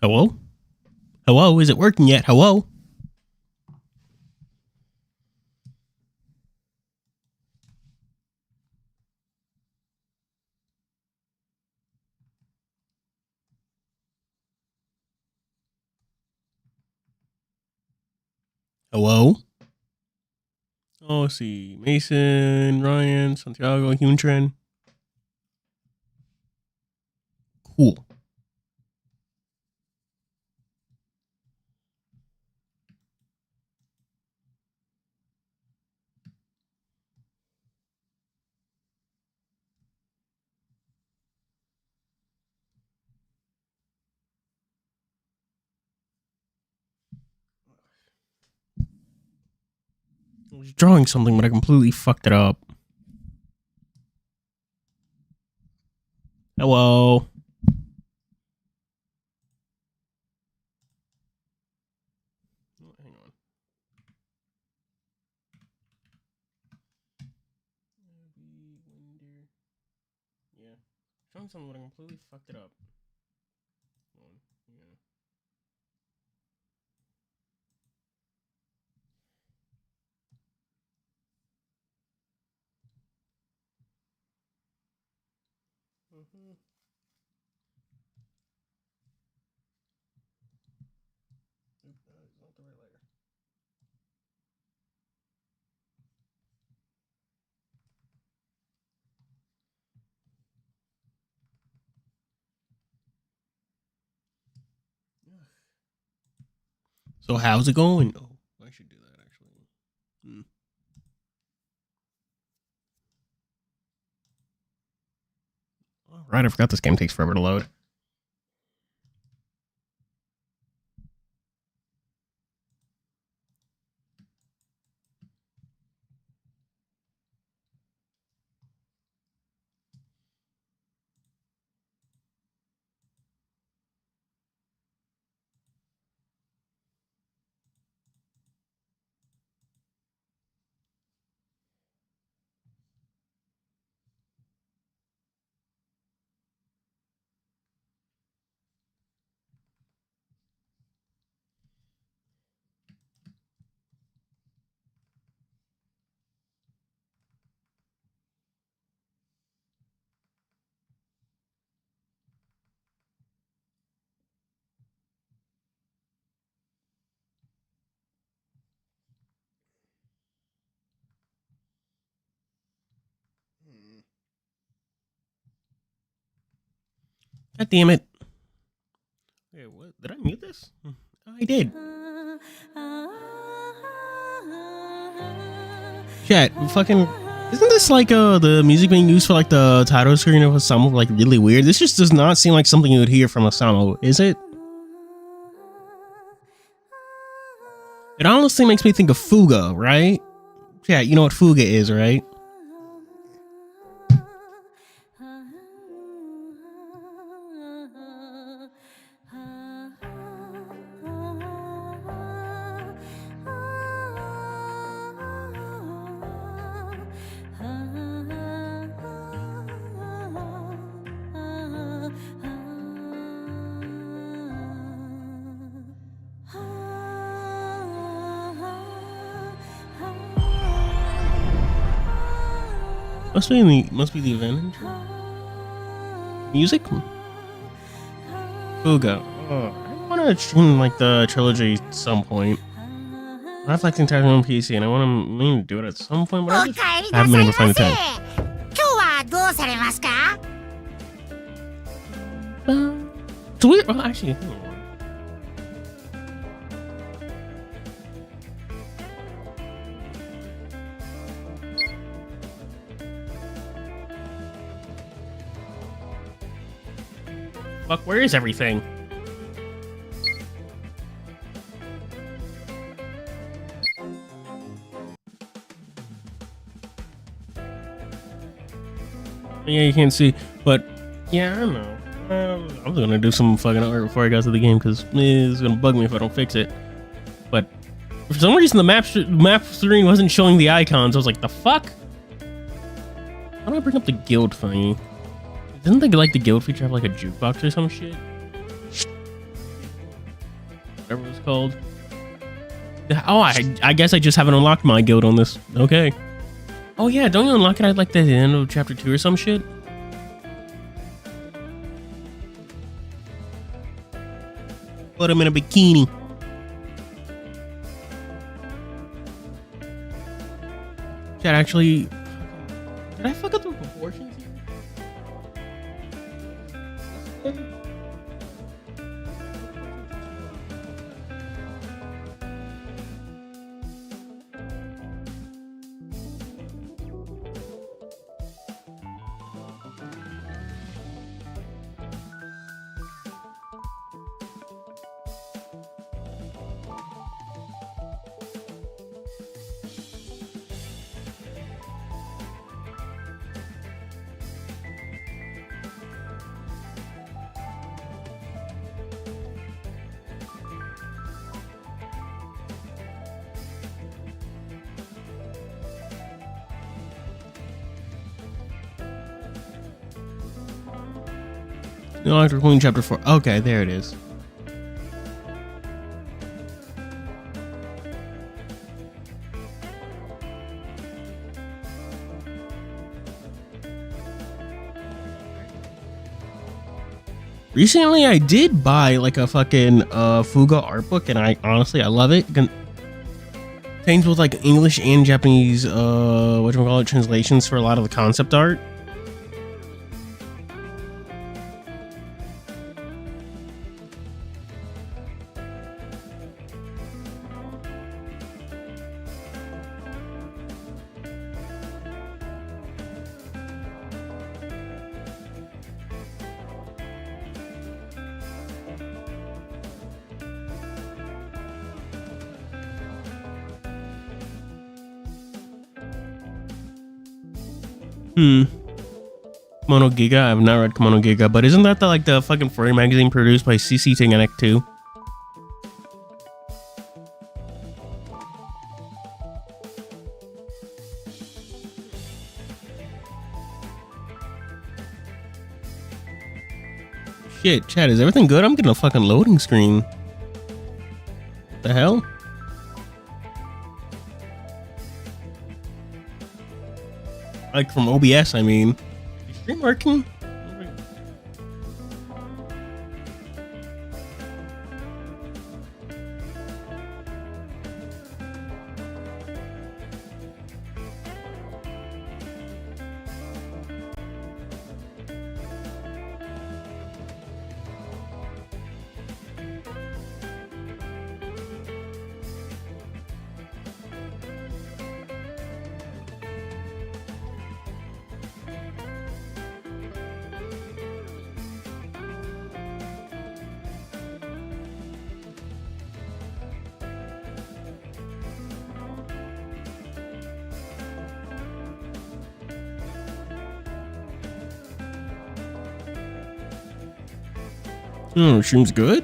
Hello? Hello? Is it working yet? Hello? Hello? Oh, let's see. Mason, Ryan, Santiago, Huntren. Cool. I was drawing something, but I completely fucked it up. Hello? Oh, hang on. Yeah. Drawing something, but I completely fucked it up. Yeah. Mm-hmm. Oops, not the right layer. So how's it going? Oh, I should do that actually. All right, I forgot this game takes forever to load. God damn it. Wait, what? Did I mute this? Oh, I did. Chat, fucking... Isn't this like the music being used for like the title screen of Housamo like really weird? This just does not seem like something you would hear from Housamo, is it? It honestly makes me think of Fuga, right? Yeah, you know what Fuga is, right? Must be the advantage. Music? Fuga. Oh, I want to stream like the trilogy at some point. I have like the entire on PC and I want to do it at some point, but I haven't been able to find the time. It's weird. Well, actually, fuck, where is everything? Yeah, you can't see, but yeah, I don't know. I was gonna do some fucking art before I got to the game because it's gonna bug me if I don't fix it. But for some reason, the map screen wasn't showing the icons. I was like, the fuck? How do I bring up the guild thingy? Doesn't like the guild feature have like a jukebox or some shit? whatever it's called. Oh, I guess I just haven't unlocked my guild on this. Okay. Oh yeah, don't you unlock it at like the end of chapter 2 or some shit? Put him in a bikini. Chat, actually, did I fuck up the proportions here? No, after Queen chapter 4. Okay, there it is. Recently, I did buy like a fucking Fuga art book, and I honestly love it. Contains both like English and Japanese whatchamacallit translations for a lot of the concept art. Kimono Giga. I have not read Kimono Giga, but isn't that like the fucking furry magazine produced by CC Tinganek too? Shit, chat, is everything good? I'm getting a fucking loading screen. What the hell? Like from OBS, I mean. Is stream working? Stream's good.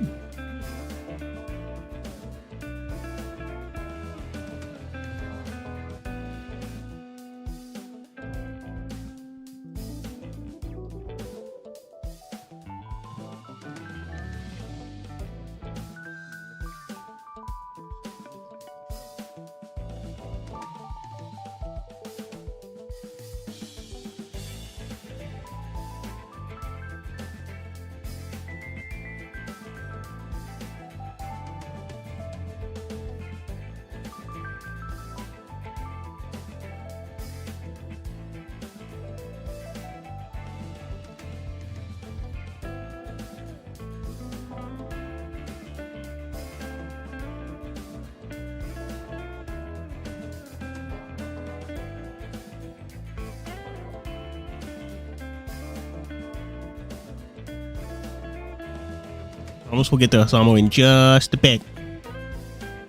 Almost we'll get to Housamo in just a bit.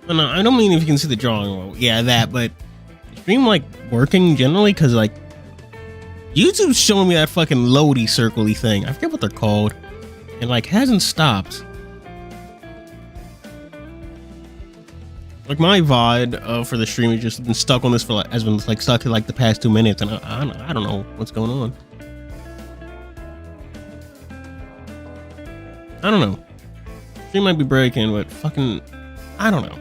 No, I don't mean if you can see the drawing. Well, yeah, that, but stream like working generally because like YouTube's showing me that fucking loady circle-y thing. I forget what they're called, and like hasn't stopped. Like my VOD for the stream has just been stuck on this for like has been like stuck in like the past 2 minutes, and I don't know what's going on. I don't know. Stream might be breaking, but fucking, I don't know.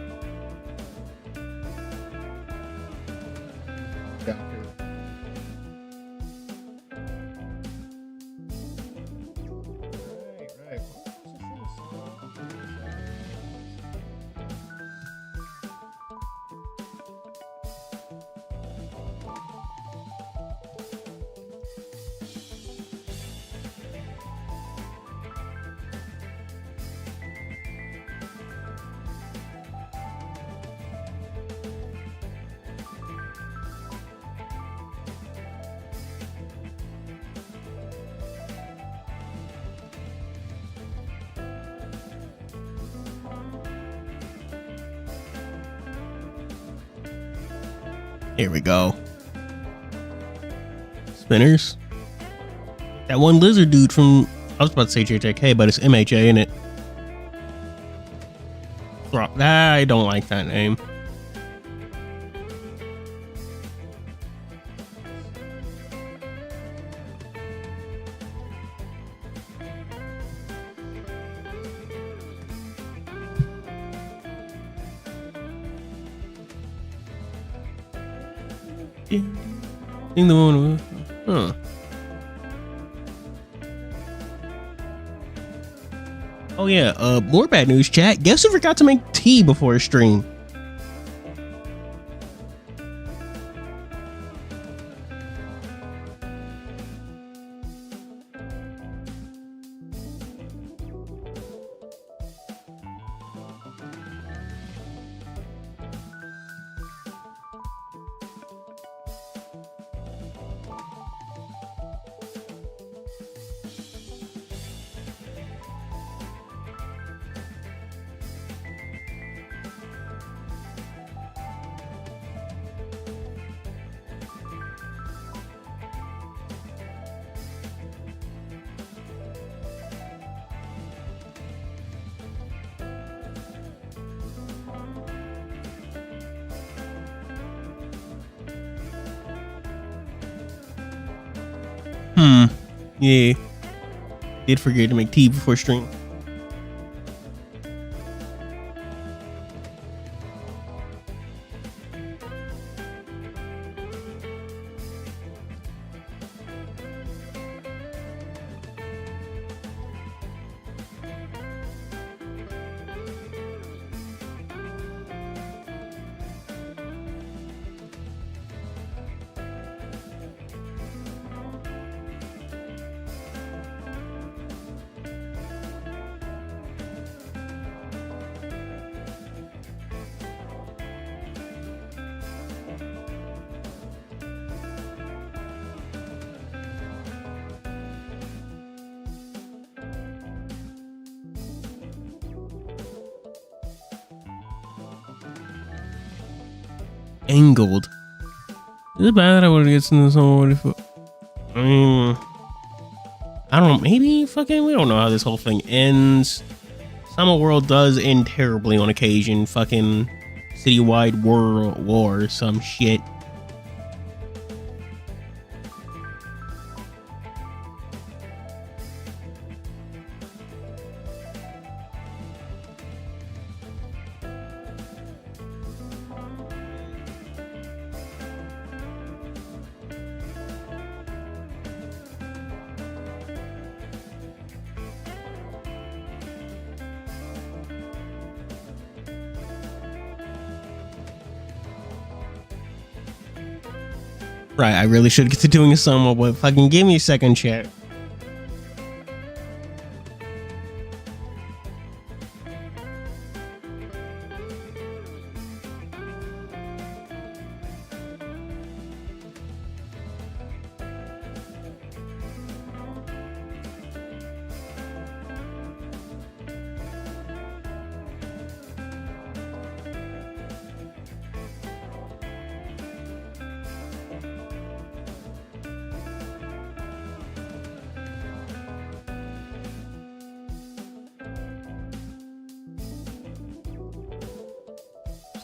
Here we go. Spinners. That one lizard dude from, I was about to say JJK, but it's MHA in it. I don't like that name. In the morning. Huh. Oh yeah, more bad news, chat. Guess who forgot to make tea before a stream? Yeah. Did forget to make tea before stream. Angled. Is it bad that I would get into someone for? I mean, I don't know. Maybe fucking we don't know how this whole thing ends. Summer World does end terribly on occasion. Fucking citywide world war or some shit. Right, I really should get to doing a summer, but fucking give me a second, chat.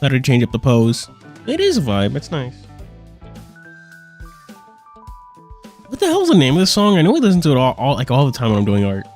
Better change up the pose. It is a vibe. It's nice. What the hell's the name of the song? I know we listen to it all the time when I'm doing art.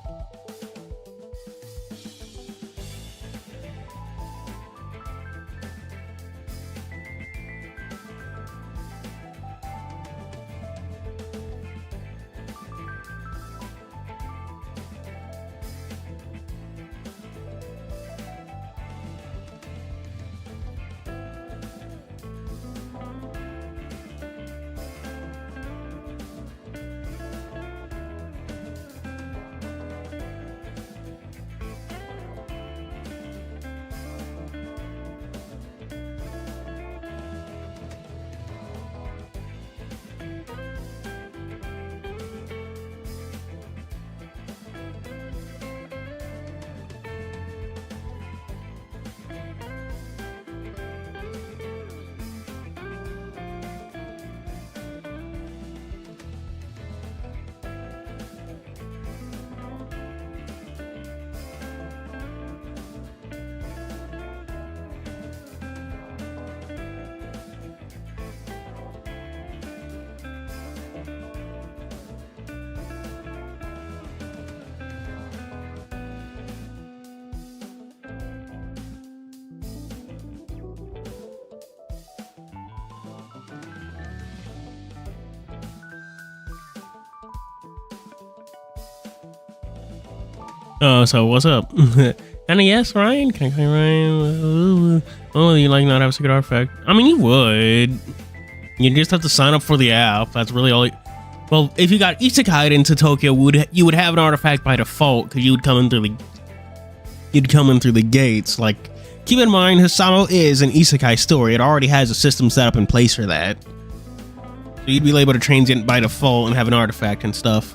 Oh, so what's up? And yes, Ryan. Can I call you Ryan? Oh, you like not have a secret artifact? I mean, you would. You just have to sign up for the app. That's really all. Well, if you got isekai into Tokyo, you would have an artifact by default because you'd come in through the gates. Like, keep in mind, Housamo is an isekai story. It already has a system set up in place for that. So you'd be able to transient by default and have an artifact and stuff.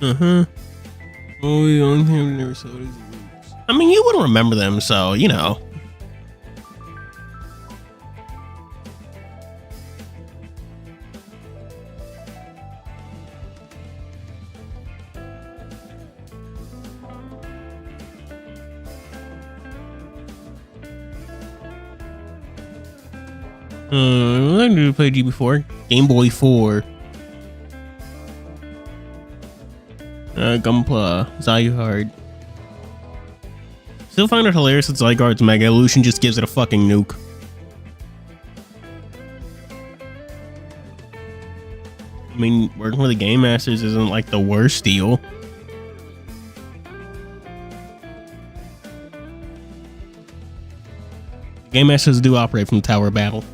Oh, the only thing I've never saw is Roots. I mean, you wouldn't remember them, so you know. I never played you before. Game Boy 4. Gunpla, Zyhard. Still find it hilarious that Zygarde's Mega Evolution just gives it a fucking nuke. I mean, working with the Game Masters isn't like the worst deal. Game Masters do operate from Tower Battle.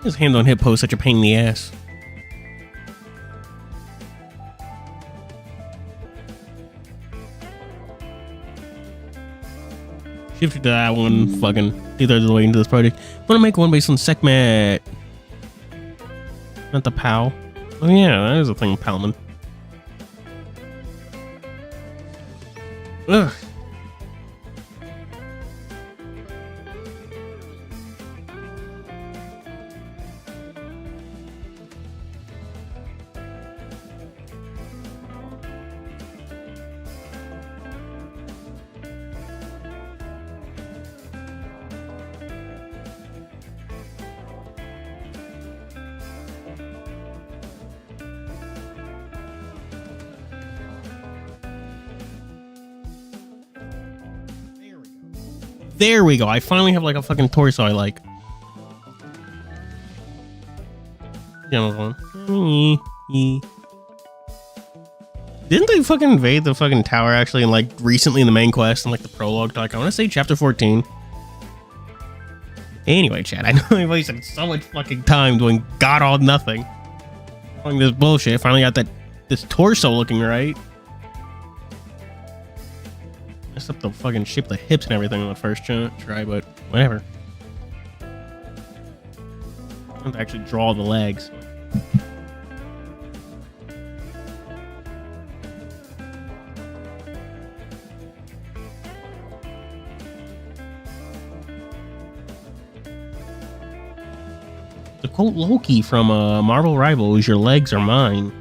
His hand on hip pose such a pain in the ass. Shifted to that one fucking 2/3 of the way into this project. I'm gonna make one based on Sekhmet. Not the PAL. Oh yeah, that is a thing, Palman. Ugh. There we go. I finally have like a fucking torso I like. Didn't they fucking invade the fucking tower actually in like recently in the main quest and like the prologue talk? I want to say chapter 14. Anyway, chat, I know I wasted so much fucking time doing god all nothing. Doing this bullshit. Finally got this torso looking right. Messed up the fucking shape, the hips and everything on the first try, but whatever. I have to actually draw the legs. To quote Loki from Marvel Rivals, your legs are mine.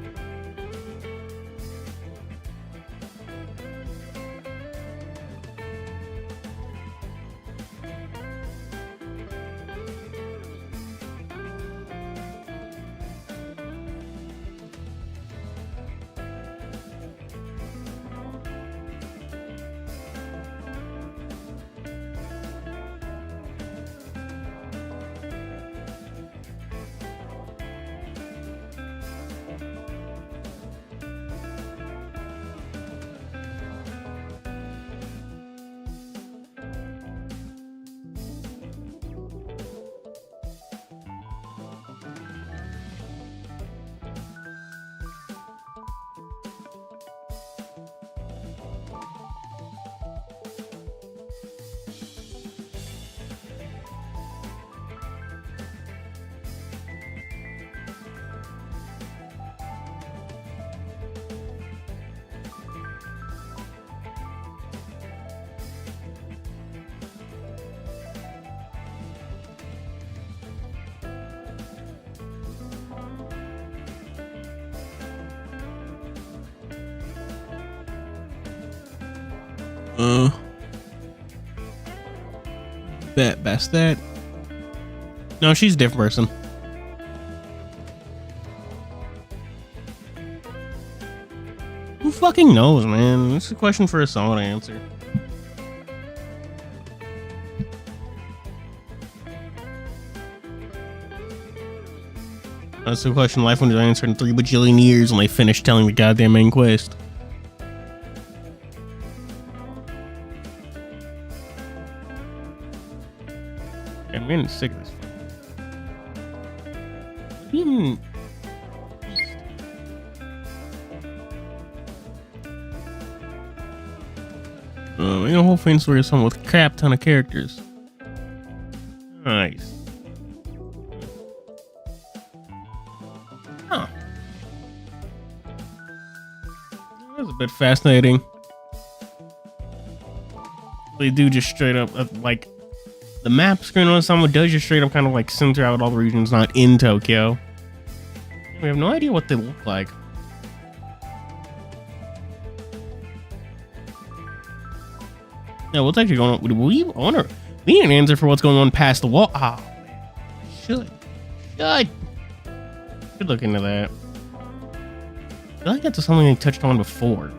Best that. No, she's a different person. Who fucking knows, man? It's a question for a song to answer. That's the question life will answer in 3 bajillion years when they finish telling the goddamn main quest. I'm getting sick of this. You know, whole thing story is something with a crap ton of characters. Nice. Huh. That's a bit fascinating. They do just straight up, like, the map screen on someone does just straight up kind of like center out all the regions not in Tokyo. We have no idea what they look like. Yeah, what's actually going on? We need an answer for what's going on past the wall. Oh, man. Should look into that. I feel like that's something they touched on before.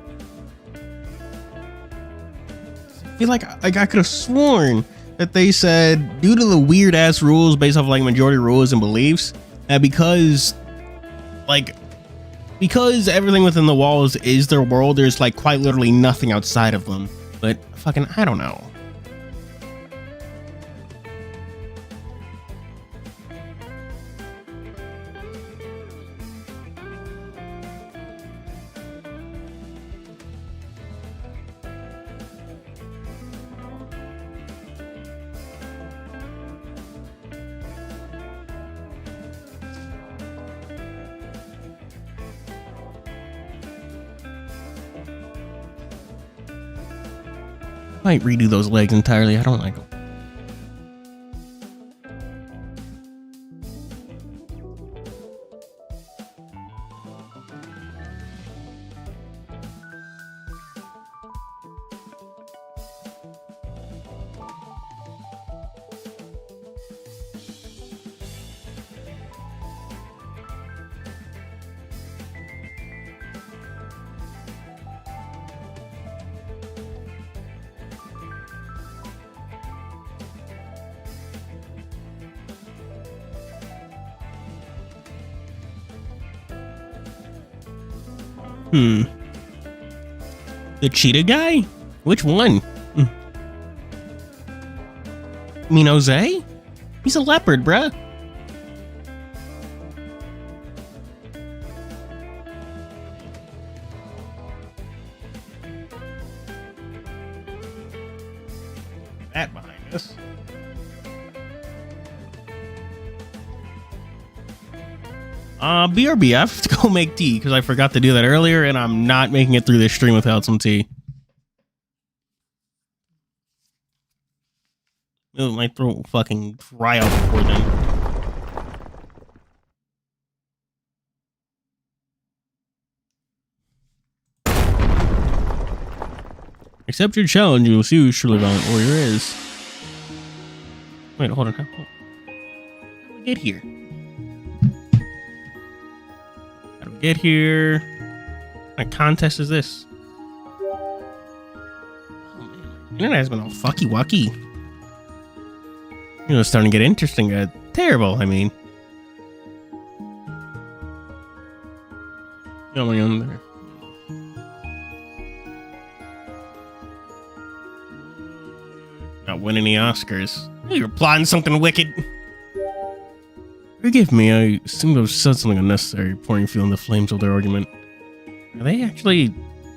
I feel like I could have sworn that they said, due to the weird ass rules based off like majority rules and beliefs, that because everything within the walls is their world, there's like quite literally nothing outside of them. But fucking, I don't know. Might redo those legs entirely. I don't like them. The cheetah guy? Which one? mean Jose? He's a leopard, bruh. That behind us. BRB, I have to go make tea because I forgot to do that earlier and I'm not making it through this stream without some tea. Oh, my throat will fucking dry out before then. Accept your challenge, you'll see who truly valiant warrior is. Wait, hold on. How do we get here? How do we get here? What contest is this? Oh, man. Internet has been all fucky wucky. You know, it's starting to get interesting. Terrible, I mean. Going on there. Not win any Oscars. You're plotting something wicked. Forgive me, I seem to have said something unnecessary, pouring fuel in the flames of their argument. Are they actually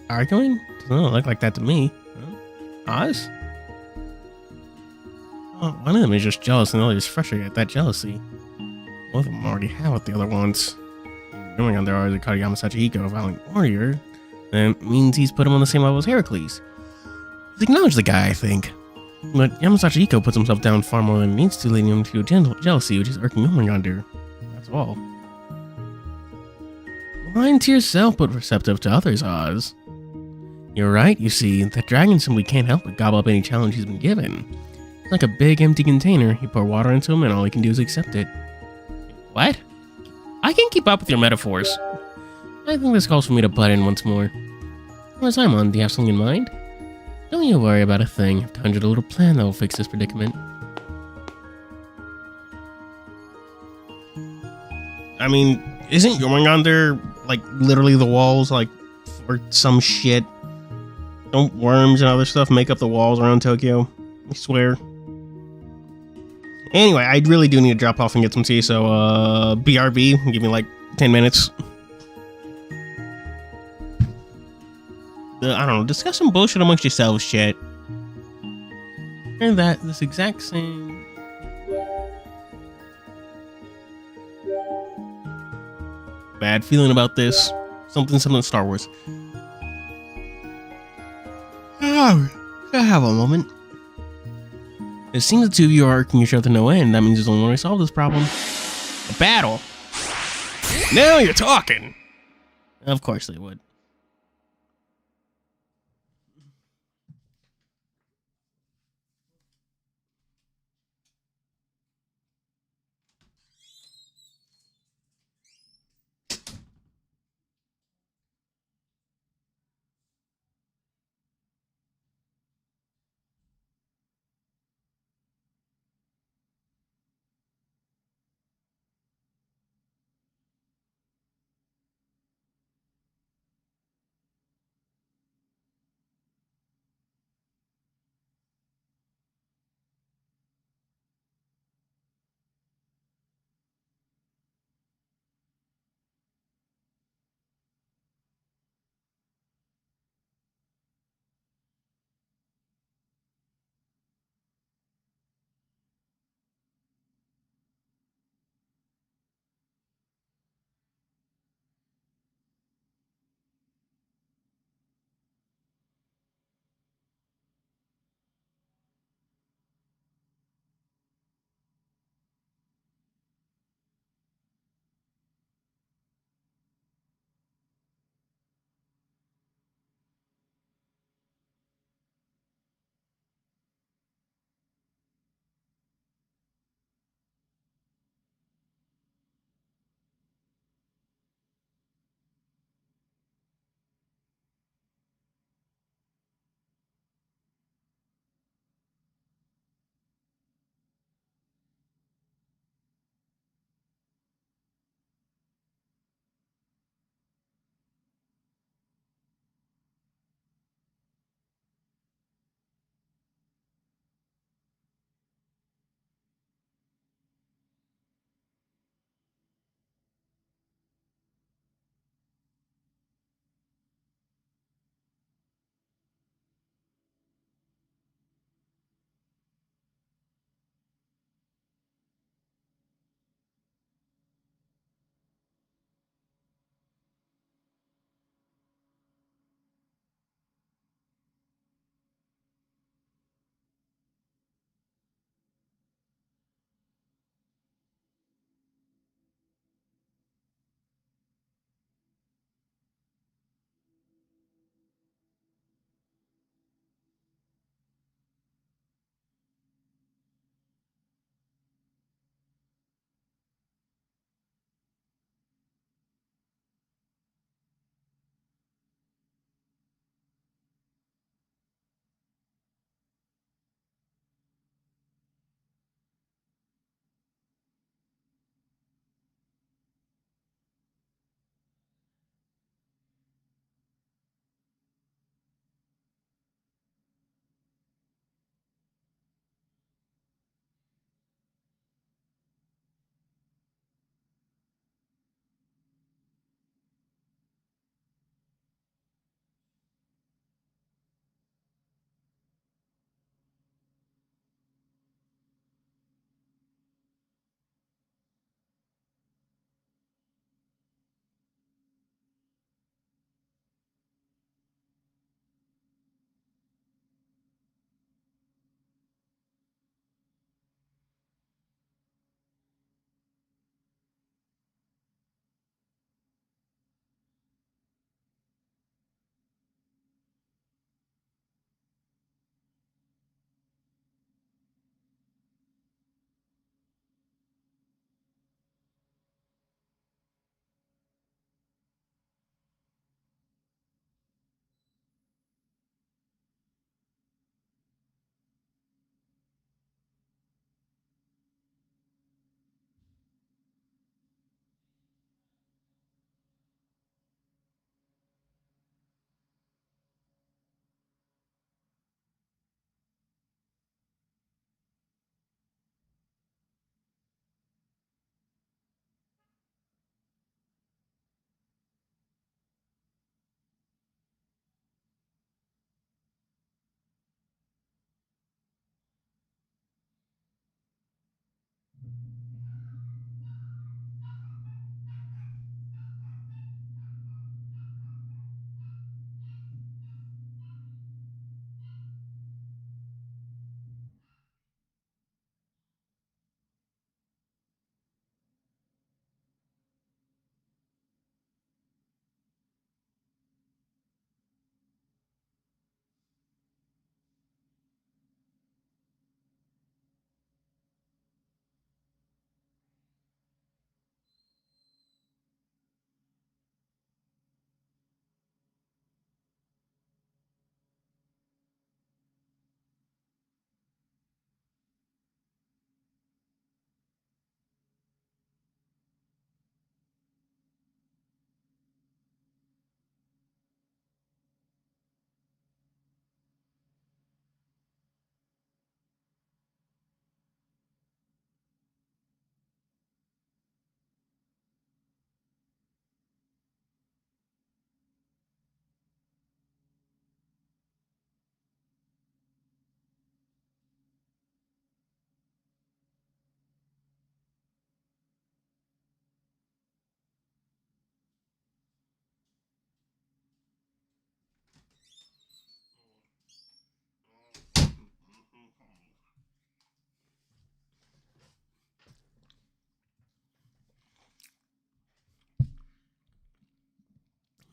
arguing? Doesn't look like that to me. Oz? Oh, one of them is just jealous and the other is frustrated at that jealousy. Both of them already have what the other wants. Going on their eyes to Kageyama Sachihiko, a violent warrior, that means he's put him on the same level as Heracles. He's acknowledged the guy, I think. But Yamasachihiko puts himself down far more than he needs to, leading him to jealousy, which is irking Yomengander. That's all. Blind to yourself, but receptive to others, Oz. You're right, you see, that dragon simply can't help but gobble up any challenge he's been given. It's like a big empty container, you pour water into him and all he can do is accept it. What? I can't keep up with your metaphors. I think this calls for me to butt in once more. Where's Simon? Do you have something in mind? Don't you worry about a thing. I've conjured a little plan that will fix this predicament. I mean, isn't going on there, like, literally the walls, like, or some shit? Don't worms and other stuff make up the walls around Tokyo? I swear. Anyway, I really do need to drop off and get some tea, so, BRB, give me, like, 10 minutes. I don't know, discuss some bullshit amongst yourselves, shit. And this exact same... Bad feeling about this. Something Star Wars. Oh, I have a moment. It seems the two of you are arcing each other to no end. That means there's only one way to solve this problem. A battle. Now you're talking. Of course they would.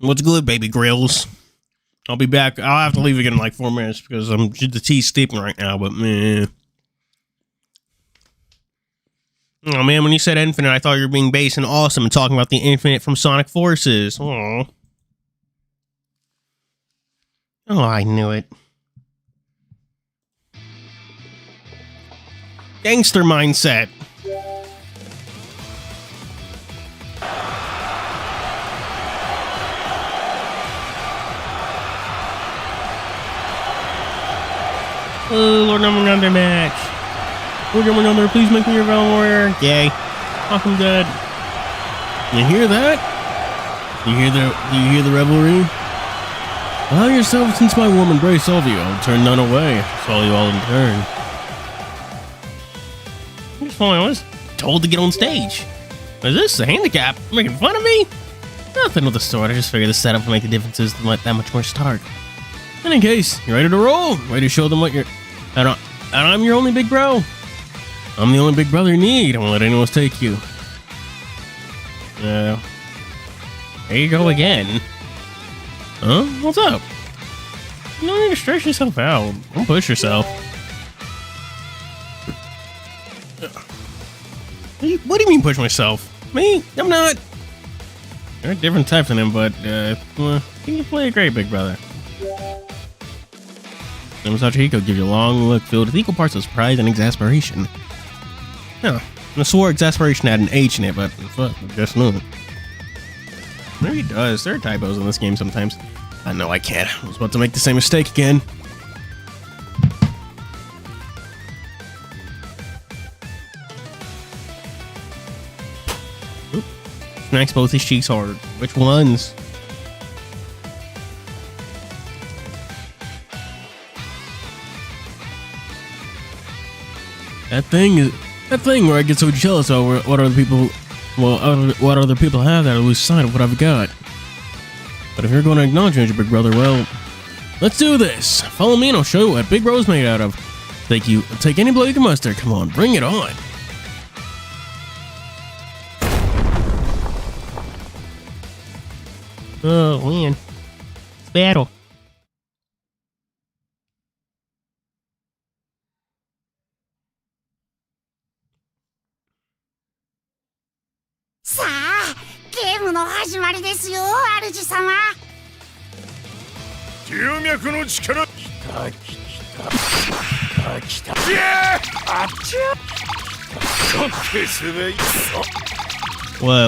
What's good, baby grills? I'll be back. I'll have to leave again in like 4 minutes because the tea's steeping right now, but man. Oh man, when you said infinite, I thought you were being base and awesome and talking about the infinite from Sonic Forces. Oh, I knew it. Gangster mindset. Oh, Lord, I'm another match. Lord, I'm another. Please make me your Realm Warrior. Yay. Awesome good. You hear that? Do you hear the revelry? Allow yourself, since my warm embrace of you, I'll turn none away. Swallow you all in turn. I was told to get on stage. Is this a handicap? Making fun of me? Nothing of the sort. I just figured the setup would make the differences that much more stark. In any case, you ready to roll? Ready to show them what you're... And I'm your only big bro. I'm the only big brother you need. I won't let anyone else take you. There you go again. Huh? What's up? You don't need to stretch yourself out. Don't push yourself. What do you mean push myself? Me? I'm not. There are different types of them, but you play a great big brother. Hiko gives you a long look filled with equal parts of surprise and exasperation. Yeah, I swore exasperation had an H in it, but I guess not. Maybe it does. There are typos in this game sometimes. I know I can't. I was about to make the same mistake again. Oop. Smacks both his cheeks hard. Which ones? That thing where I get so jealous over what other people have that I lose sight of what I've got. But if you're going to acknowledge me as your big brother, well, let's do this. Follow me and I'll show you what big bro's made out of. Take any blow you can muster. Come on, bring it on. Oh man, it's battle.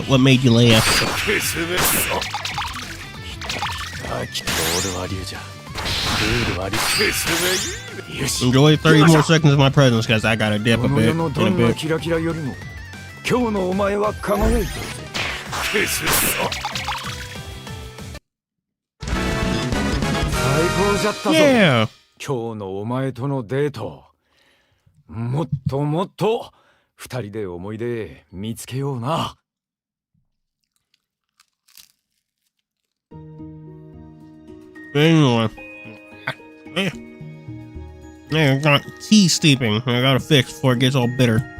What made you laugh? Enjoy 30 more seconds of my presence, because I gotta dip a bit in a bit. Yeah. 今日のお前とのデート、もっともっと二人で思い出見つけような。Anyway, I got tea steeping. I gotta fix before it gets all bitter.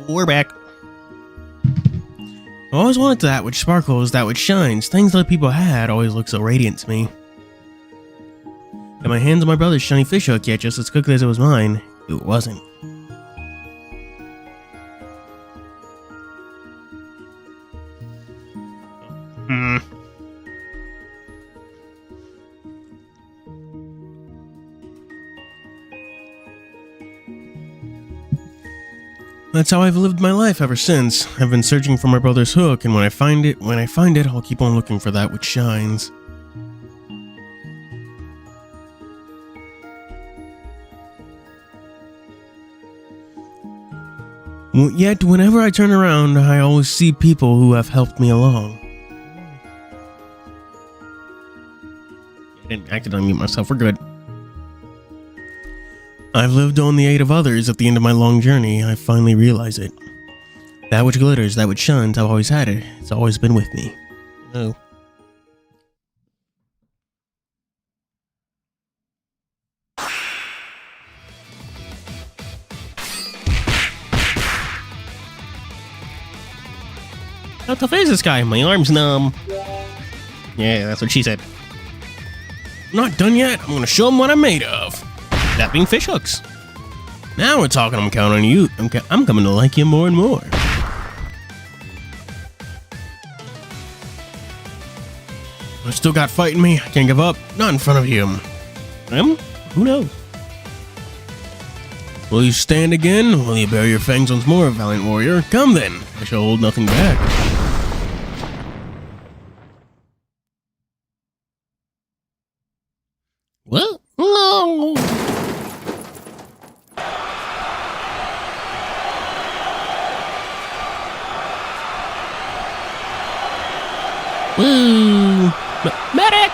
We're back. I always wanted that which sparkles, that which shines. Things that people had always look so radiant to me. Got my hands on my brother's shiny fish hook, yet just as quickly as it was mine, it wasn't. That's how I've lived my life ever since. I've been searching for my brother's hook, and when I find it, I'll keep on looking for that which shines. Yet, whenever I turn around, I always see people who have helped me along. I didn't accidentally mute myself, we're good. I've lived on the aid of others. At the end of my long journey, I finally realize it. That which glitters, that which shines, I've always had it. It's always been with me. Oh. How tough is this guy? My arm's numb. Yeah, that's what she said. Not done yet. I'm gonna show him what I'm made of. That being fish hooks. Now we're talking. I'm counting on you. I'm coming to like you more and more. I still got fight in me. I can't give up. Not in front of him. Who knows? Will you stand again? Will you bare your fangs once more, valiant warrior? Come then. I shall hold nothing back. What? No. Woo! Medic!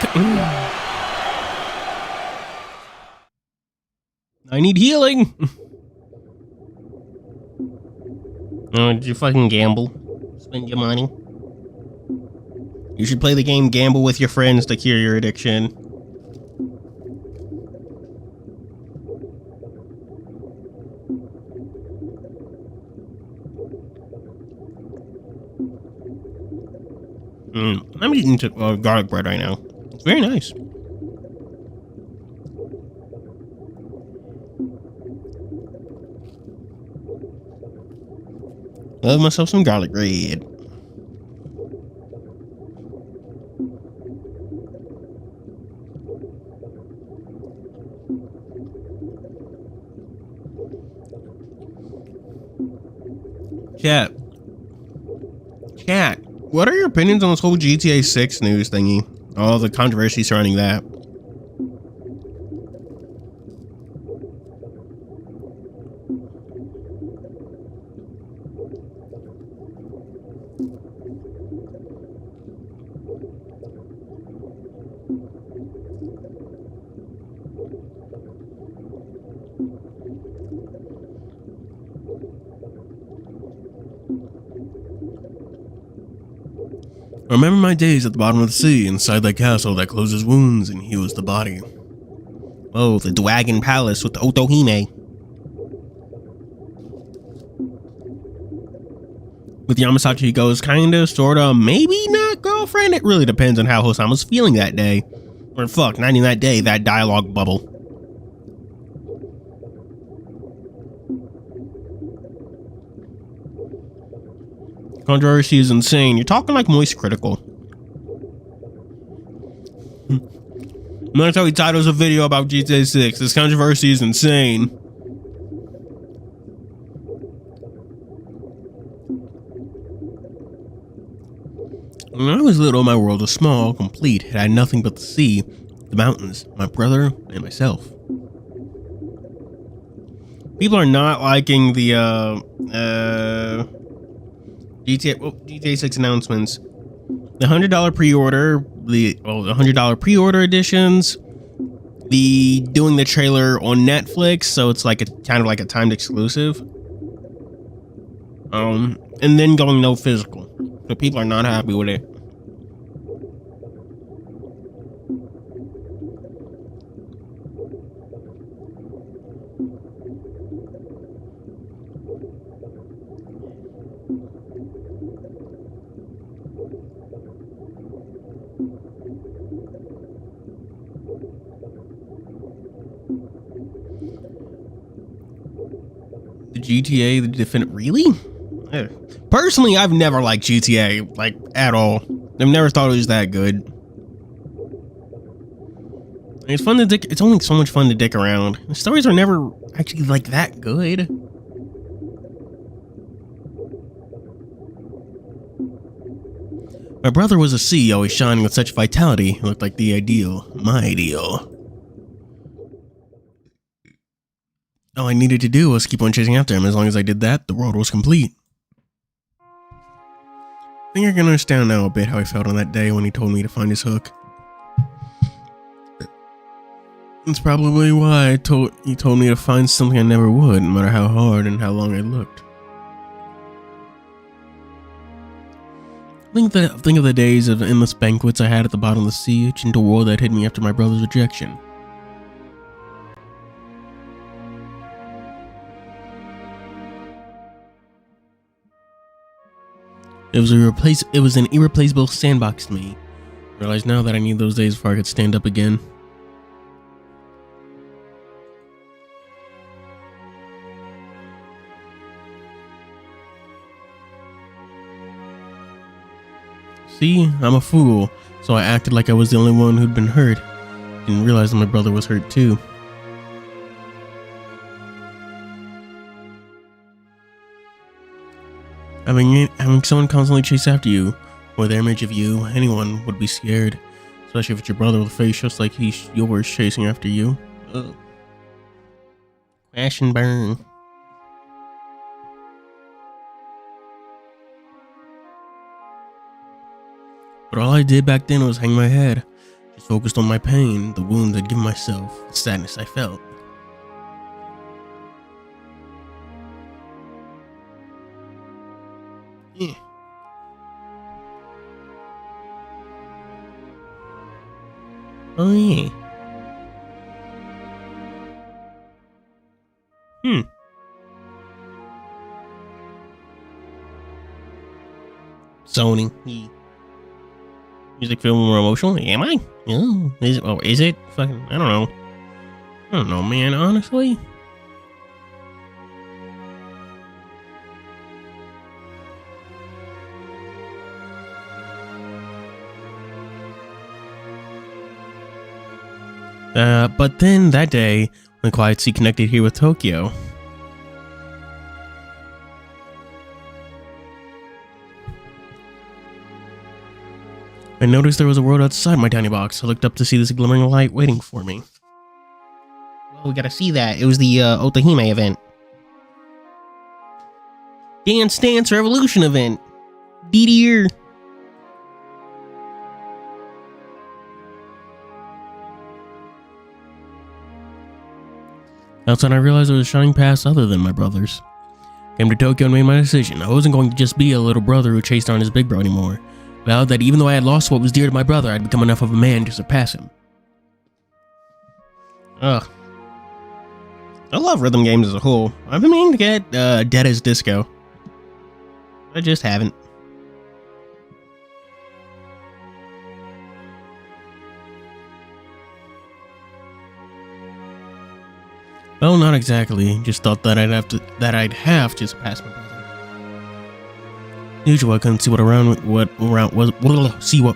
I need healing. Oh, did you fucking gamble? Spend your money? You should play the game Gamble with your friends to cure your addiction. I'm eating garlic bread right now. It's very nice. Love myself some garlic bread. Chat. What are your opinions on this whole GTA 6 news thingy? All the controversy surrounding that. I remember my days at the bottom of the sea, inside that castle that closes wounds and heals the body. Oh, the Dragon Palace with the Otohime. With Yamasachi goes kinda, sorta, maybe not girlfriend. It really depends on how Housama's feeling that day. Or fuck, not even that day, that dialogue bubble. Controversy is insane. You're talking like Moist Critical. That's how he titles a video about GTA 6. This controversy is insane. When I was little, my world was small, complete. It had nothing but the sea, the mountains, my brother, and myself. People are not liking the GTA 6 announcements. The $100 pre-order, the $100 pre-order editions, the doing the trailer on Netflix, so it's like a kind of like a timed exclusive. And then going no physical. So people are not happy with it. GTA the definitive. Really? Personally, I've never liked GTA like at all. I've never thought it was that good. It's fun to dick. It's only so much fun to dick around. The stories are never actually like that good. My brother was a sea, always shining with such vitality. It looked like the ideal, my ideal. All I needed to do was keep on chasing after him. As long as I did that, the world was complete. I think I can understand now a bit how I felt on that day when he told me to find his hook. That's probably why he told me to find something I never would, no matter how hard and how long I looked. Think of the days of endless banquets I had at the bottom of the sea, a gentle war that hit me after my brother's rejection. It was an irreplaceable sandbox to me. I realize now that I need those days before I could stand up again. See, I'm a fool, so I acted like I was the only one who'd been hurt. Didn't realize that my brother was hurt too. Having someone constantly chase after you, or the image of you, anyone would be scared. Especially if it's your brother with a face just like yours chasing after you. Ugh. Crash and burn. But all I did back then was hang my head. Just focused on my pain, the wounds I'd given myself, the sadness I felt. Yeah. Oh yeah. Sony. Yeah. Music feel more emotional? Am I? Oh, is it? Fucking, I don't know, man, honestly. But then that day, when Quiet Sea connected here with Tokyo, I noticed there was a world outside my tiny box. I looked up to see this glimmering light waiting for me. Well, we gotta see that. It was the Otahime event. Dance Dance Revolution event. DDR. Outside, I realized there was a shining past other than my brother's. Came to Tokyo and made my decision. I wasn't going to just be a little brother who chased on his big bro anymore. Vowed that even though I had lost what was dear to my brother, I'd become enough of a man to surpass him. Ugh. I love rhythm games as a whole. I've been meaning to get Dead as Disco. I just haven't. Well, not exactly. Just thought that I'd have to surpass my brother. Usually, I couldn't see what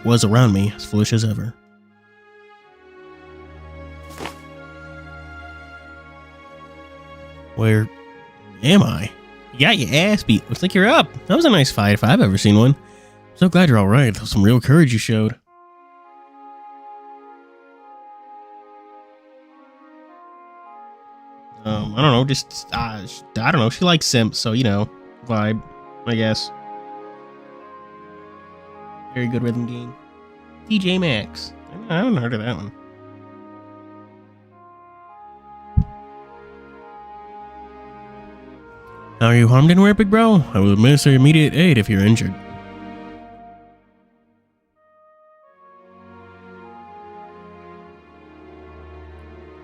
was around me. As foolish as ever. Where am I? You got your ass beat. Looks like you're up. That was a nice fight if I've ever seen one. I'm so glad you're all right. That was some real courage you showed. I don't know, just, I don't know, she likes simps, so, you know, vibe, I guess. Very good rhythm game. TJ Maxx. I haven't heard of that one. Are you harmed anywhere, big bro? I will administer immediate aid if you're injured.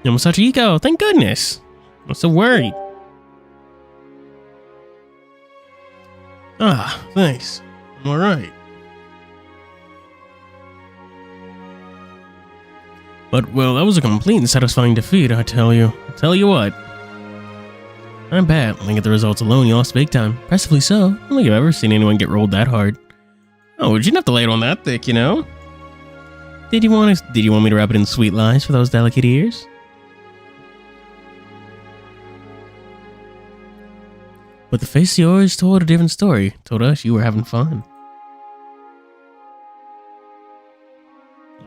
Yamosachiko, thank goodness. I'm so worried. Ah, thanks. I'm alright. But, well, that was a complete and satisfying defeat, I tell you. I tell you what. I bet. Looking at the results alone, you lost big time. Impressively so. I don't think I've ever seen anyone get rolled that hard. Oh, you didn't have to lay it on that thick, you know? Did you want me to wrap it in sweet lies for those delicate ears? But the face of yours told a different story. Told us you were having fun.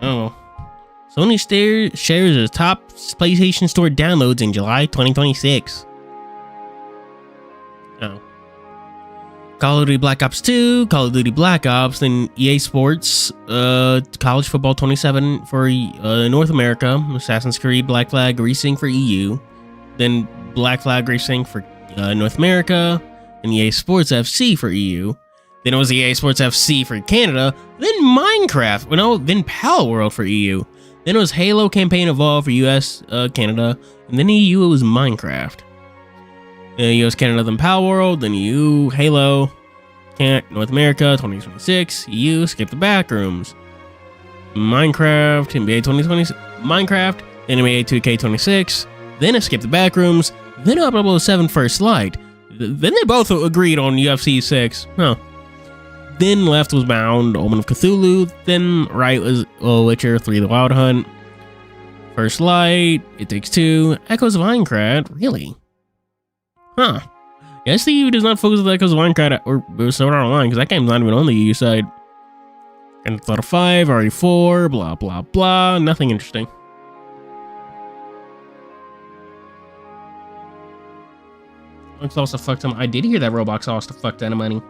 Oh. Sony shares its top PlayStation Store downloads in July 2026. Oh. Call of Duty Black Ops 2, Call of Duty Black Ops, then EA Sports, College Football 27 for North America, Assassin's Creed Black Flag Racing for EU, then Black Flag Racing for North America, and EA Sports FC for EU. Then it was EA Sports FC for Canada, then Minecraft, then Pal World for EU. Then it was Halo Campaign Evolved for US, Canada, and then EU it was Minecraft. US, Canada, then Pal World, then EU, Halo, North America, 2026, EU, skip the backrooms. Minecraft, NBA 2020, Minecraft, then NBA 2K26, then it skipped the backrooms, then 007 First Light. Then they both agreed on UFC 6. Huh. Then left was Bound, Omen of Cthulhu. Then right was Witcher 3 The Wild Hunt. First Light, It Takes Two, Echoes of Minecraft. Really? Huh. Guess the EU does not focus on Echoes of Minecraft or Sword Art Online, because that game's not even on the EU side. And Thought of 5, RE4, blah blah blah. Nothing interesting. Roblox lost a fuck ton. I did hear that Roblox lost a fuck ton of money.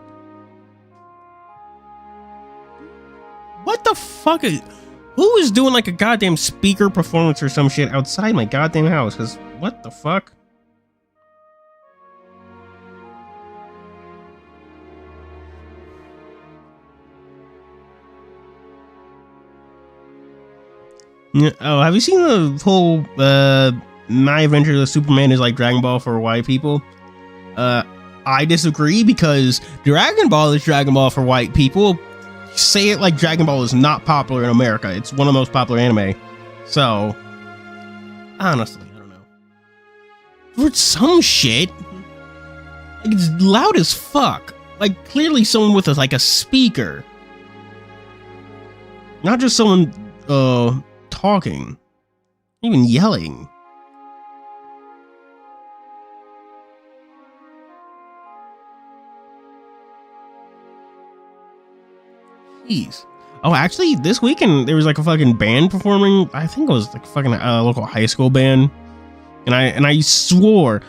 What the fuck is... Who is doing like a goddamn speaker performance or some shit outside my goddamn house? Because what the fuck? Yeah, oh, have you seen the whole My Adventures with Superman is like Dragon Ball for white people? I disagree, because Dragon Ball is Dragon Ball for white people. Say it like Dragon Ball is not popular in America. It's one of the most popular anime. So, honestly, I don't know. For some shit, like, it's loud as fuck. Like, clearly someone with a speaker. Not just someone, talking. Even yelling. Jeez. Oh, actually, this weekend there was like a fucking band performing. I think it was like a fucking local high school band, and I swear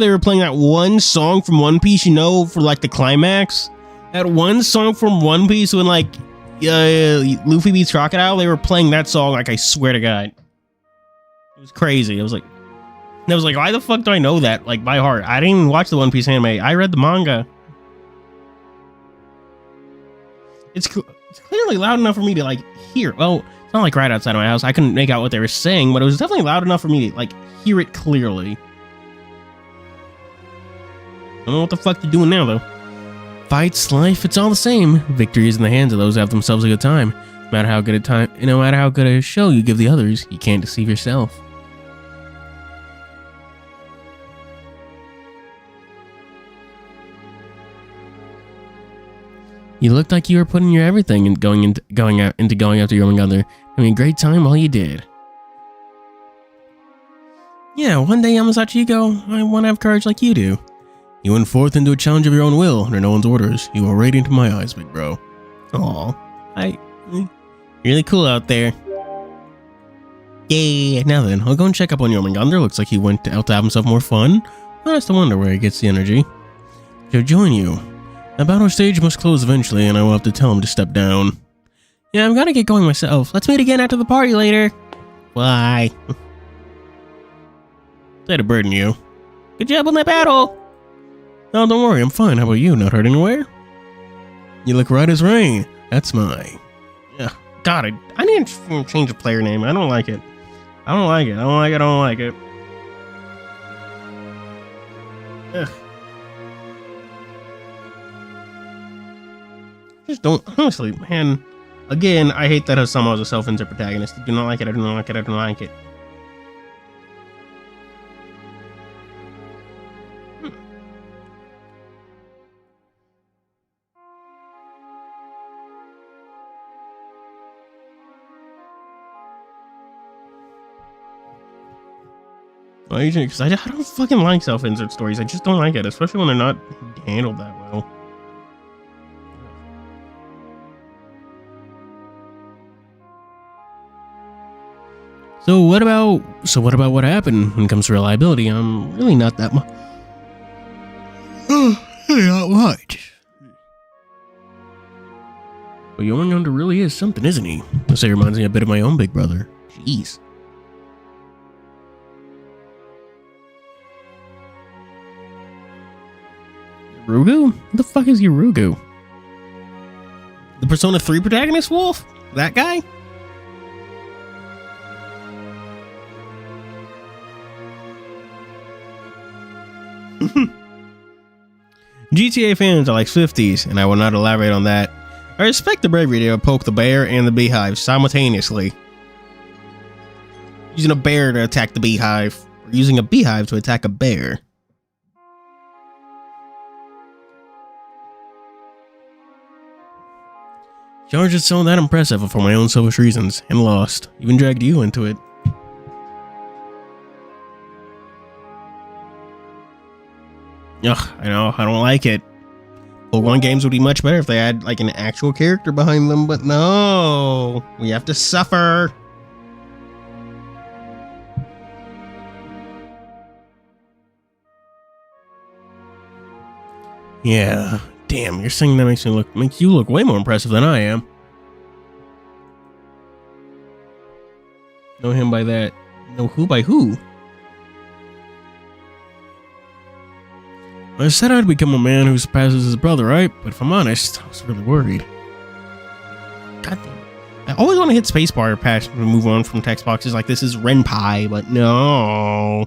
they were playing that one song from One Piece. You know, for like the climax, that one song from One Piece when like Luffy beats Crocodile. They were playing that song. Like, I swear to God, it was crazy. I was like, why the fuck do I know that like by heart? I didn't even watch the One Piece anime. I read the manga. It's clearly loud enough for me to like hear. Well, it's not like right outside of my house. I couldn't make out what they were saying, but it was definitely loud enough for me to like hear it clearly. I don't know what the fuck they're doing now though. Fights, life, it's all the same. Victory is in the hands of those who have themselves a good time. No matter how good a show you give the others, you can't deceive yourself. You looked like you were putting your everything and going after Jormungandr. Having a great time while you did. Yeah, one day, Yamazaki, I want to have courage like you do. You went forth into a challenge of your own will, under no one's orders. You are radiant in my eyes, big bro. Aw, you're really cool out there. Yay! Now then, I'll go and check up on Jormungandr. Looks like he went out to have himself more fun. I have to wonder where he gets the energy. To join you. The battle stage must close eventually, and I will have to tell him to step down. Yeah, I've got to get going myself. Let's meet again after the party later. Bye. Sorry to burden you. Good job on that battle. Oh, don't worry, I'm fine. How about you? Not hurt anywhere? You look right as rain. That's mine. Yeah. God, I need to change the player name. I don't like it. I don't like it. Ugh. Just don't, honestly, man. Again, I hate that Housamo is a self-insert protagonist. I do not like it. I don't like it. Because I don't fucking like self-insert stories. I just don't like it, especially when they're not handled that well. So what about what happened when it comes to reliability? I'm really not that much. Not much. But your younger really is something, isn't he? This reminds me a bit of my own big brother. Jeez. Yurugu? What the fuck is Yurugu? The Persona 3 protagonist wolf? That guy? GTA fans are like Swifties, and I will not elaborate on that. I respect the bravery to poke the bear and the beehive simultaneously. Using a bear to attack the beehive, or using a beehive to attack a bear. Charge is so that impressive for my own selfish reasons, and lost. Even dragged you into it. Ugh, I know, I don't like it. Pokemon games would be much better if they had like an actual character behind them, but no, we have to suffer. Yeah, damn, you're saying that makes you look way more impressive than I am. Know him by that. Know who by who? I said I'd become a man who surpasses his brother, right? But if I'm honest, I was really worried. God damn it. I always want to hit spacebar to move on from text boxes like this is Renpai, but no.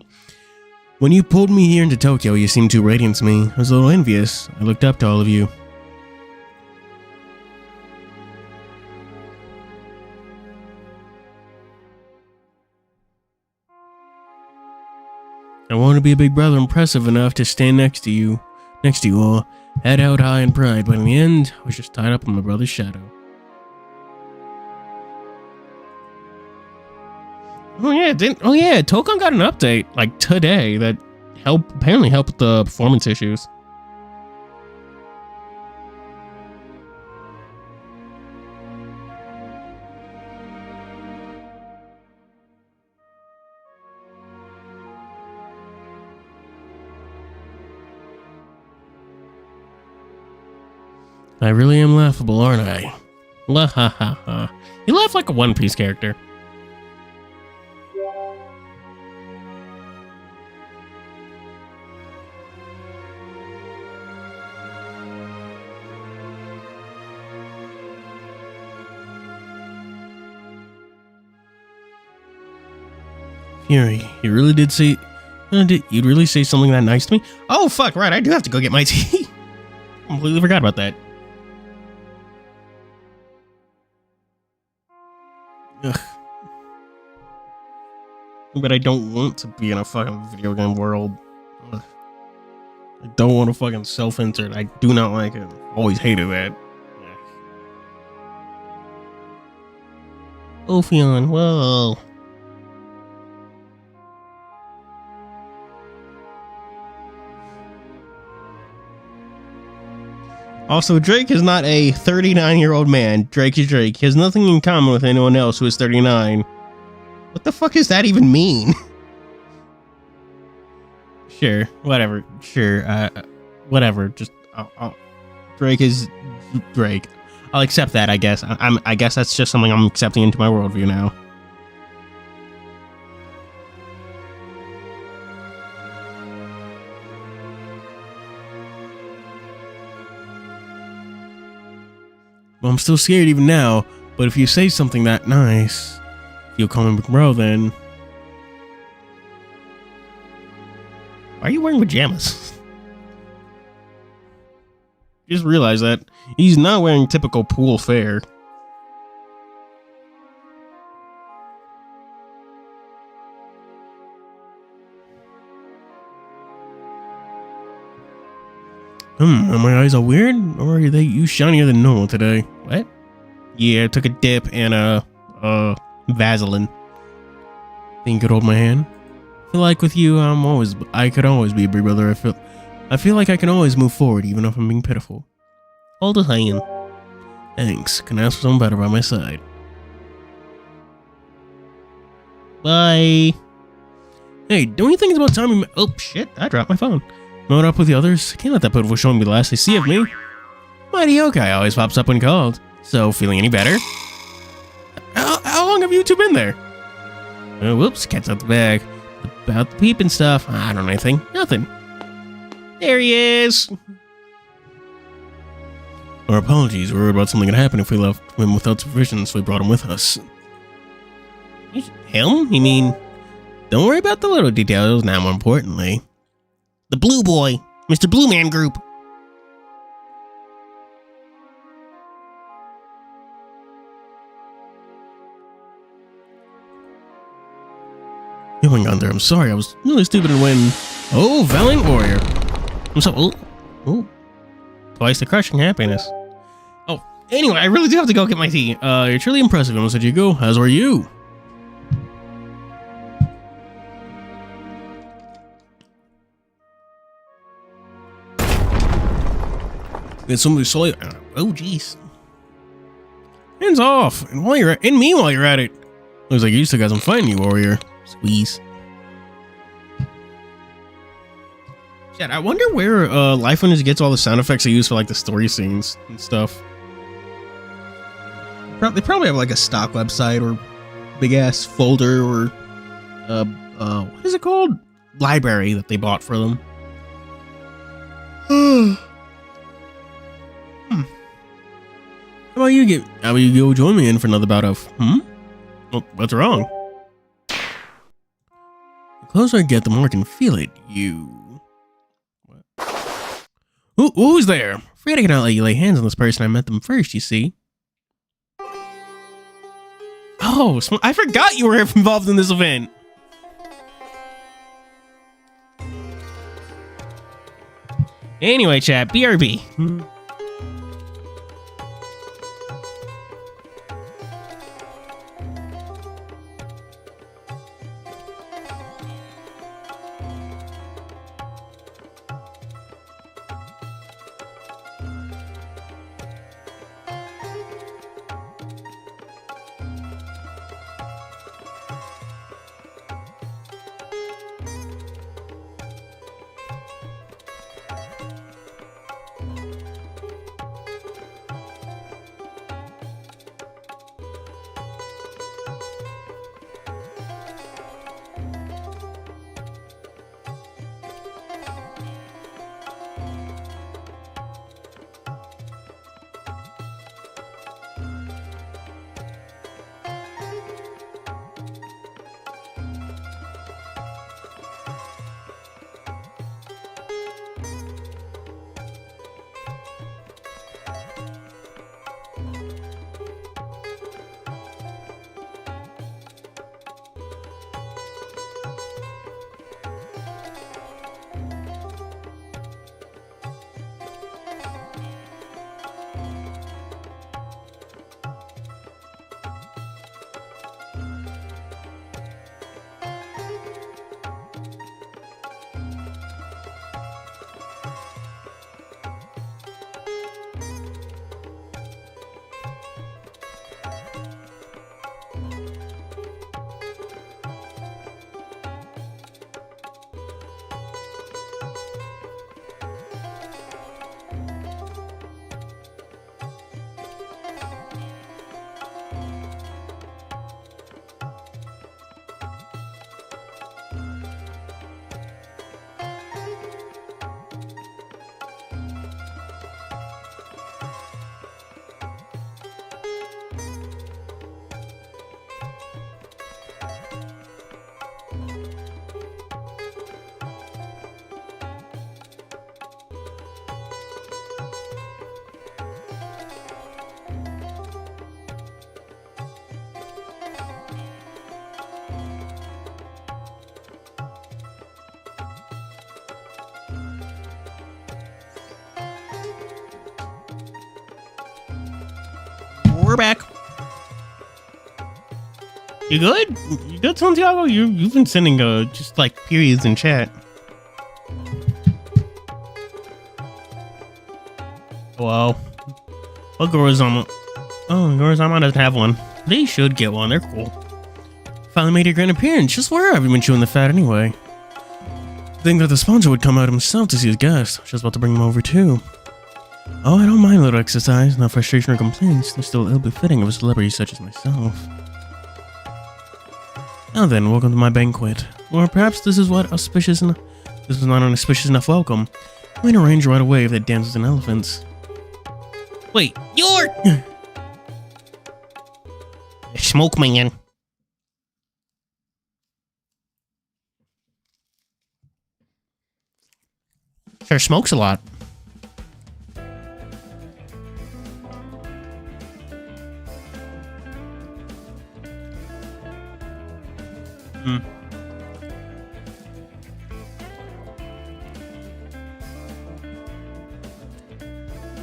When you pulled me here into Tokyo, you seemed too radiant to me. I was a little envious. I looked up to all of you. I wanted to be a big brother impressive enough to stand next to you all, head out high in pride, but in the end, I was just tied up in my brother's shadow. Oh yeah, Tokon got an update, like today, that apparently helped with the performance issues. I really am laughable, aren't I? La ha ha ha. You laugh like a One Piece character. Fuuri, you really did say... you'd really say something that nice to me? Oh, fuck, right, I do have to go get my tea. Completely forgot about that. Ugh. But I don't want to be in a fucking video game world. Ugh. I don't want to fucking self-insert. I do not like it. Always hated that. Ophion, whoa. Also, Drake is not a 39-year-old man. Drake is Drake. He has nothing in common with anyone else who is 39. What the fuck does that even mean? Sure, whatever. Sure, whatever. Just Drake is Drake. I'll accept that, I guess. I guess that's just something I'm accepting into my worldview now. Well, I'm still scared even now, but if you say something that nice, you'll call me bro then. Why are you wearing pajamas? Just realize that he's not wearing typical pool fare. Are my eyes all weird? Or are you shinier than normal today? What? Yeah, I took a dip and Vaseline. Think you could hold my hand? feel like with you, I could always be a big brother. I feel like I can always move forward, even if I'm being pitiful. All the saying. Thanks. Can ask for someone better by my side. Bye. Hey, don't you think it's about time we oh, shit. I dropped my phone. Mode up with the others? Can't let that pitiful showing be the last they see of me. Mighty Yokai always pops up when called. So, feeling any better? How long have you two been there? Whoops, cat's out the bag. About the peep and stuff. I don't know anything. Nothing. There he is. Our apologies. We were worried about something gonna happen if we left him without supervision, so we brought him with us. Him? You mean... Don't worry about the little details, now more importantly. The Blue Boy. Mr. Blue Man Group. Oh my god, there. I'm sorry. I was really stupid and went. Oh, Valiant Warrior. I'm so. Oh. Twice the crushing happiness. Oh, anyway, I really do have to go get my tea. You're truly impressive, Sajigo. As are you. Get somebody saw you. Oh, jeez. Hands off. And meanwhile you're at it. Looks like you still got some fighting, you warrior. Squeeze. Shit, I wonder where Life Winners gets all the sound effects they use for like the story scenes and stuff. They probably have like a stock website or big ass folder or what is it called? Library that they bought for them. How about you go join me in for another bout of Well, what's wrong? The closer I get, the more I can feel it. What? Who's there? Afraid I cannot let you lay hands on this person. I met them first, you see. Oh, I forgot you were involved in this event. Anyway, chat, BRB. We're back. You good? You good, Santiago? You've been sending just like periods in chat. Wow. Well, Gorizama. Oh, Gorizama doesn't have one. They should get one. They're cool. Finally made your grand appearance. Just where have you been chewing the fat anyway? Think that the sponsor would come out himself to see his guest. Just about to bring him over too. Oh, I don't mind a little exercise. No frustration or complaints. They're still ill-befitting of a celebrity such as myself. Now then, welcome to my banquet. Or perhaps this is what auspicious enough. This is not an auspicious enough welcome. We can arrange right away if that dances and elephants. Wait, you're Smoke Man. Sure smokes a lot.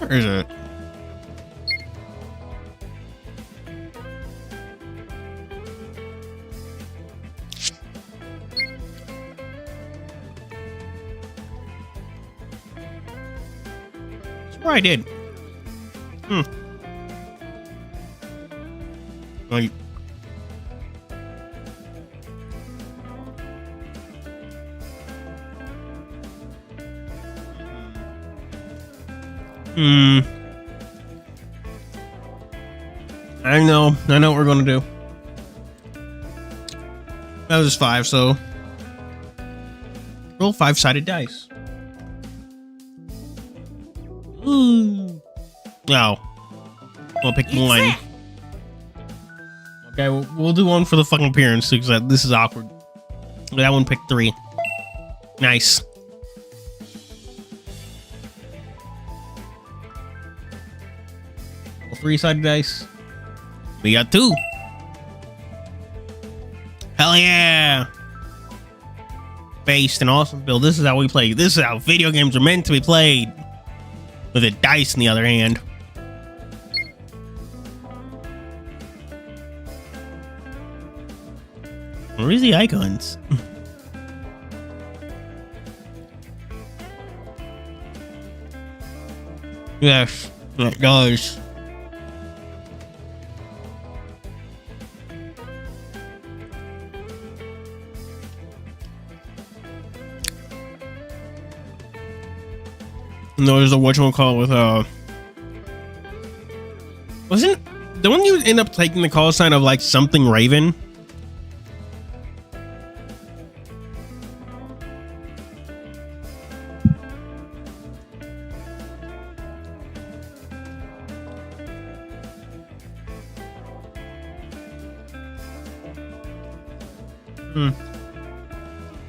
Where is it? That's where I did. Like. I know what we're gonna do. That was 5, so roll 5-sided dice. Ooh. No. We'll pick one. Okay, we'll do one for the fucking appearance because this is awkward. That one picked 3. Nice. Roll 3-sided dice. We got 2. Hell yeah! Based and awesome build. This is how we play. This is how video games are meant to be played. With a dice in the other hand. Where's the icons? Yes, that does. No, there's a whatchamacallit with wasn't the one you end up taking the call sign of like something Raven?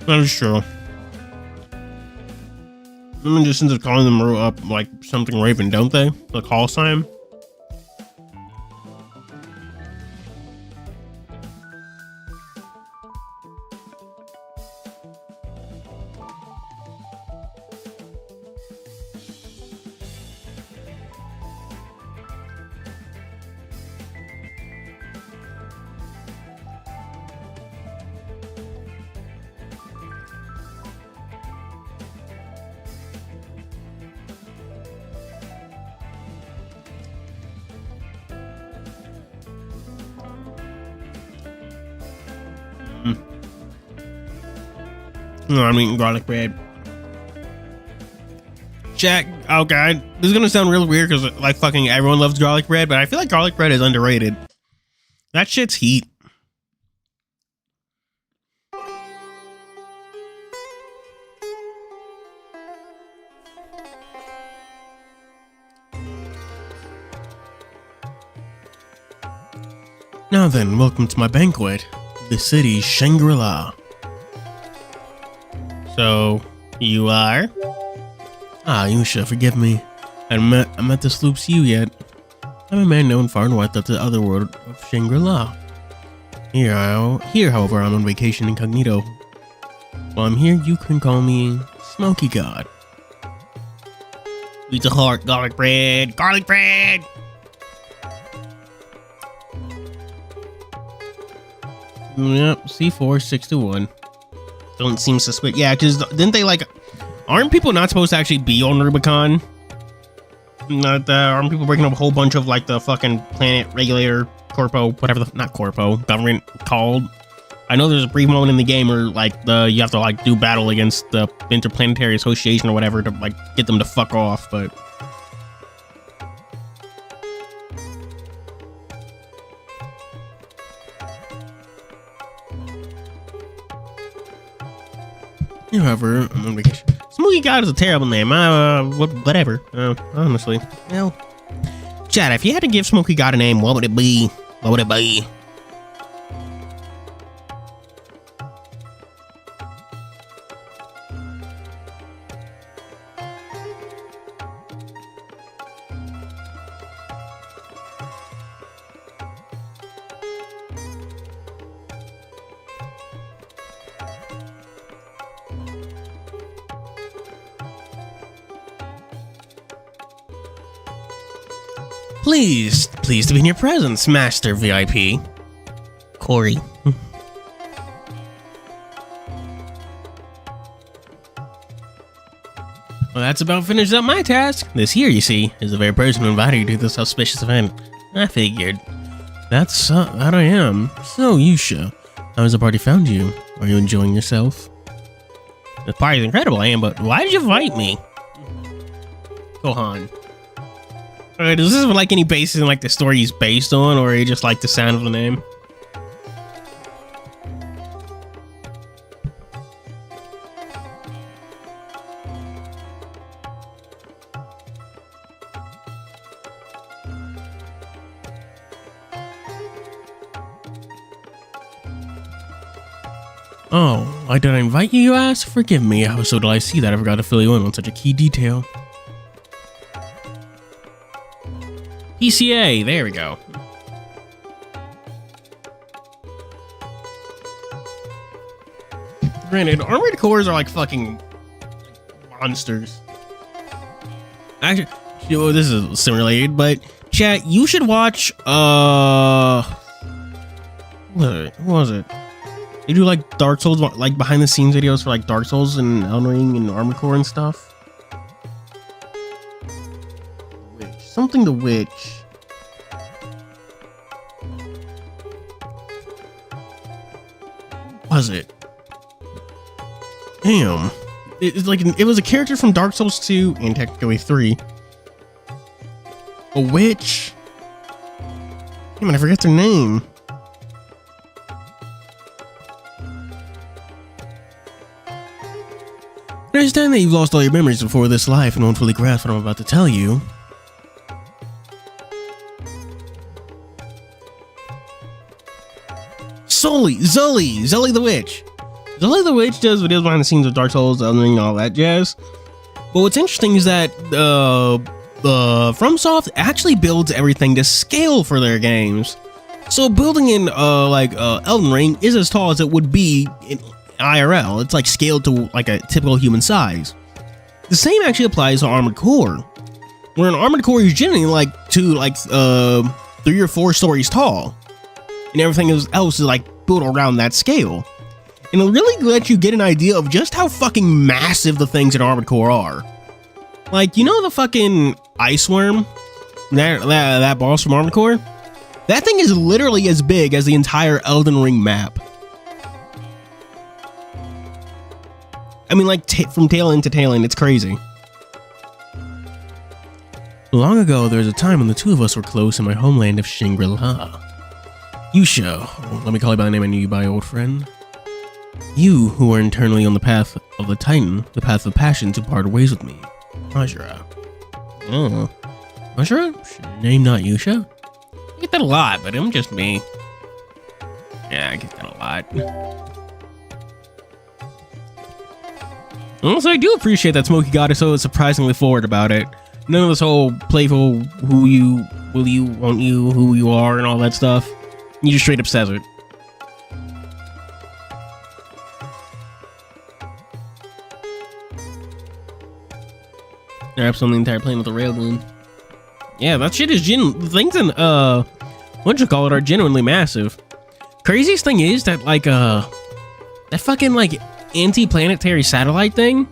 That is true. Women just end up calling them up like something Raven, don't they? The call sign. No, I'm eating garlic bread. Jack, okay, this is gonna sound real weird because like fucking everyone loves garlic bread, but I feel like garlic bread is underrated. That shit's heat. Now then, welcome to my banquet, the city's Shangri-La. So, you are? Ah, you should forgive me. I'm at the sloops you yet. I'm a man known far north of the other world of Shangri-La. Here, however, I'm on vacation incognito. While I'm here, you can call me Smoky God. Pizza heart, garlic bread, garlic bread! Yep, C4 6-1. Don't seem suspicious. Yeah, because didn't they like? Aren't people not supposed to actually be on Rubicon? Aren't people breaking up a whole bunch of like the fucking planet regulator corpo, whatever the not corpo government called? I know there's a brief moment in the game where like you have to like do battle against the Interplanetary Association or whatever to like get them to fuck off, but. However, I'm on vacation. Smokey God is a terrible name. Whatever. Honestly. Well, Chad, if you had to give Smokey God a name, what would it be? What would it be? Pleased to be in your presence, Master VIP. Corey. Well, that's about finished up my task. This here, you see, is the very person who invited you to this auspicious event. I figured. That's that I am. So, Yusha, how has the party found you? Are you enjoying yourself? The party's incredible, I am, but why did you invite me? Gohan. Alright, does this have like any basis in like the story he's based on, or just like the sound of the name? Oh, why did I invite you, you ask? Forgive me, how so did I see that I forgot to fill you in on such a key detail. PCA, there we go. Granted, armored cores are like fucking monsters. Actually, you know, this is simulated, but chat, you should watch what was it? They do like Dark Souls, like behind the scenes videos for like Dark Souls and Elden Ring and Armored Core and stuff. Something the Witch. Was it? Damn. It's like it was a character from Dark Souls 2 and technically 3. A witch. Damn it, I forget their name. I understand that you've lost all your memories before this life and won't fully grasp what I'm about to tell you. Zully the Witch. Zully the Witch does videos behind the scenes of Dark Souls, Elden Ring, and all that jazz. But what's interesting is that FromSoft actually builds everything to scale for their games. So building in Elden Ring is as tall as it would be in IRL. It's like scaled to like a typical human size. The same actually applies to Armored Core, where an Armored Core is generally like 3 or 4 stories tall, and everything else is like built around that scale. And it'll really let you get an idea of just how fucking massive the things in Armored Core are. Like, you know the fucking ice worm? That boss from Armored Core? That thing is literally as big as the entire Elden Ring map. I mean, like, from tail end to tail end, it's crazy. Long ago, there was a time when the two of us were close in my homeland of Shangri-La. Yusha, let me call you by the name I knew you by, old friend. You, who are internally on the path of the Titan, the path of passion to part ways with me. Majra. Oh. Majra? Name not Yusha? I get that a lot, but I'm just me. Yeah, I get that a lot. Also, I do appreciate that Smokey God is so surprisingly forward about it. None of this whole playful who you, will you, won't you, who you are, and all that stuff. You just straight up says it. Wraps on the entire plane with a railgun. Yeah, that shit is things in, what you call it, are genuinely massive. Craziest thing is that like that fucking like anti-planetary satellite thing,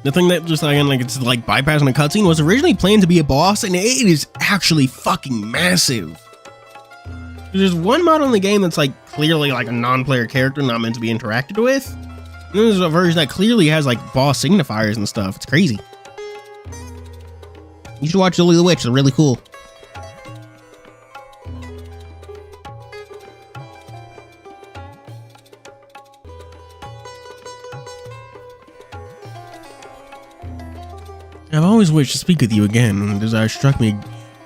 the thing that just like it's like bypassing a cutscene, was originally planned to be a boss, and it is actually fucking massive. There's one mod in the game that's like clearly like a non-player character not meant to be interacted with. And then there's a version that clearly has like boss signifiers and stuff. It's crazy. You should watch Lily the Witch. It's really cool. I've always wished to speak with you again, and the desire struck me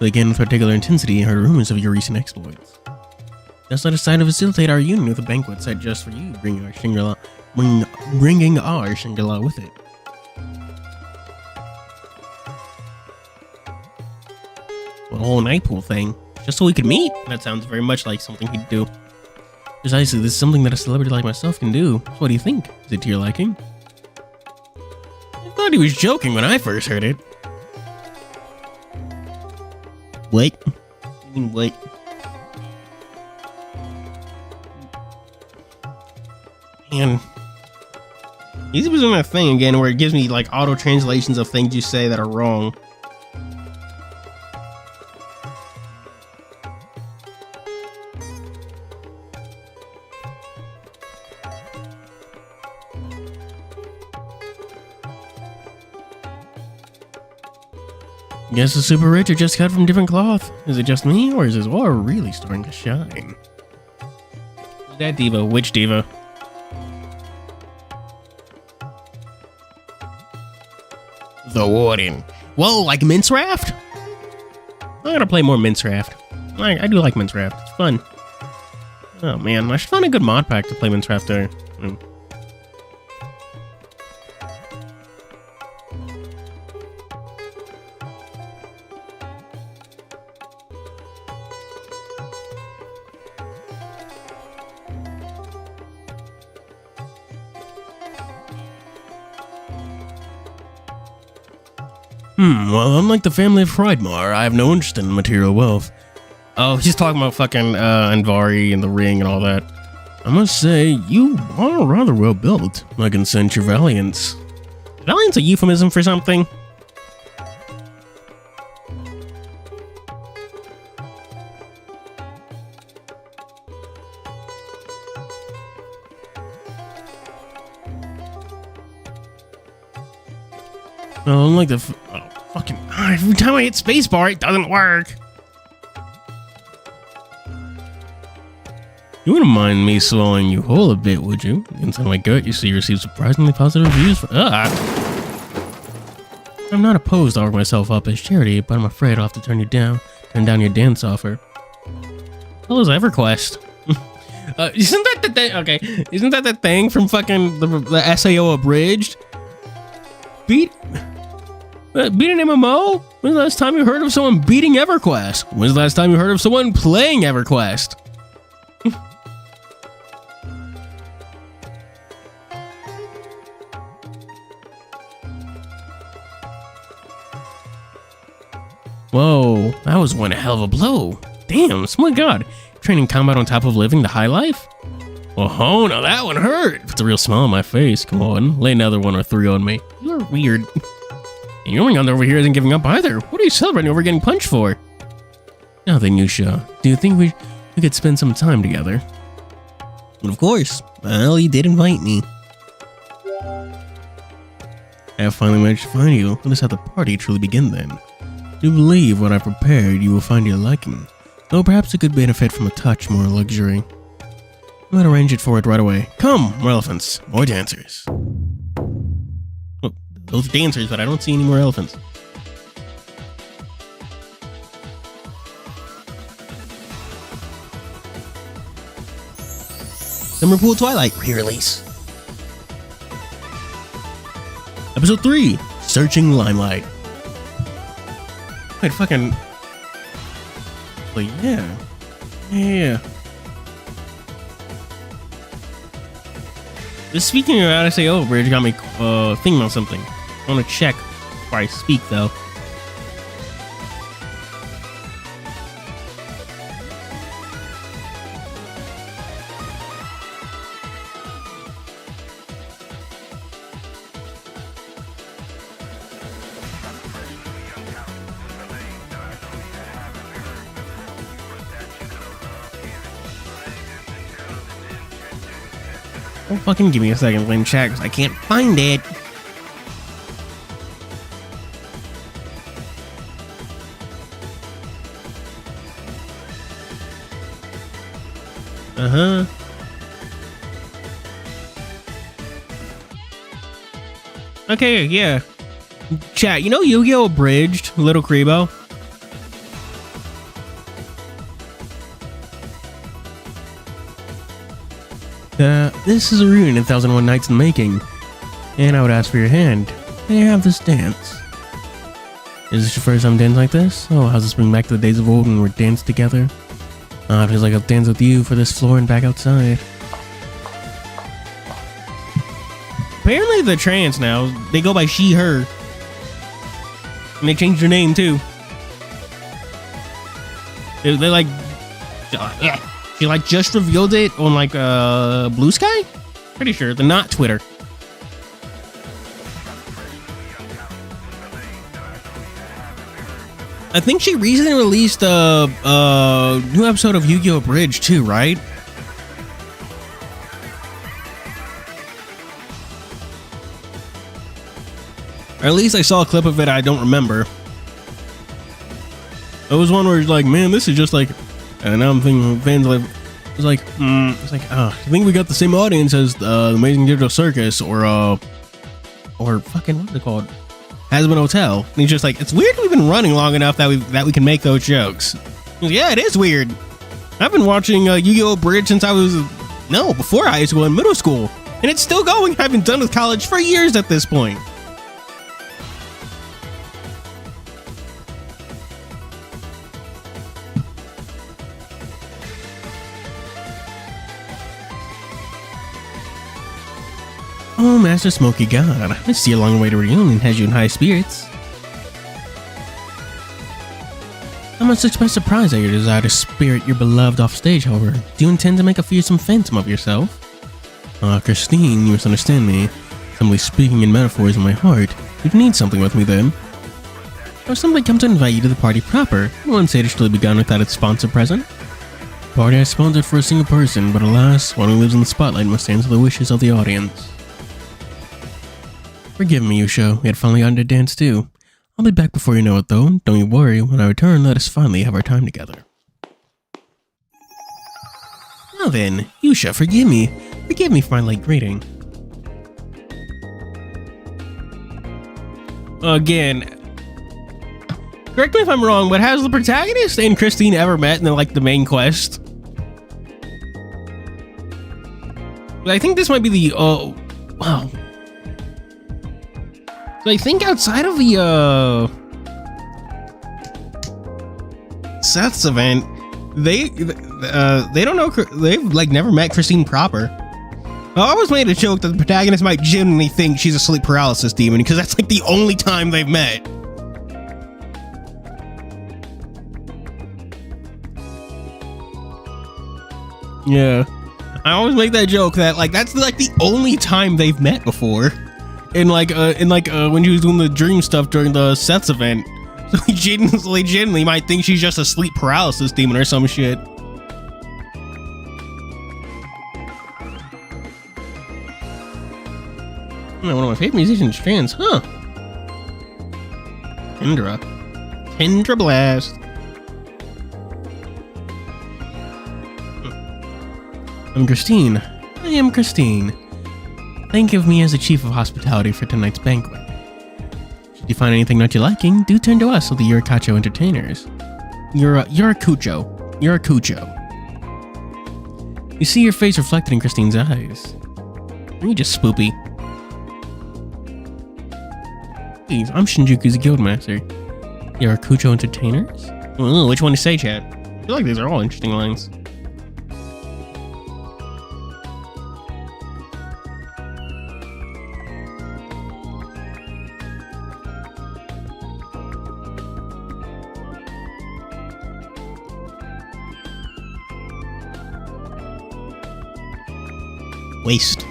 again with particular intensity. I heard rumors of your recent exploits. Just I decided to facilitate our union with a banquet set just for you, bringing our Shangri-La with it. The whole night pool thing, just so we could meet? That sounds very much like something he'd do. Precisely, this is something that a celebrity like myself can do. So what do you think? Is it to your liking? I thought he was joking when I first heard it. Wait. Wait. And he's doing that thing again where it gives me like auto translations of things you say that are wrong. Guess the super rich are just cut from different cloth. Is it just me, or is his aura really starting to shine? Who's that diva? Which diva? The Warden. Whoa, like Minceraft? I gotta play more Minceraft. I do like Minceraft. It's fun. Oh man, I should find a good mod pack to play Minceraft there. Well, unlike the family of Friedmar, I have no interest in material wealth. Oh, he's talking about fucking Anvari and the ring and all that. I must say, you are rather well built. I can sense your valiance. Valiance a euphemism for something? Well, unlike the fucking every time I hit spacebar, it doesn't work. You wouldn't mind me swallowing you whole a bit, would you? Inside my gut, you see, you received surprisingly positive reviews for. I'm not opposed to offering myself up as charity, but I'm afraid I'll have to turn down your dance offer. What was EverQuest? Isn't that the thing? Okay, isn't that the thing from fucking the SAO Abridged? Beat an MMO? When's the last time you heard of someone beating EverQuest? When's the last time you heard of someone playing EverQuest? Whoa, that was one hell of a blow. Damn, oh my god. Training combat on top of living the high life? Oh, now that one hurt. It's a real smile on my face. Come on, lay another one or three on me. You're weird. And your wing on over here isn't giving up either. What are you celebrating over getting punched for? Now then, Yusha, do you think we could spend some time together? Well, of course. Well, you did invite me. I have finally managed to find you. Let us have the party truly begin then. Do you believe what I prepared you will find your liking? Though perhaps it could benefit from a touch more luxury. I'm gonna arrange it for it right away. Come, more elephants, more dancers. Oh, those dancers, but I don't see any more elephants. Summer Pool Twilight re-release. Episode 3, Searching Limelight. Wait, fucking... But yeah. Yeah. This speaking of Odyssey Overbridge got me thinking about something. I want to check before I speak, though. Don't fucking give me a second, Lynn chat, because I can't find it. Okay, yeah. Chat, you know Yu-Gi-Oh! Abridged, Little Kribo? This is a reunion 1001 Nights in the Making, and I would ask for your hand. May I have this dance? Is this your first time dancing like this? Oh, how's this bring back to the days of old when we danced together? It feels like I'll dance with you for this floor and back outside. Apparently they're trans now. They go by she, her. And they changed their name too. They like... She like just revealed it on like Blue Sky? Pretty sure. They're not Twitter. I think she recently released a new episode of Yu-Gi-Oh! Bridge too, right? Or at least I saw a clip of it. I don't remember. It was one where it's like, man, this is just like, and now I'm thinking fans like, it's like, I think we got the same audience as the Amazing Digital Circus or fucking what's it called? Has Been Hotel. And he's just like, it's weird we've been running long enough that we can make those jokes. Yeah, it is weird. I've been watching Yu-Gi-Oh! Bridge since I was before high school and middle school, and it's still going. I've been done with college for years at this point. Oh, Master Smoky God, I see a long way to reunion has you in high spirits. I must express surprise at your desire to spirit your beloved off stage, however. Do you intend to make a fearsome phantom of yourself? Christine, you misunderstand me. Simply speaking in metaphors in my heart. You'd need something with me then. Or simply come to invite you to the party proper. I won't say it should be begun without its sponsor present. Party I sponsored for a single person, but alas, one who lives in the spotlight must answer the wishes of the audience. Forgive me, Yusho. We had finally gotten to dance too. I'll be back before you know it, though. Don't you worry. When I return, let us finally have our time together. Now then, Yusha, forgive me. Forgive me for my late greeting. Again, correct me if I'm wrong, but has the protagonist and Christine ever met in like the main quest? I think this might be the wow. So I think outside of the Seth's event, they don't know, they've like never met Christine proper. I always made a joke that the protagonist might genuinely think she's a sleep paralysis demon because that's like the only time they've met. Yeah, I always make that joke that like that's like the only time they've met before. In like when she was doing the dream stuff during the Seth's event. So he genuinely might think she's just a sleep paralysis demon or some shit. One of my favorite musicians, trans, huh? Tendra Blast. I'm Christine. I am Christine. Think of me as the chief of hospitality for tonight's banquet. Should you find anything not you liking, do turn to us, the Yurikacho entertainers. You're a Cucho. You see your face reflected in Christine's eyes. Are you just spoopy? Please, I'm Shinjuku's Guildmaster. Yurikacho entertainers? Ooh, which one to say, chat? I feel like these are all interesting lines. Waste.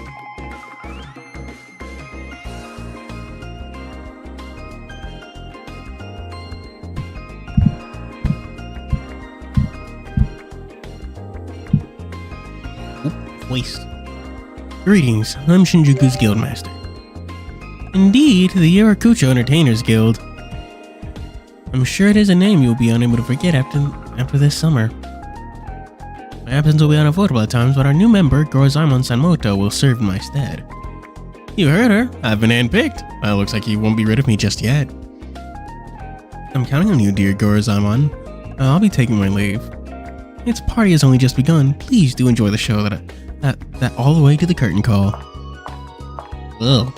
Oop, waste. Greetings, I'm Shinjuku's Guildmaster. Indeed, the Yurakucho Entertainers Guild. I'm sure it is a name you will be unable to forget after this summer. My absence will be unavoidable at times, but our new member, Gorizamon Sanmoto, will serve in my stead. You heard her. I've been handpicked. It looks like you won't be rid of me just yet. I'm counting on you, dear Gorizamon. I'll be taking my leave. Its party has only just begun. Please do enjoy the show that all the way to the curtain call. Ugh.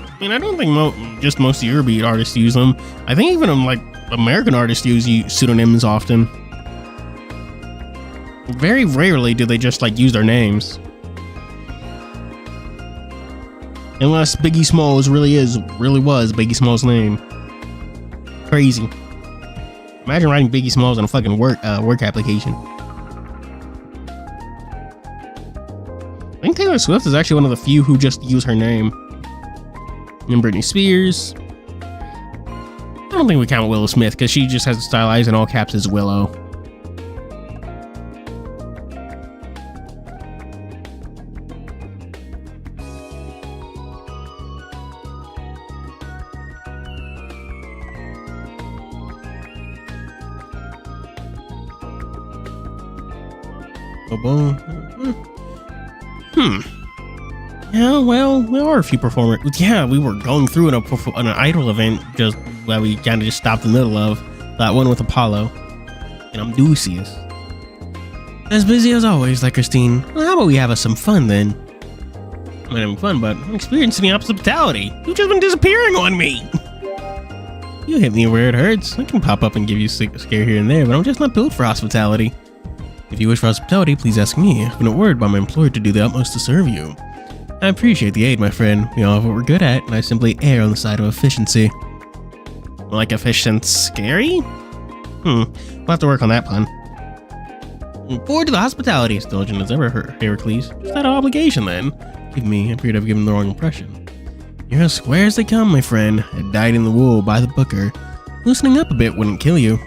I mean, I don't think just most Eurobeat artists use them. I think even like American artists use pseudonyms often. Very rarely do they just like use their names. Unless Biggie Smalls really was Biggie Smalls' name. Crazy. Imagine writing Biggie Smalls on a fucking work application. I think Taylor Swift is actually one of the few who just use her name. And Britney Spears. I don't think we count Willow Smith because she just has it stylized in all caps as Willow. Yeah, well, there are a few performers. Yeah, we were going through an idol event just where we kind of just stopped in the middle of that one with Apollo. And I'm Ducius. As busy as always, like Christine. Well, how about we have us some fun then? I'm not having fun, but I'm experiencing the hospitality. You've just been disappearing on me. You hit me where it hurts. I can pop up and give you a scare here and there, but I'm just not built for hospitality. If you wish for hospitality, please ask me. I've been ordered by my employer to do the utmost to serve you. I appreciate the aid, my friend. We all have what we're good at, and I simply err on the side of efficiency. Like efficient scary? We'll have to work on that pun. Forward to the hospitality, as diligent as ever, Heracles. Just out of obligation, then. I appear to have given the wrong impression. You're as square as they come, my friend. A dyed in the wool by the booker. Loosening up a bit wouldn't kill you.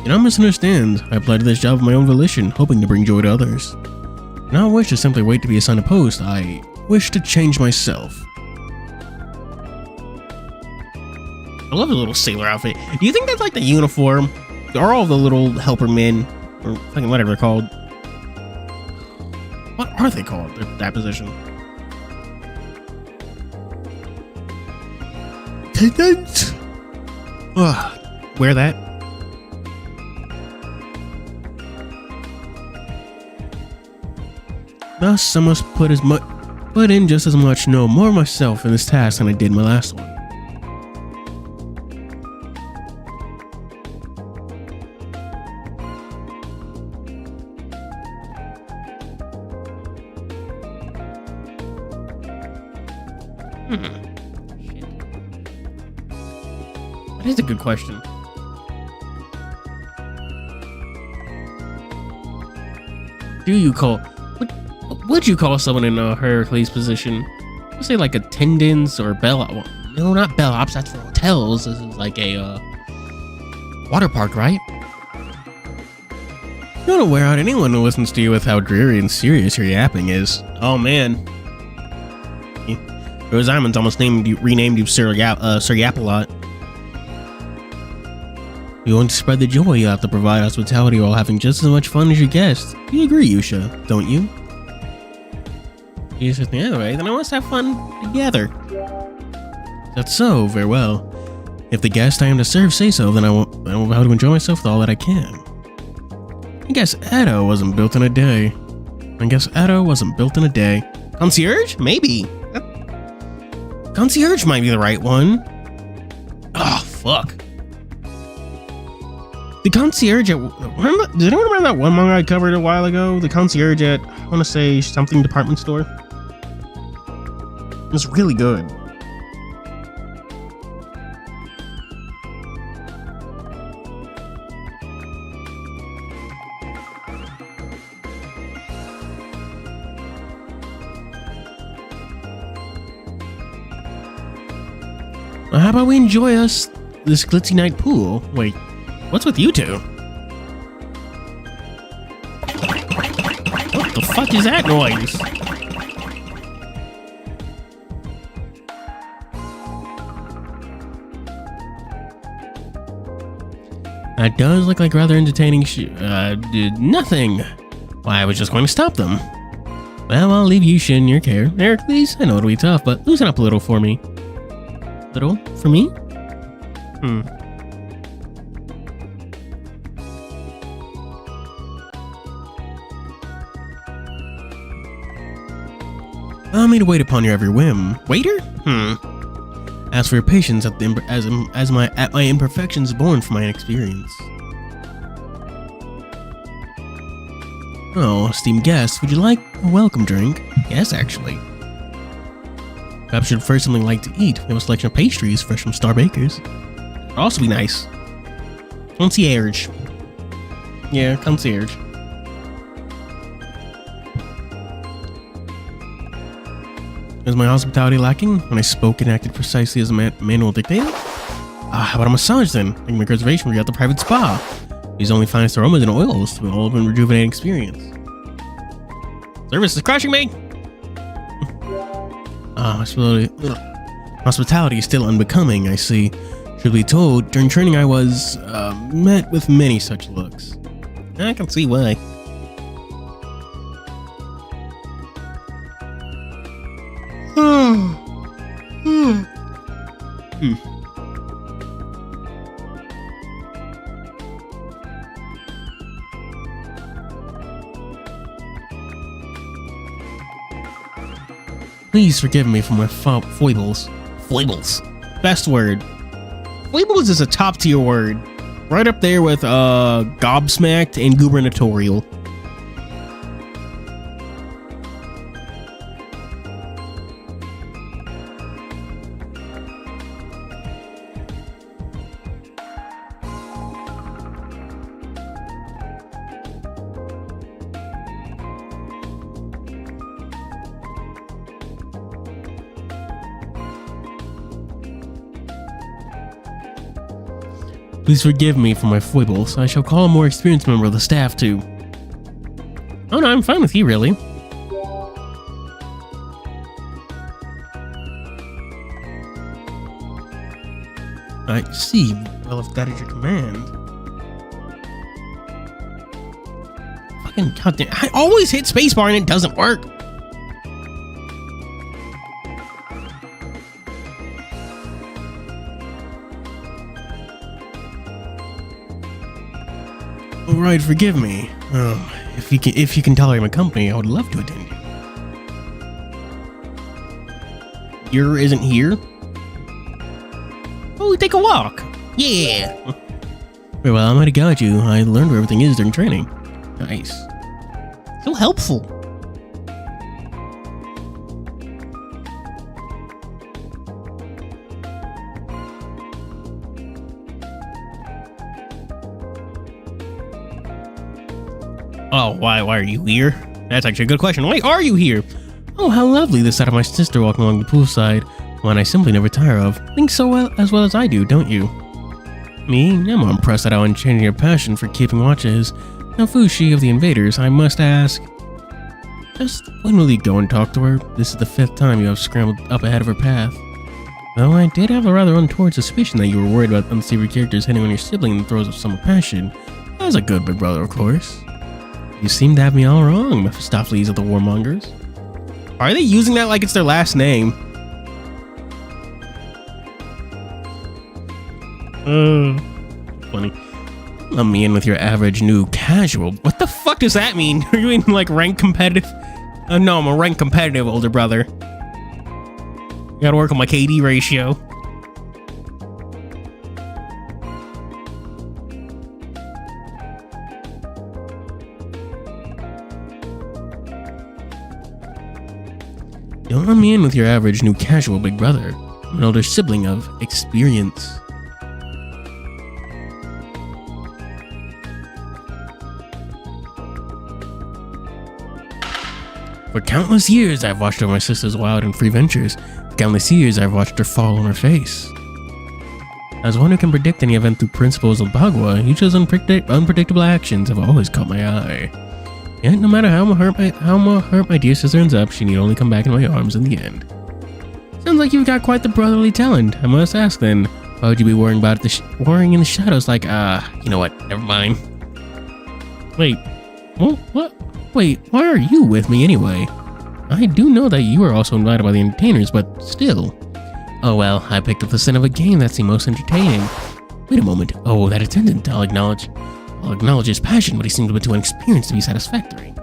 You don't misunderstand. I applied to this job of my own volition, hoping to bring joy to others. I don't wish to simply wait to be assigned a post. I wish to change myself. I love the little sailor outfit. Do you think that's like the uniform? Are all the little helper men, or fucking whatever they're called? What are they called? That position? Attendant? Wear that. Thus, I must put in just as much, no more myself in this task than I did my last one. Shit. That is a good question. Would you call someone in a Heracles position? I'd say like attendants or bellhop. No, not bellhops. That's for hotels. This is like a water park, right? You don't want to wear out anyone who listens to you with how dreary and serious your yapping is. Oh man, Rosamon's almost renamed you Sir Yapalot. You want to spread the joy, you have to provide hospitality while having just as much fun as your guests. You agree, Yusha, don't you? You said the other way, then I want us to have fun together. That's so, very well. If the guest I am to serve say so, then I will vow to enjoy myself with all that I can. I guess Edo wasn't built in a day. Concierge? Maybe. Concierge might be the right one. Oh, fuck. The concierge at... Does anyone remember that one manga I covered a while ago? The concierge at, I want to say, something department store? It was really good. How about we enjoy this glitzy night pool? Wait, what's with you two? What the fuck is that noise? That does look like rather entertaining did nothing. Why, I was just going to stop them. Well, I'll leave you shit in your care. Heracles, I know it'll be tough, but loosen up a little for me. Little? For me? Allow me to wait upon your every whim. Waiter? Ask for your patience at my imperfections born from my inexperience. Oh, esteemed guest, would you like a welcome drink? Yes, actually. Perhaps you'd prefer something light to eat. We have a selection of pastries fresh from Star Bakers. It'd also be nice. Concierge. Yeah, concierge. Is my hospitality lacking when I spoke and acted precisely as a manual dictated? How about a massage then? I can make a reservation for you at the private spa. These only finest aromas and oils to an all open rejuvenating experience. Service is crushing me! Hospitality is still unbecoming, I see. Should be told, during training I was met with many such looks. I can see why. Please forgive me for my foibles. Foibles. Best word. Foibles is a top tier word. Right up there with gobsmacked and gubernatorial. Please forgive me for my foibles. I shall call a more experienced member of the staff to... Oh no, I'm fine with you, really. I see. Well, if that is your command... Fucking goddamn... I always hit spacebar and it doesn't work! Alright, forgive me. If you can tolerate my company, I would love to attend you. Your isn't here? Oh, take a walk. Yeah. Very well, I'm going to guide you. I learned where everything is during training. Nice. So helpful. Oh, why are you here? That's actually a good question. Why are you here? Oh, how lovely, the sight of my sister walking along the poolside. One I simply never tire of. Think so well as I do, don't you? Me? I'm impressed at how unchanging your passion for keeping watch is. Now, Fushi of the Invaders, I must ask... Just when will you go and talk to her? This is the 5th time you have scrambled up ahead of her path. Though I did have a rather untoward suspicion that you were worried about unsavory characters hitting on your sibling in the throes of summer passion. As a good big brother, of course. You seem to have me all wrong, Mephistopheles of the Warmongers. Are they using that like it's their last name? Funny. Let me in with your average new casual. What the fuck does that mean? Are you in like rank competitive? No, I'm a rank competitive older brother. Gotta work on my KD ratio. Don't let me in with your average new casual big brother. I'm an older sibling of experience. For countless years, I've watched over my sister's wild and free ventures. For countless years, I've watched her fall on her face. As one who can predict any event through principles of Bagua, Yucha's unpredictable actions have always caught my eye. Yet, no matter how hurt my dear sister ends up, she need only come back in my arms in the end. Sounds like you've got quite the brotherly talent. I must ask then, why would you be worrying about worrying in the shadows like, you know what, never mind. Wait, what? Wait, why are you with me anyway? I do know that you are also invited by the entertainers, but still. Oh well, I picked up the scent of a game that seemed most entertaining. Wait a moment. Oh, that attendant, I'll acknowledge his passion, but he seemed a bit too inexperienced to be satisfactory.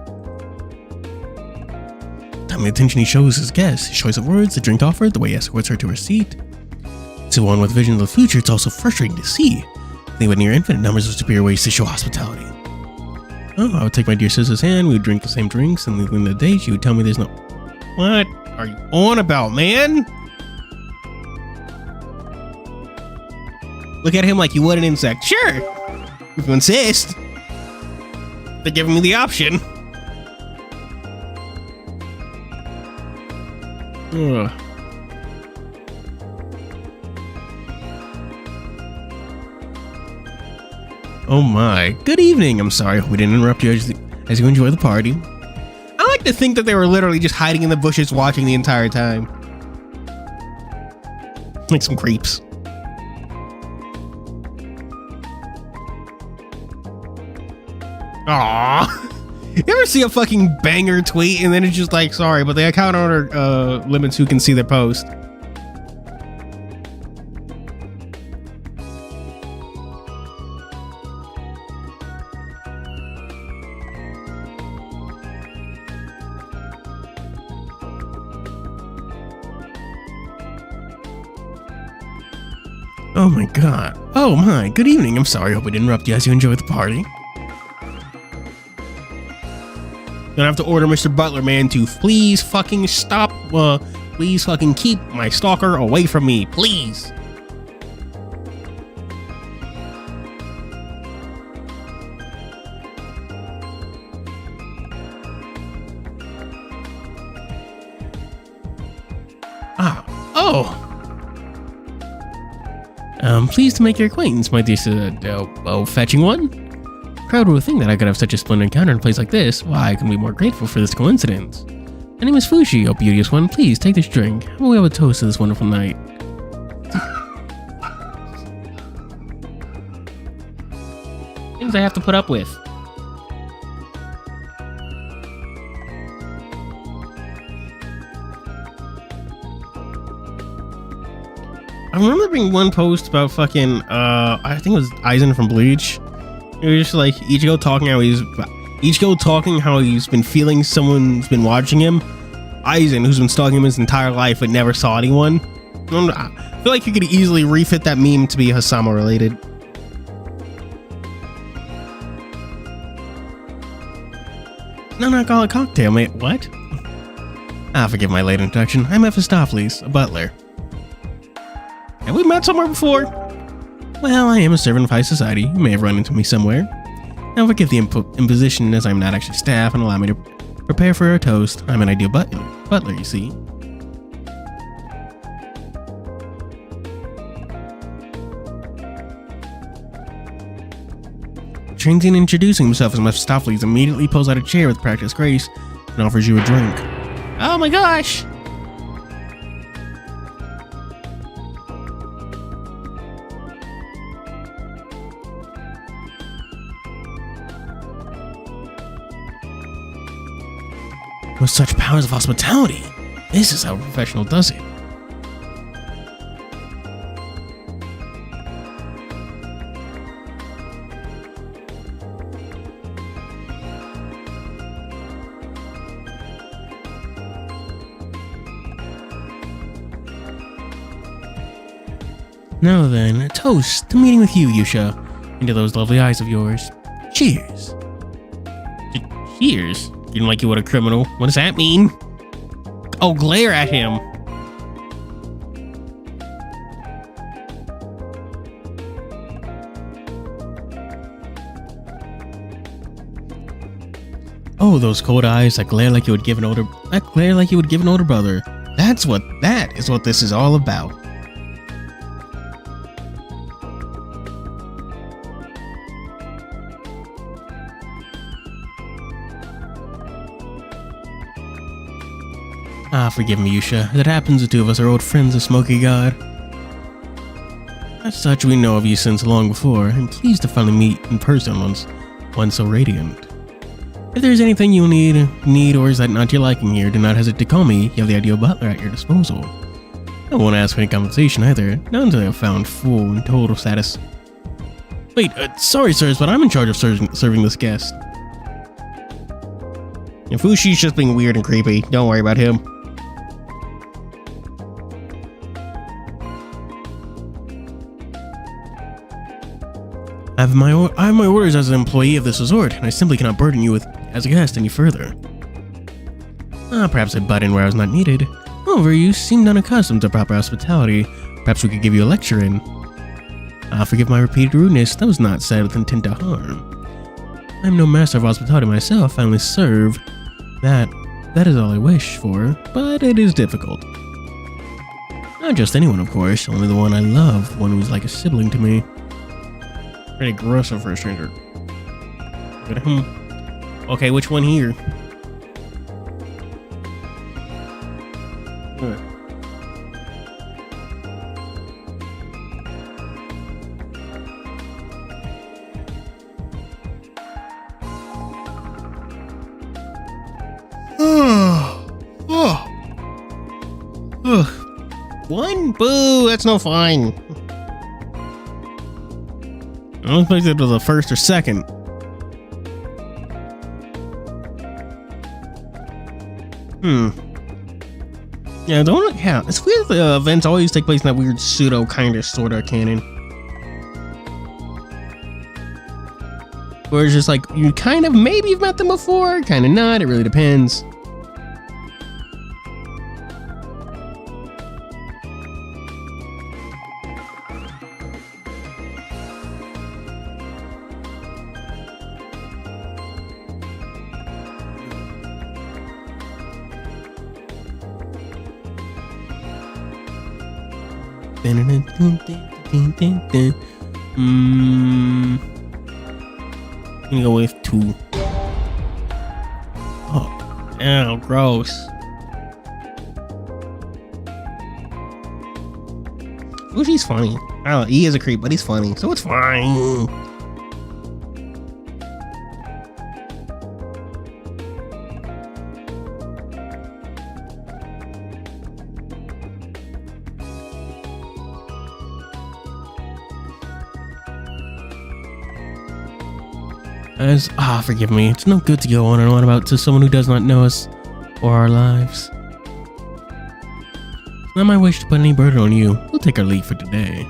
Time the attention he shows his guests, his choice of words, the drink offered, the way he escorts her to her seat. To one with vision of the future, it's also frustrating to see. They would near infinite numbers of superior ways to show hospitality. Oh, I would take my dear sister's hand, we would drink the same drinks, and at the end of the day, she would tell me there's no... What are you on about, man? Look at him like you would an insect. Sure, if you insist. They're giving me the option. Ugh. Oh my. Good evening. I'm sorry. We didn't interrupt you as you enjoy the party. I like to think that they were literally just hiding in the bushes watching the entire time. Like some creeps. Aww. You ever see a fucking banger tweet and then it's just like, sorry, but the account owner limits who can see their post. Oh my god. Oh my, good evening. I'm sorry, hope I didn't interrupt you as you enjoy the party. Gonna have to order Mr. Butler man to please fucking stop, please fucking keep my stalker away from me, please. I'm pleased to make your acquaintance, my dear fetching one. Crowd would think that I could have such a splendid encounter in a place like this. Why, I can be more grateful for this coincidence. My name is Fushi, oh beauteous one. Please take this drink. How about we have a toast to this wonderful night? Things I have to put up with. I remember being one post about fucking, I think it was Aizen from Bleach. It was just like Ichigo talking how he's been feeling someone's been watching him. Aizen, who's been stalking him his entire life but never saw anyone. I feel like you could easily refit that meme to be Housamo related. Non-alcoholic cocktail, mate. What? Forgive my late introduction. I'm Mephistopheles, a butler. Have we met somewhere before? Well, I am a servant of high society. You may have run into me somewhere. Now forgive the imposition as I'm not actually staff and allow me to prepare for a toast. I'm an ideal butler, you see. Transient introducing himself as Mephistopheles immediately pulls out a chair with practiced grace and offers you a drink. Oh my gosh! With such powers of hospitality, this is how a professional does it. Now then, a toast to meeting with you, Yusha, into those lovely eyes of yours. Cheers. Cheers? You didn't like you what a criminal. What does that mean? Oh, glare at him. Oh, those cold eyes that glare like you would give an older brother. That is what this is all about. Ah, forgive me, Yusha. As it happens, the two of us are old friends of Smoky God. As such, we know of you since long before, and pleased to finally meet in person once one so radiant. If there's anything you need, or is that not your liking here, do not hesitate to call me. You have the ideal butler at your disposal. I won't ask for any compensation either, not until I have found full and total status. Wait, sorry sirs, but I'm in charge of serving this guest. And Fushi's just being weird and creepy. Don't worry about him. I have my orders as an employee of this resort, and I simply cannot burden you with as a guest any further. Perhaps I butt in where I was not needed. However, you seemed unaccustomed to proper hospitality. Perhaps we could give you a lecture in. Forgive my repeated rudeness. That was not said with intent to harm. I am no master of hospitality myself. I only serve. That is all I wish for, but it is difficult. Not just anyone, of course. Only the one I love, the one who's like a sibling to me. Pretty aggressive for a stranger. Okay, which one here? One? Boo, that's no fine. I don't think it was the first or second. Yeah, don't count. It's weird the events always take place in that weird pseudo kind of sort of canon. Where it's just like, you kind of, maybe you've met them before, kind of not, it really depends. I'm gonna go with 2. Oh, ew, gross. Fushi's funny. I don't know, he is a creep, but he's funny, so it's fine. Forgive me. It's no good to go on and on about to someone who does not know us or our lives. It's not my wish to put any burden on you. We'll take our leave for today.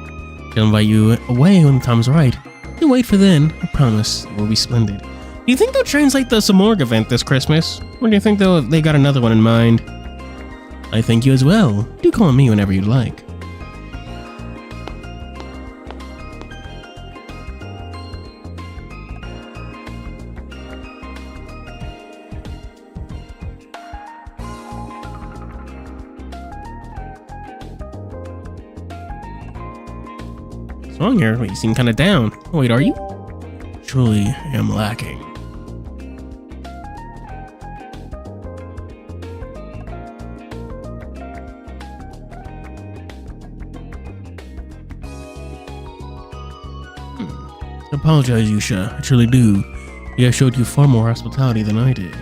I'll invite you away when the time's right. You wait for then. I promise it will be splendid. Do you think they'll translate the Samorg event this Christmas? Or do you think they got another one in mind? I thank you as well. Do call on me whenever you'd like. What's wrong here? Wait, you seem kind of down. Oh, wait, are you? Truly am lacking. I apologize, Yusha. I truly do. I showed you far more hospitality than I did.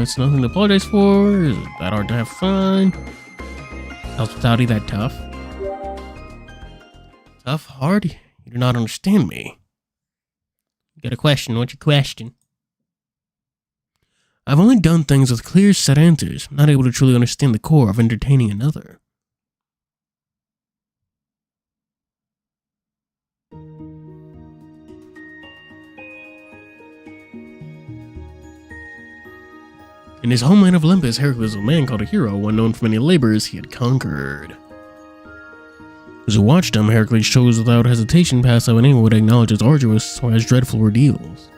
It's nothing to apologize for. Is it that hard to have fun? Hospitality that tough? Tough? Hard? You do not understand me. You got a question? What's your question? I've only done things with clear set answers. I'm not able to truly understand the core of entertaining another. In his homeland of Olympus, Heracles was a man called a hero, one known for many labors he had conquered. As who watched him, Heracles chose without hesitation past how anyone would acknowledge his arduous or his dreadful ordeals.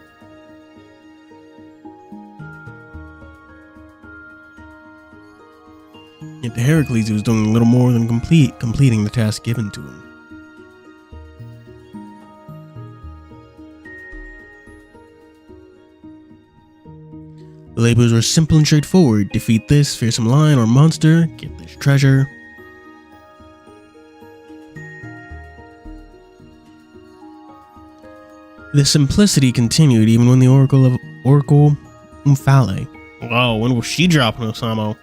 Yet to Heracles, he was doing little more than completing the task given to him. labors were simple and straightforward. Defeat this fearsome lion or monster, get this treasure. This simplicity continued even when the Oracle Umphale. Whoa, when will she drop an Housamo?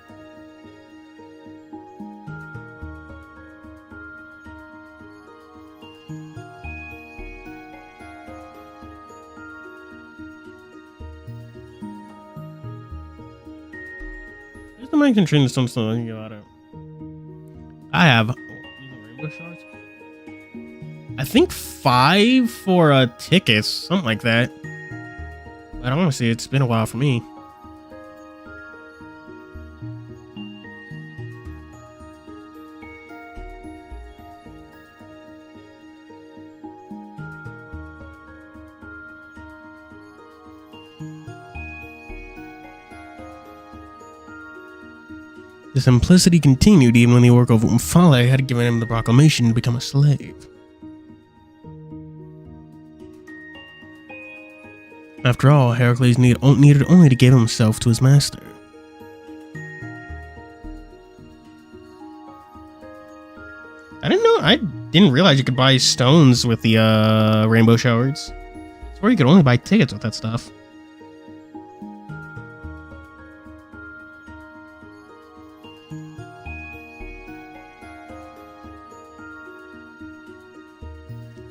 There's the man can train something about it. I have rainbow shards. I think 5 for tickets, something like that. But honestly, it's been a while for me. The simplicity continued even when the Oracle of Umphale had given him the proclamation to become a slave. After all, Heracles needed only to give himself to his master. I didn't realize you could buy stones with the rainbow shards. Or you could only buy tickets with that stuff.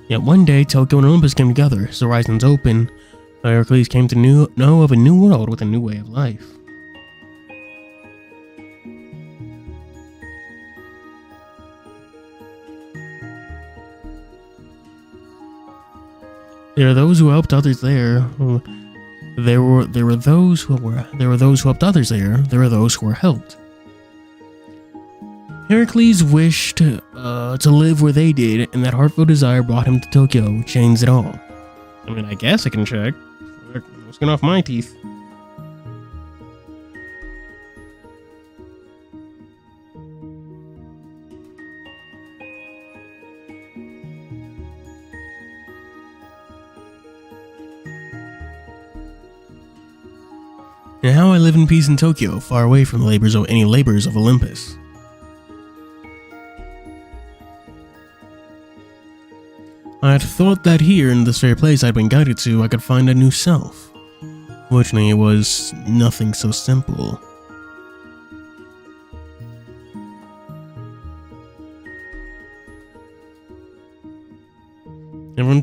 Yet one day, Tokyo and Olympus came together. His horizons opened. Heracles came to know of a new world with a new way of life. There are those who helped others there. There were those who helped others there. There are those who were helped. Heracles wished to live where they did, and that heartfelt desire brought him to Tokyo, which changed it all. I mean, I guess I can check. What's going off my teeth? Now I live in peace in Tokyo, far away from any labors of Olympus. I had thought that here, in this very place I'd been guided to, I could find a new self. Fortunately, it was nothing so simple. Everyone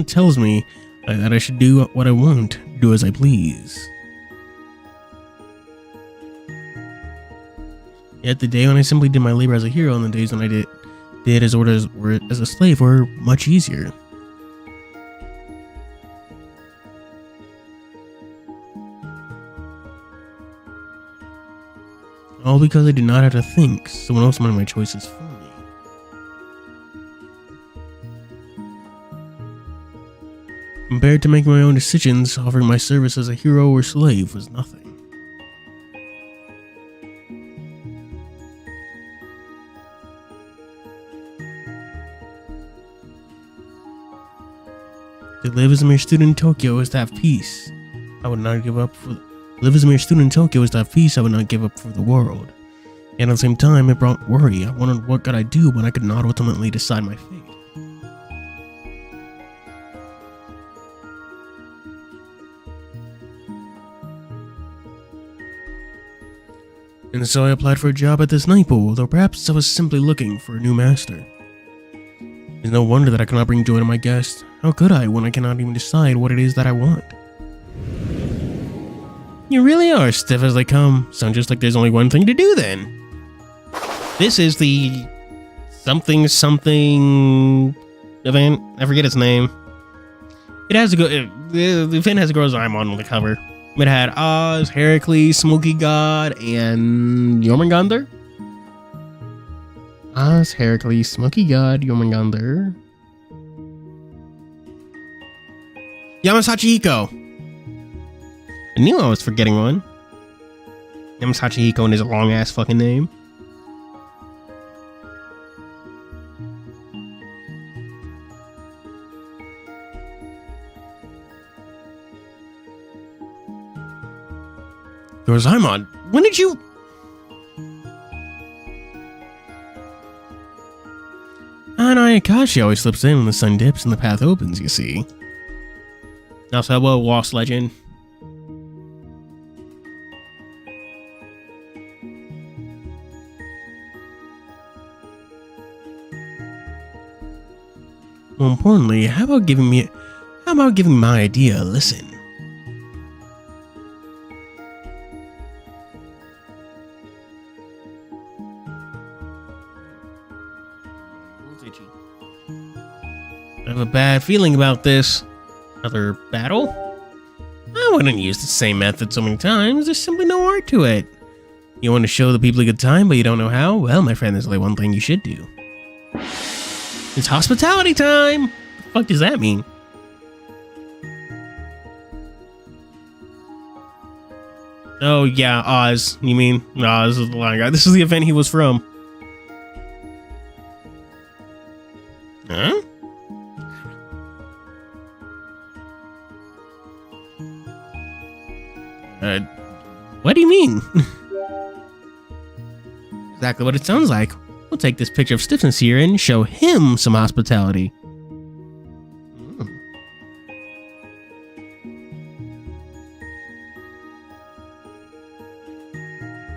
tells me that I should do what I want, do as I please. Yet the day when I simply did my labor as a hero, and the days when I did as orders were as a slave, were much easier. All because I did not have to think. Someone else made my choices for me. Compared to making my own decisions, offering my service as a hero or slave was nothing. To live as a mere student in Tokyo is to have peace. I would not give up for. Live as a mere student in Tokyo is to have peace. I would not give up for the world. And at the same time, it brought worry. I wondered what could I do when I could not ultimately decide my fate. And so I applied for a job at this night pool, though perhaps I was simply looking for a new master. It's no wonder that I cannot bring joy to my guests. How could I when I cannot even decide what it is that I want? You really are stiff as they come. Sound just like there's only one thing to do then. This is the something event. I forget its name. It has to go. The event has a girl's arm on the cover. It had Oz, Heracles, Smoky God, and Jormungandr. Oz, Heracles, Smoky God, Jormungandr. Yamasachi Hiko. I knew I was forgetting one. Yamasachi Hiko and his long ass fucking name. Rosaimon, when did you... And Ayakashi always slips in when the sun dips and the path opens, you see. Also, hello, Lost Legend. More importantly, how about giving my idea a listen? I have a bad feeling about this. Another battle? I wouldn't use the same method so many times. There's simply no art to it. You want to show the people a good time, but you don't know how? Well, my friend, there's only one thing you should do. It's hospitality time! What the fuck does that mean? Oh, yeah, Oz. You mean? Oz is the line guy. This is the event he was from. Huh? What do you mean? Exactly what it sounds like. We'll take this picture of Stiffness here and show him some hospitality.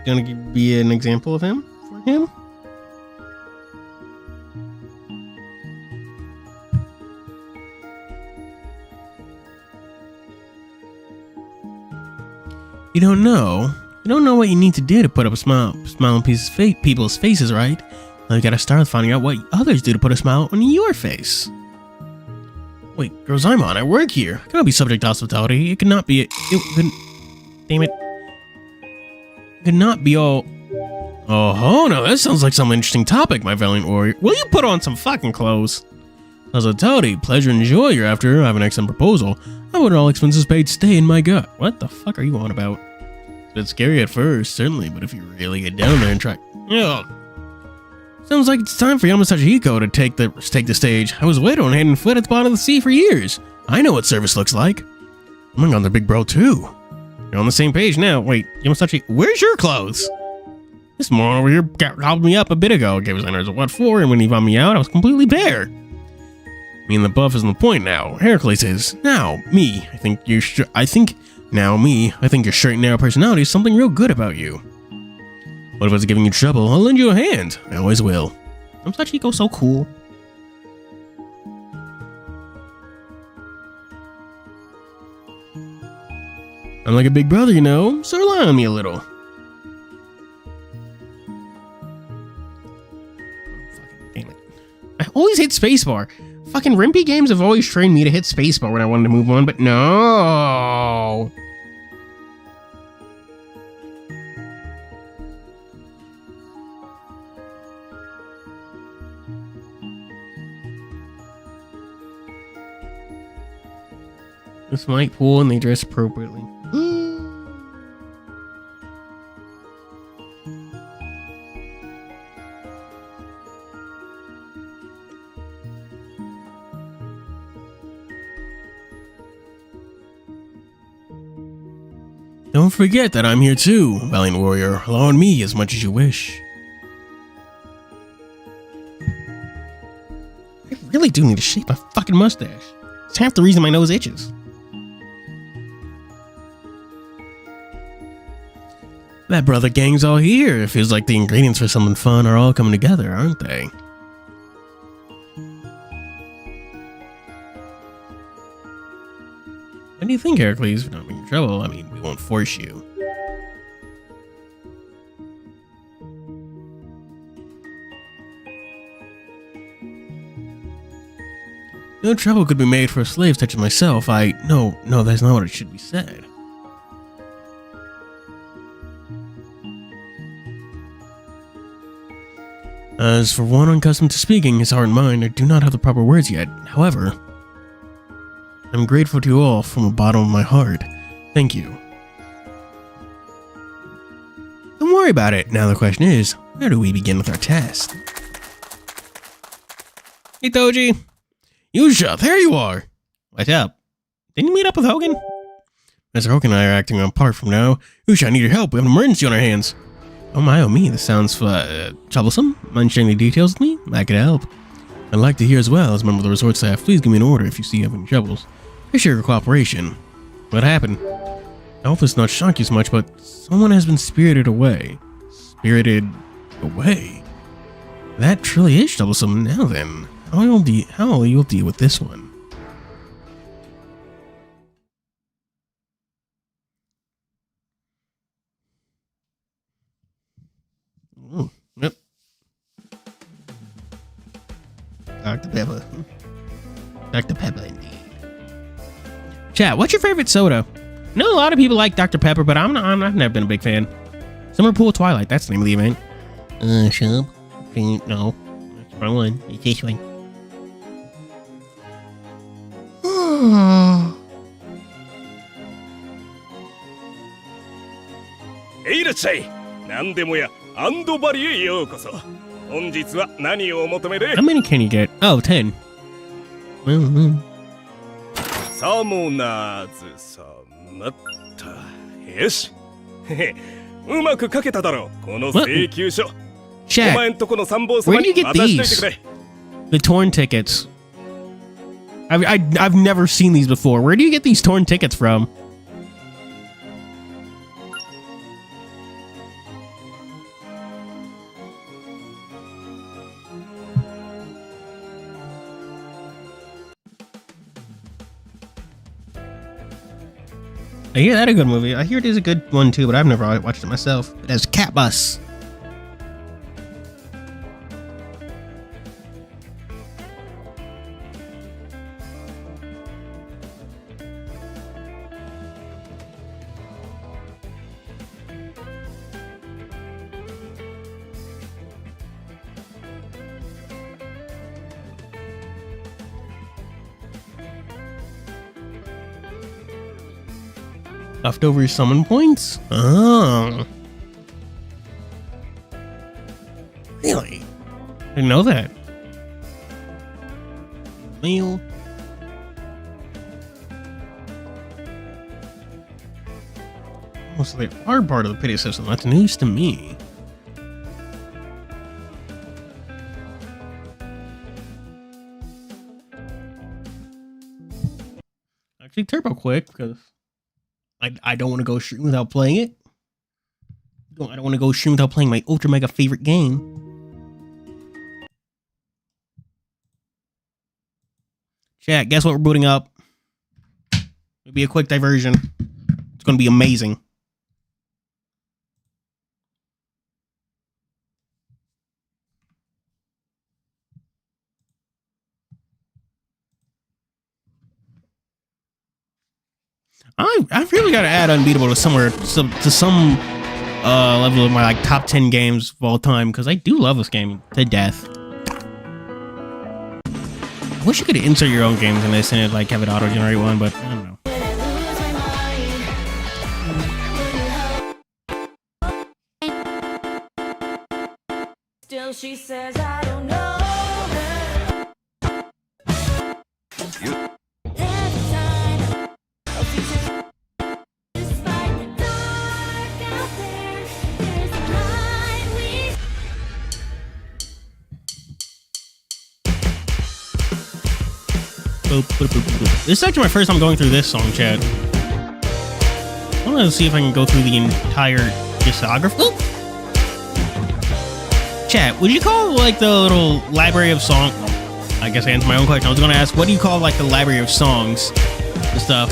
Gonna be an example of him for him? You don't know what you need to do to put up a smile on people's faces, right? Now you gotta start with finding out what others do to put a smile on your face. Wait, Rosaimon, I work here. I cannot be subject to hospitality. It could not be. Damn it. It could not be all. Oh, no, that sounds like some interesting topic, my valiant warrior. Will you put on some fucking clothes? Hospitality, pleasure, and joy. You're after. I have an excellent proposal. I want all expenses paid. Stay in my gut. What the fuck are you on about? It's a bit scary at first, certainly, but if you really get down there and try. Ugh. Sounds like it's time for Yamasashi Hiko to take the stage. I was waiting on hand and foot at the bottom of the sea for years. I know what service looks like. I'm on their big bro too. You're on the same page now. Wait, Yamasashi, where's your clothes? This moron over here gobbled me up a bit ago. Gave us orders of what for, and when he bummed me out, I was completely bare. Me and the buff isn't the point now. Heracles is. Now, me. I think your straight and narrow personality is something real good about you. What if it's giving you trouble? I'll lend you a hand. I always will. I'm such Hiko so cool. I'm like a big brother, you know, so rely on me a little. Fucking damn it. I always hit spacebar. Fucking Rimpy games have always trained me to hit spacebar when I wanted to move on, but no. This might pull and they dress appropriately. Don't forget that I'm here too, valiant warrior. Allow on me as much as you wish. I really do need to shape my fucking mustache. It's half the reason my nose itches. That brother gang's all here. It feels like the ingredients for something fun are all coming together, aren't they? What do you think, Heracles? If you're not being in trouble, I mean, we won't force you. No trouble could be made for a slave such as myself. No, that's not what it should be said. As for one unaccustomed to speaking his heart and mind, I do not have the proper words yet. However, I'm grateful to you all from the bottom of my heart. Thank you. Don't worry about it. Now the question is, where do we begin with our test? Hey, Toji. Yusha, there you are. What's up? Didn't you meet up with Hogan? Mr. Hoke and I are acting on part from now. Ush, I need your help. We have an emergency on our hands. Oh me, this sounds troublesome. Mind sharing the details with me? I could help. I'd like to hear as well, as a member of the resort staff, please give me an order if you see you have any troubles. Appreciate your cooperation. What happened? I hope this not shock you so much, but someone has been spirited away. Spirited away? That truly is troublesome. Now then, how will you deal with this one? Ooh, yep. Dr. Pepper. Dr. Pepper, indeed. Chat, what's your favorite soda? I know a lot of people like Dr. Pepper, but I've never been a big fan. Summer Pool Twilight, that's the name of the event. Shub? No. That's the wrong one. It's this one. いらっしゃい。何でもやアンドバリへようこそ。本日は何をお求めで How many can you get? Oh, 10. サモナーズさまった。よし。へへ。うまく書けただろう。この請求書。お Chat, 前んとこの参謀様 where do you に get 渡しといてくれ。 the torn tickets. I've never seen these before. Where do you get these torn tickets from? I hear that a good movie. I hear it is a good one too, but I've never watched it myself. It has Cat Bus. Leftover summon points? Oh. Really? Didn't know that. Meal. Oh, so they are part of the pity system. That's news to me. Actually, turbo quick because I don't want to go stream without playing it. I don't want to go stream without playing my ultra mega favorite game. Chat, guess what we're booting up? It'll be a quick diversion. It's going to be amazing. I've really got to add Unbeatable to somewhere to some level of my like top 10 games of all time because I do love this game to death. I wish you could insert your own games in this and like have it auto generate one, but I don't know. Still she says I don't know her. Every time she says, despite the dark out there, there's a light we Boop, boop, boop, boop. This is actually my first time going through this song, Chad. I want to see if I can go through the entire discography. Oop. Chat, would you call like the little library of songs? I guess I answered my own question. I was going to ask, what do you call like the library of songs and stuff?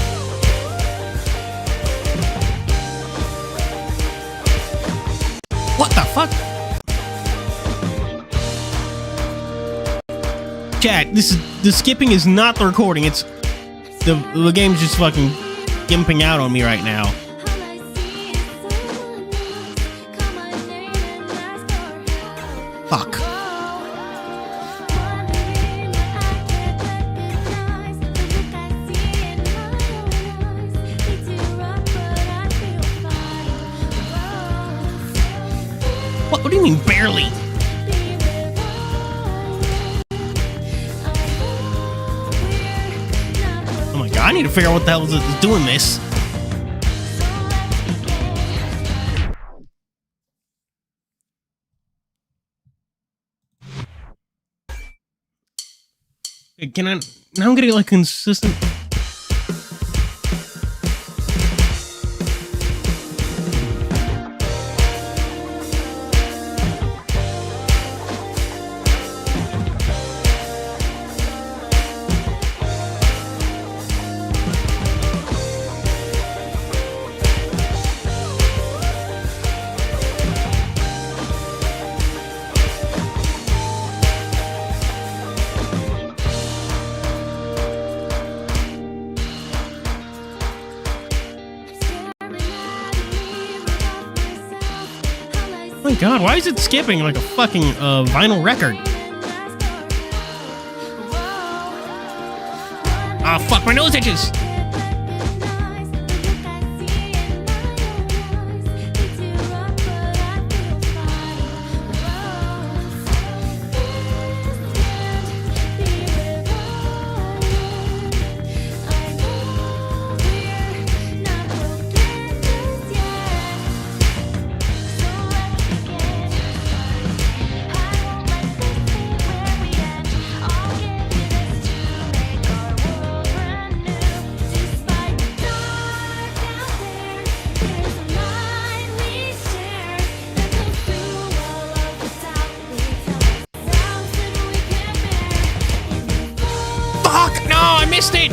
What the fuck? Chat, the skipping is not the recording. It's the game's just fucking gimping out on me right now. all I see is someone else. Call my name and ask for help. Fuck. Wondering I can't recognize the look I see in my eyes. It's too rough, but I feel fine. What do you mean barely? Oh my god, I need to figure out what the hell is doing this. Can I? Now I'm getting like consistent. Oh my god, why is it skipping like a fucking vinyl record? Ah, fuck, my nose itches! Fuck, no, I missed it!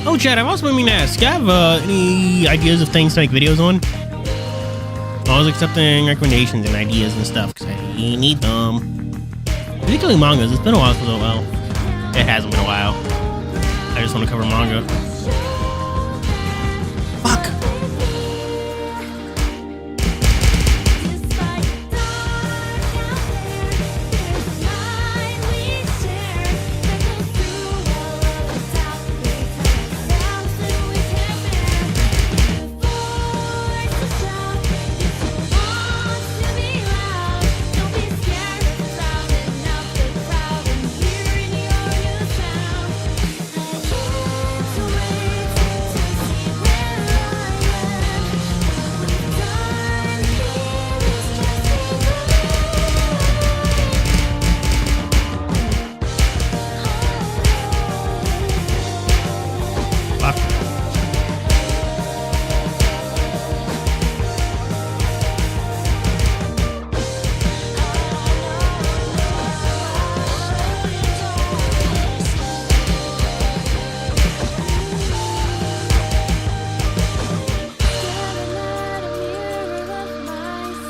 Oh, Chad, I've also been meaning to ask, do you have any ideas of things to make videos on? I was accepting recommendations and ideas and stuff, because I need them. Particularly mangas. It's been a while since it hasn't been a while. I just want to cover manga. Fuck!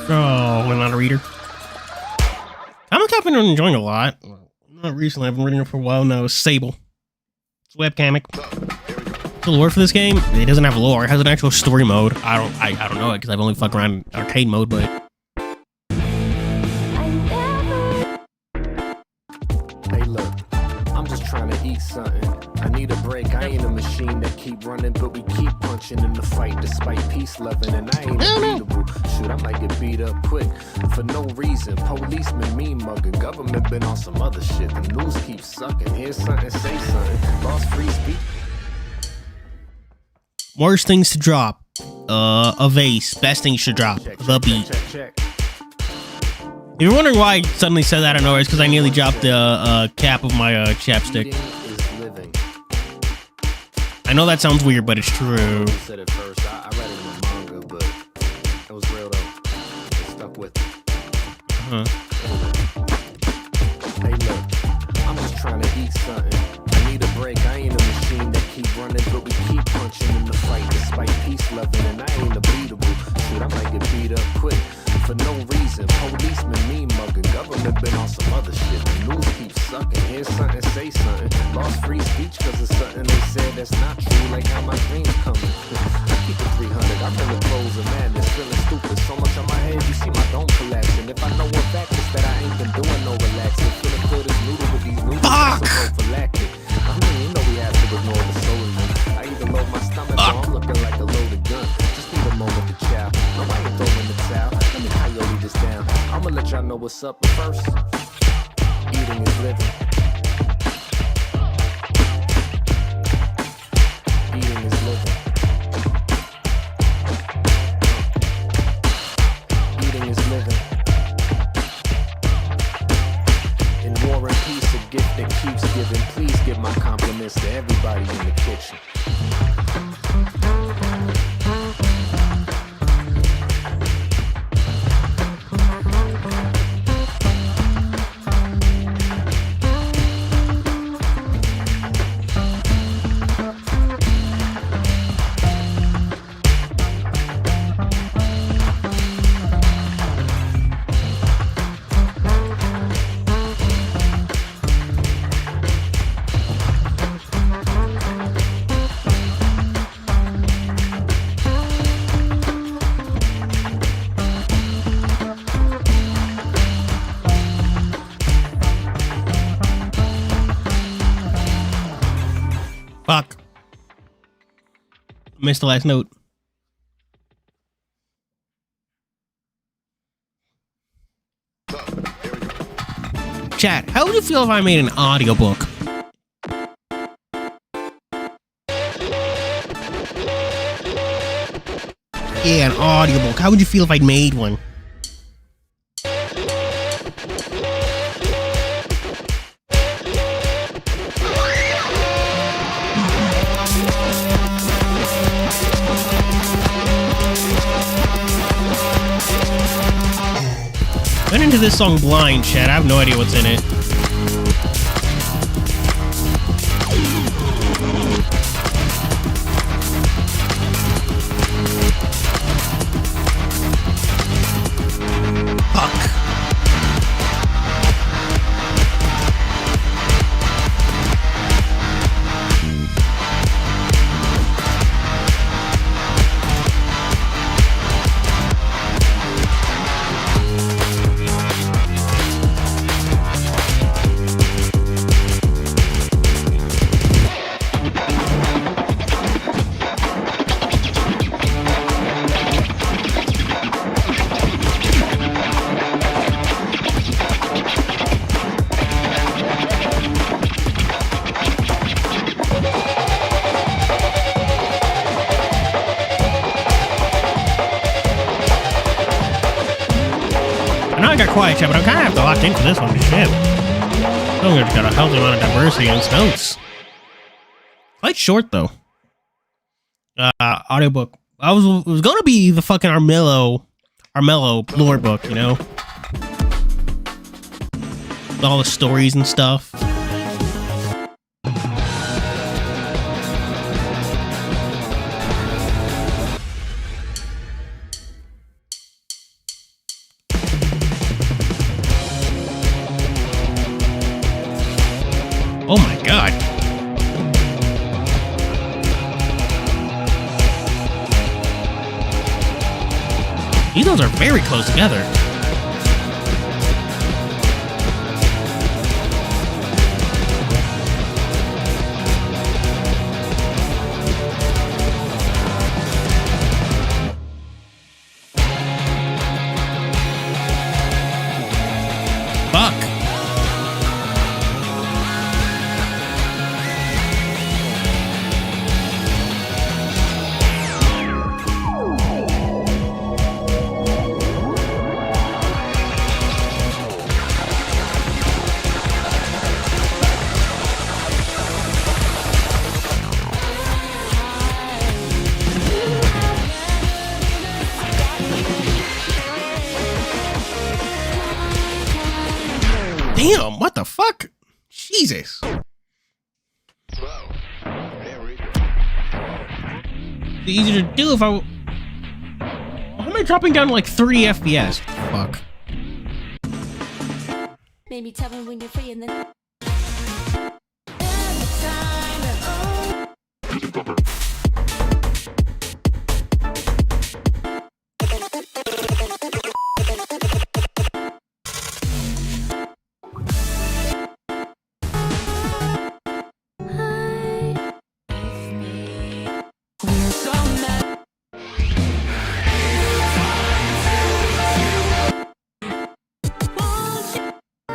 Oh, I'm not a reader. Comics I've been enjoying a lot. Not recently, I've been reading it for a while now. Sable. It's a webcomic. The lore for this game, it doesn't have lore. It has an actual story mode. I don't know it because I've only fucked around in arcade mode, but Hey look, I'm just trying to eat something. I need a break. I ain't a machine that keep running, but we keep punching in the fight despite peace loving, and I ain't unbeatable. Shoot, I might get beat up quick for no reason. Policemen mean mugging. Government been on some other shit. The news keeps sucking. Here's something, say something. Lost free speech. worst things to drop. A vase. Best things to drop. The beat. Check. If you're wondering why I suddenly said that out of nowhere, it's because I nearly dropped the cap of my chapstick. Eating is living. I know that sounds weird, but it's true. I said it first. I read it in the manga, but it was real though. It stuck with it. Huh. Hey look, I'm just trying to eat something. I need a break. I ain't a machine that keep running, but we keep punching in the fight despite peace loving, and I ain't unbeatable. Shoot, I might get beat up quick for no reason. Policemen mean mugging. Government been on some other shit. The news keeps sucking. Here's something, say something. Lost free speech cause of something they said that's not true. Like how my dreams coming. I keep it 300. I'm in the throes of madness, feeling stupid. So much on my head, you see my dome collapsing. If I know one fact, it's that I ain't been doing no relaxing. Feeling good as noodle with these new I'ma let y'all know what's up. But first, eating is living. Eating is living. Eating is living. In war and peace, a gift that keeps giving. Please give my compliments to everybody in the kitchen. Fuck. Missed the last note. Chat, how would you feel if I made an audiobook? Yeah, an audiobook. How would you feel if I made one? Went into this song blind, chat. I have no idea what's in it. Fuck. I got quiet, chat, but I'm kind of have to lock into this one. Shit. Oh, we've got a healthy amount of diversity in its notes. Quite short, though. Audiobook. It was gonna be the fucking Armello lore book, you know? With all the stories and stuff. Oh my god. These ones are very close together. Fuck. Damn, what the fuck? Jesus. It's easier to do if I... How am I dropping down to like 30 FPS? Fuck. Maybe tell me when you're free and then.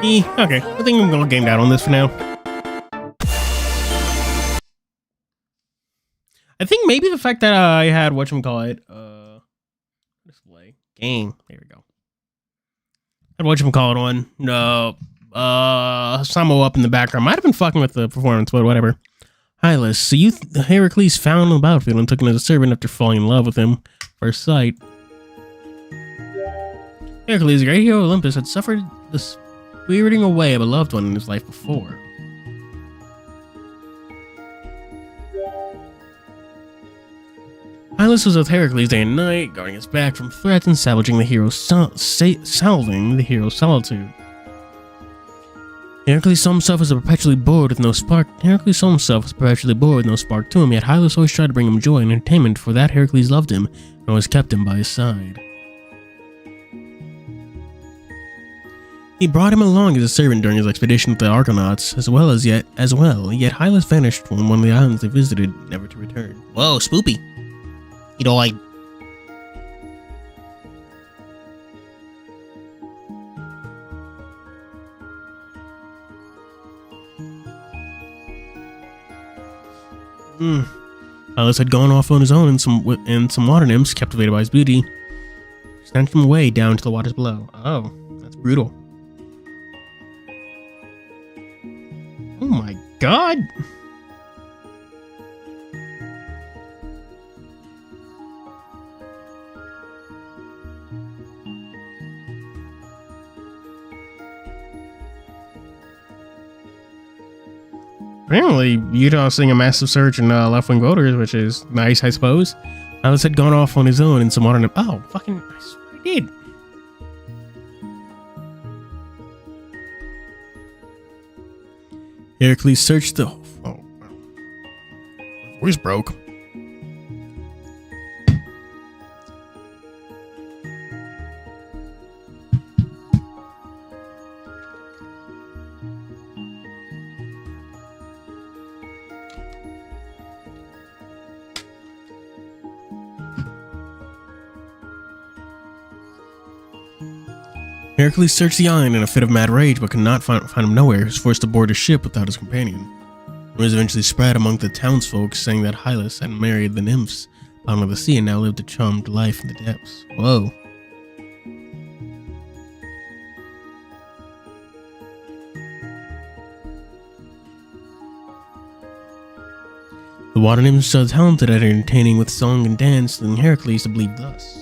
Okay, I think I'm gonna game out on this for now. I think maybe the fact that I had whatchamacallit, display game. There we go. Had whatchamacallit on. No, Housamo up in the background. Might have been fucking with the performance, but whatever. Hylas, so Heracles found on the battlefield and took him as a servant after falling in love with him first sight. Heracles, the great hero of Olympus, had suffered the spiriting away of a loved one in his life before. Hylas was with Heracles day and night, guarding his back from threats and salving the hero's solitude. Heracles saw himself as perpetually bored with no spark. To him, yet Hylas always tried to bring him joy and entertainment, for that Heracles loved him and always kept him by his side. He brought him along as a servant during his expedition with the Argonauts, yet Hylas vanished from one of the islands they visited, never to return. Whoa, spoopy. You know, like... Hylas had gone off on his own, and some water nymphs, captivated by his beauty, snatched him away down to the waters below. Oh, that's brutal. Oh my god! Apparently, Utah's seeing a massive surge in left-wing voters, which is nice, I suppose. Hylas had gone off on his own and some water nymph. Oh, fucking, I swear he did. Heracles searched the... Oh, my voice broke. Heracles searched the island in a fit of mad rage, but could not find him nowhere. He was forced to board his ship without his companion. It was eventually spread among the townsfolk, saying that Hylas had married the nymphs bottom of the sea and now lived a charmed life in the depths. Whoa. The water nymphs so talented at entertaining with song and dance, leading Heracles to believe thus.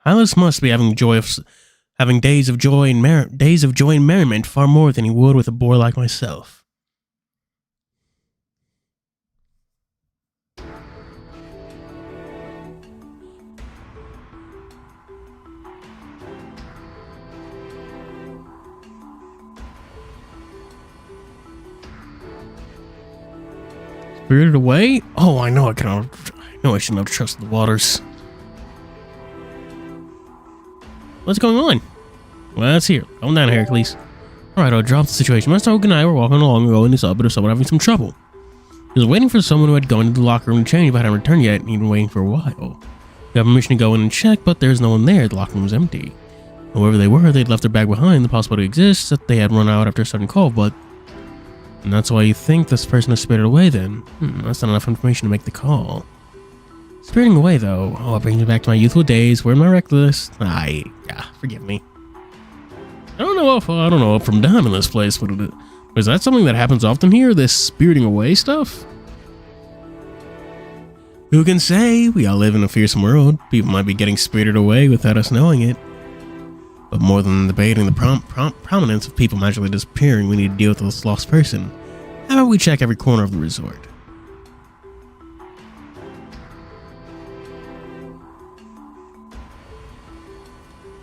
Hylas must be having days of joy and merriment far more than he would with a boy like myself. Spirited away? Oh, I know I shouldn't have trusted the waters. What's going on? Well, that's here. Calm down, Heracles. Alright, I'll drop the situation. My Stoke and I were walking along and he saw a bit of someone having some trouble. He was waiting for someone who had gone into the locker room to change, but hadn't returned yet, and he'd been waiting for a while. We got permission to go in and check, but there's no one there. The locker room was empty. Whoever they were, they'd left their bag behind. The possibility exists that they had run out after a sudden call, but... And that's why you think this person has spirited away, then? That's not enough information to make the call. Spiriting away, though. Oh, it brings me back to my youthful days. Where am I reckless? Forgive me. I don't know if I'm down in this place, but is that something that happens often here? This spiriting away stuff? Who can say? We all live in a fearsome world. People might be getting spirited away without us knowing it. But more than debating the prominence of people magically disappearing, we need to deal with this lost person. How about we check every corner of the resort?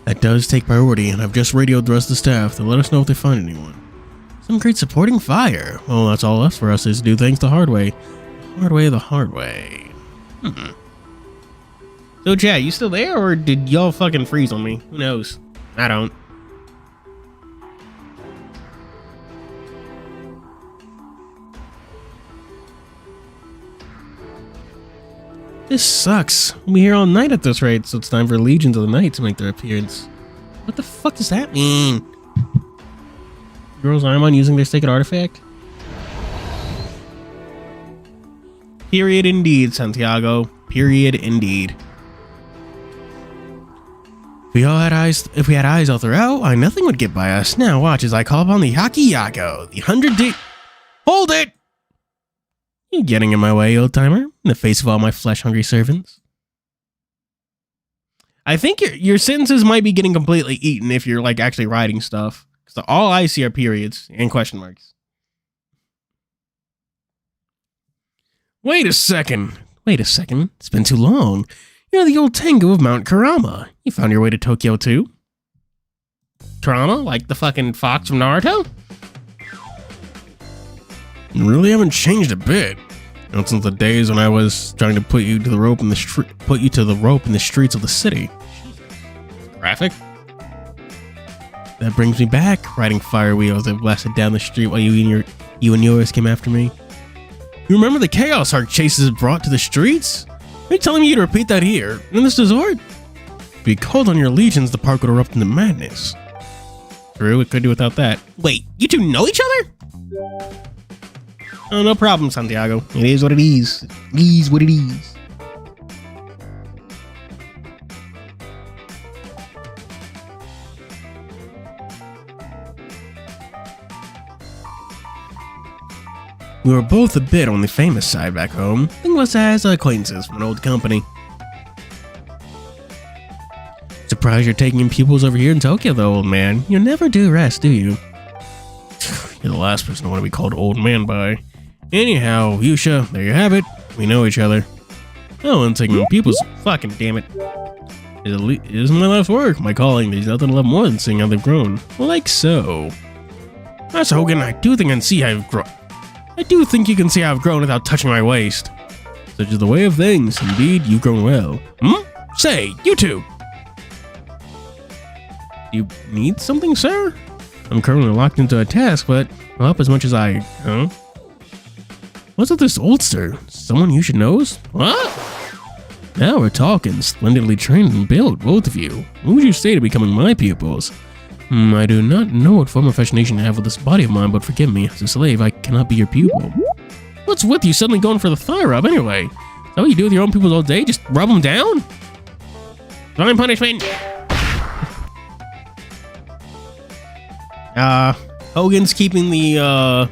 That does take priority, and I've just radioed the rest of the staff to let us know if they find anyone. Some great supporting fire. Well, that's all left for us is to do things the hard way. The hard way. So, chat, you still there, or did y'all fucking freeze on me? Who knows? I don't. This sucks. We'll be here all night at this rate, so it's time for Legions of the Night to make their appearance. What the fuck does that mean? Girls arm on using their sacred artifact? Period indeed, Santiago. Period indeed. If we had eyes all throughout, why nothing would get by us. Now watch as I call upon the Hakiyago, the 100 Hold it! You getting in my way, old timer? In the face of all my flesh-hungry servants? I think your sentences might be getting completely eaten if you're like actually writing stuff. Because all I see are periods and question marks. Wait a second. It's been too long. You're the old Tengu of Mount Kurama. You found your way to Tokyo too? Kurama? Like the fucking fox from Naruto? You really haven't changed a bit. Not since the days when I was trying to put you to the rope in the streets of the city. Graphic. That brings me back, riding fire wheels that blasted down the street while you and yours came after me. You remember the chaos our chases brought to the streets? Are you telling me to repeat that here, in this resort? If you called on your legions, the park would erupt into madness. True, it could do without that. Wait, you two know each other? Oh, no problem, Santiago. It is what it is. It is what it is. We were both a bit on the famous side back home. Think of us as acquaintances from an old company. Surprised you're taking in pupils over here in Tokyo, though, old man. You never do rest, do you? You're the last person I want to be called old man by. Anyhow, Yusha, there you have it. We know each other. Oh, and taking in pupils. Fucking damn it. It isn't my life's work, my calling. There's nothing to love more than seeing how they've grown. Like so. Master Hogan, I do think you can see how I've grown without touching my waist. Such is the way of things. Indeed, you've grown well. Say, you two! You need something, sir? I'm currently locked into a task, but I'll help as much as I... Huh? What's with this oldster? Someone you should know? What? Now we're talking. Splendidly trained and built, both of you. What would you say to becoming my pupils? I do not know what form of fascination I have with this body of mine, but forgive me, as a slave, I cannot be your pupil. What's with you suddenly going for the thigh rub anyway? Is that what you do with your own pupils all day? Just rub them down? Divine punishment! Hogan's keeping the,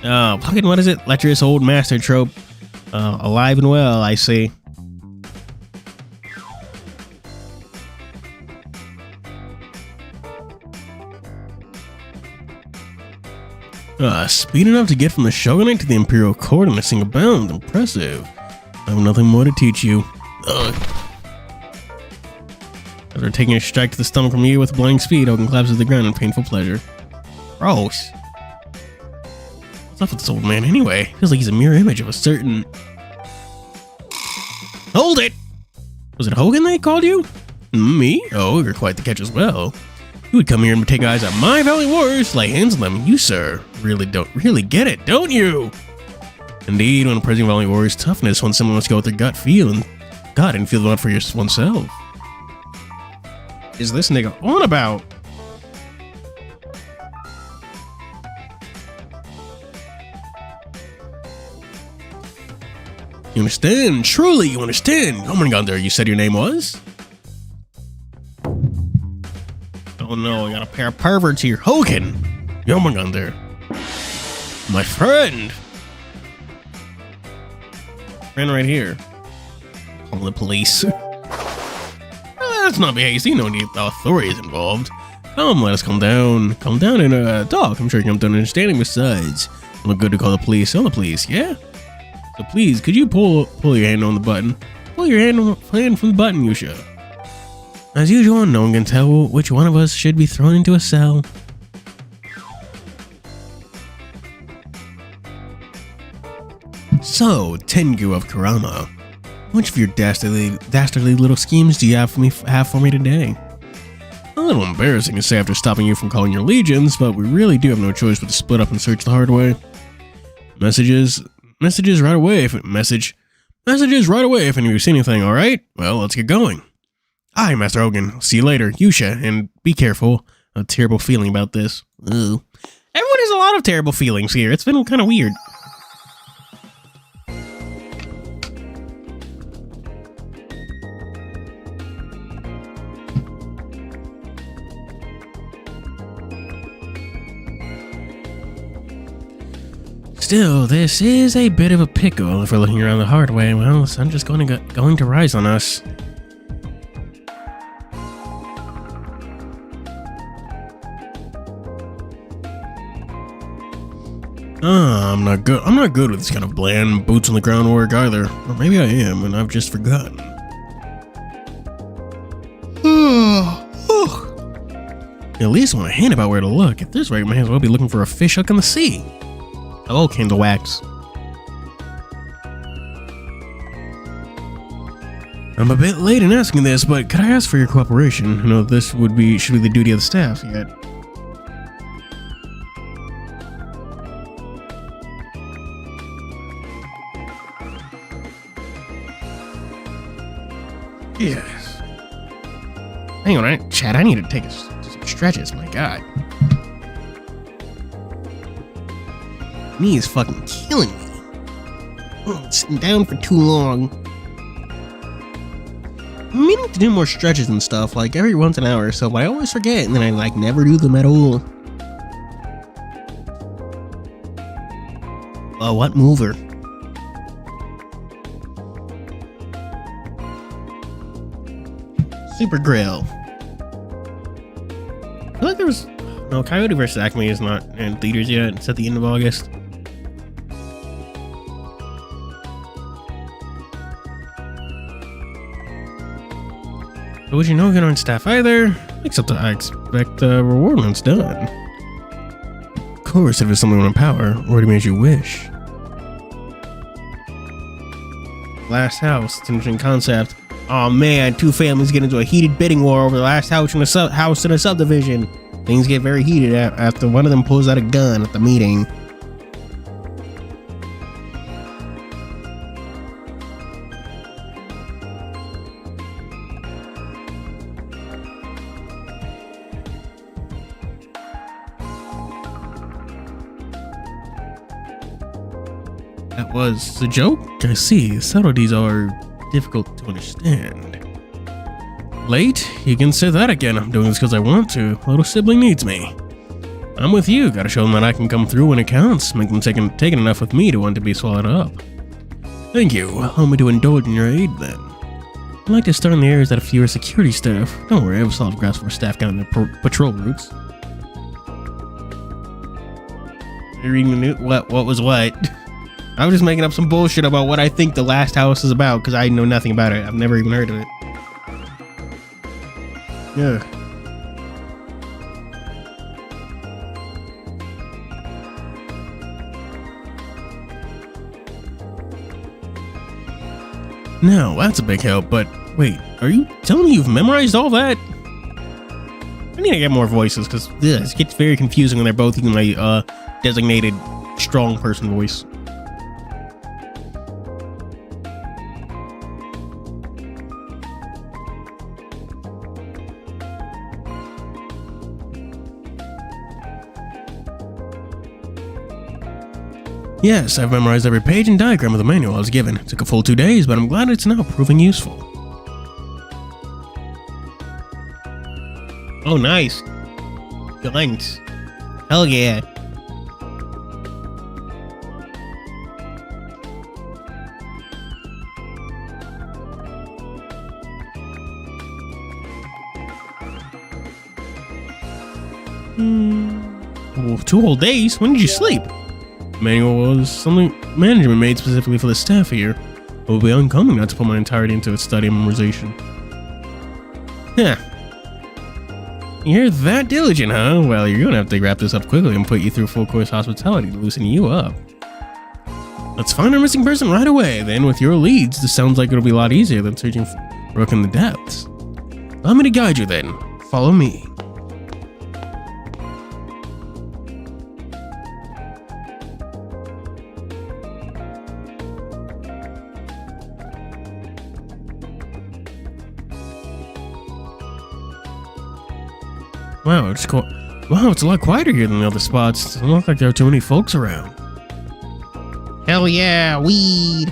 fucking, what is it? Lecherous old master trope, alive and well, I see. Speed enough to get from the shogunate to the imperial court in a single bound. Impressive. I have nothing more to teach you. After taking a strike to the stomach from you with blinding speed, Hogan collapses to the ground in painful pleasure. Gross. What's up with this old man anyway? Feels like he's a mirror image of a certain... Hold it! Was it Hogan they called you? Me? Oh, you're quite the catch as well. You would come here and take eyes at my valley warriors, lay hands on them. You, sir, really get it, don't you? Indeed, when appraising valley warriors' toughness, one simply must go with their gut feel and feel the one for oneself. Is this nigga on about? You understand? Truly, you understand. Oh my god, there, you said your name was? Oh no, I got a pair of perverts here. Hogan! Yomagunder. My friend! Friend right here. Call the police. Let's not be hasty, no need the authorities involved. Come, let us calm down. Calm down and talk. I'm sure you come to an understanding besides. It'll look good to call the police. Tell the police, yeah? So please, could you pull your hand on the button? Pull your hand from the button, Yusha. As usual, no one can tell which one of us should be thrown into a cell. So, Tengu of Kurama, which of your dastardly little schemes do you have for me today? A little embarrassing to say after stopping you from calling your legions, but we really do have no choice but to split up and search the hard way. Messages right away messages right away if any of you see anything, alright? Well, let's get going. Aye, Master Hogan. See you later, Yusha, and be careful. A terrible feeling about this. Ugh. Everyone has a lot of terrible feelings here. It's been kind of weird. Still, this is a bit of a pickle if we're looking around the hard way. Well, the sun's just going to rise on us. I'm not good with this kind of bland boots on the ground work either. Or maybe I am, and I've just forgotten. At least when I hint about where to look, at this rate, I may as well be looking for a fish hook in the sea. Hello, Candle Wax. I'm a bit late in asking this, but could I ask for your cooperation? I know this should be the duty of the staff, yet. Yes. Hang on, Chad, I need to take some stretches, my god. Knee is fucking killing me. Oh, sitting down for too long. I'm meaning to do more stretches and stuff, like every once an hour or so, but I always forget, and then I like never do them at all. What mover? Super Grill. I feel like there was... No, Coyote vs. Acme is not in theaters yet. It's at the end of August. But would you know good on staff either? Except that I expect the reward when it's done. Of course, if it's something on power, or to me as you wish. Last house, it's an interesting concept. Oh man, two families get into a heated bidding war over the last house in a subdivision. Things get very heated after one of them pulls out a gun at the meeting. That was a joke? I see. Subtleties are difficult to understand. Late? You can say that again. I'm doing this because I want to. Little sibling needs me. I'm with you. Gotta show them that I can come through when it counts. Make them taking enough with me to want to be swallowed up. Thank you. Allow me to indulge in your aid then. I'd like to start in the areas that have fewer security staff. Don't worry, I have a solid grasp for staff down the patrol routes. You're reading the new... What was what? I was just making up some bullshit about what I think the last house is about because I know nothing about it. I've never even heard of it. Yeah. No, that's a big help, but wait, are you telling me you've memorized all that? I need to get more voices because this gets very confusing when they're both using my designated strong person voice. Yes, I've memorized every page and diagram of the manual I was given. It took a full 2 days, but I'm glad it's now proving useful. Oh, nice. Thanks. Hell yeah. Well, 2 whole days? When did you sleep? Manual was something management made specifically for the staff here. It will be uncommon not to put my entirety into its study and memorization. Huh. You're that diligent, huh? Well, you're gonna have to wrap this up quickly and put you through full course hospitality to loosen you up. Let's find our missing person right away. Then, with your leads, this sounds like it'll be a lot easier than searching for Rook in the depths. Allow me to guide you then. Follow me. Wow, it's cool. Wow, it's a lot quieter here than the other spots. It doesn't look like there are too many folks around. Hell yeah, weed!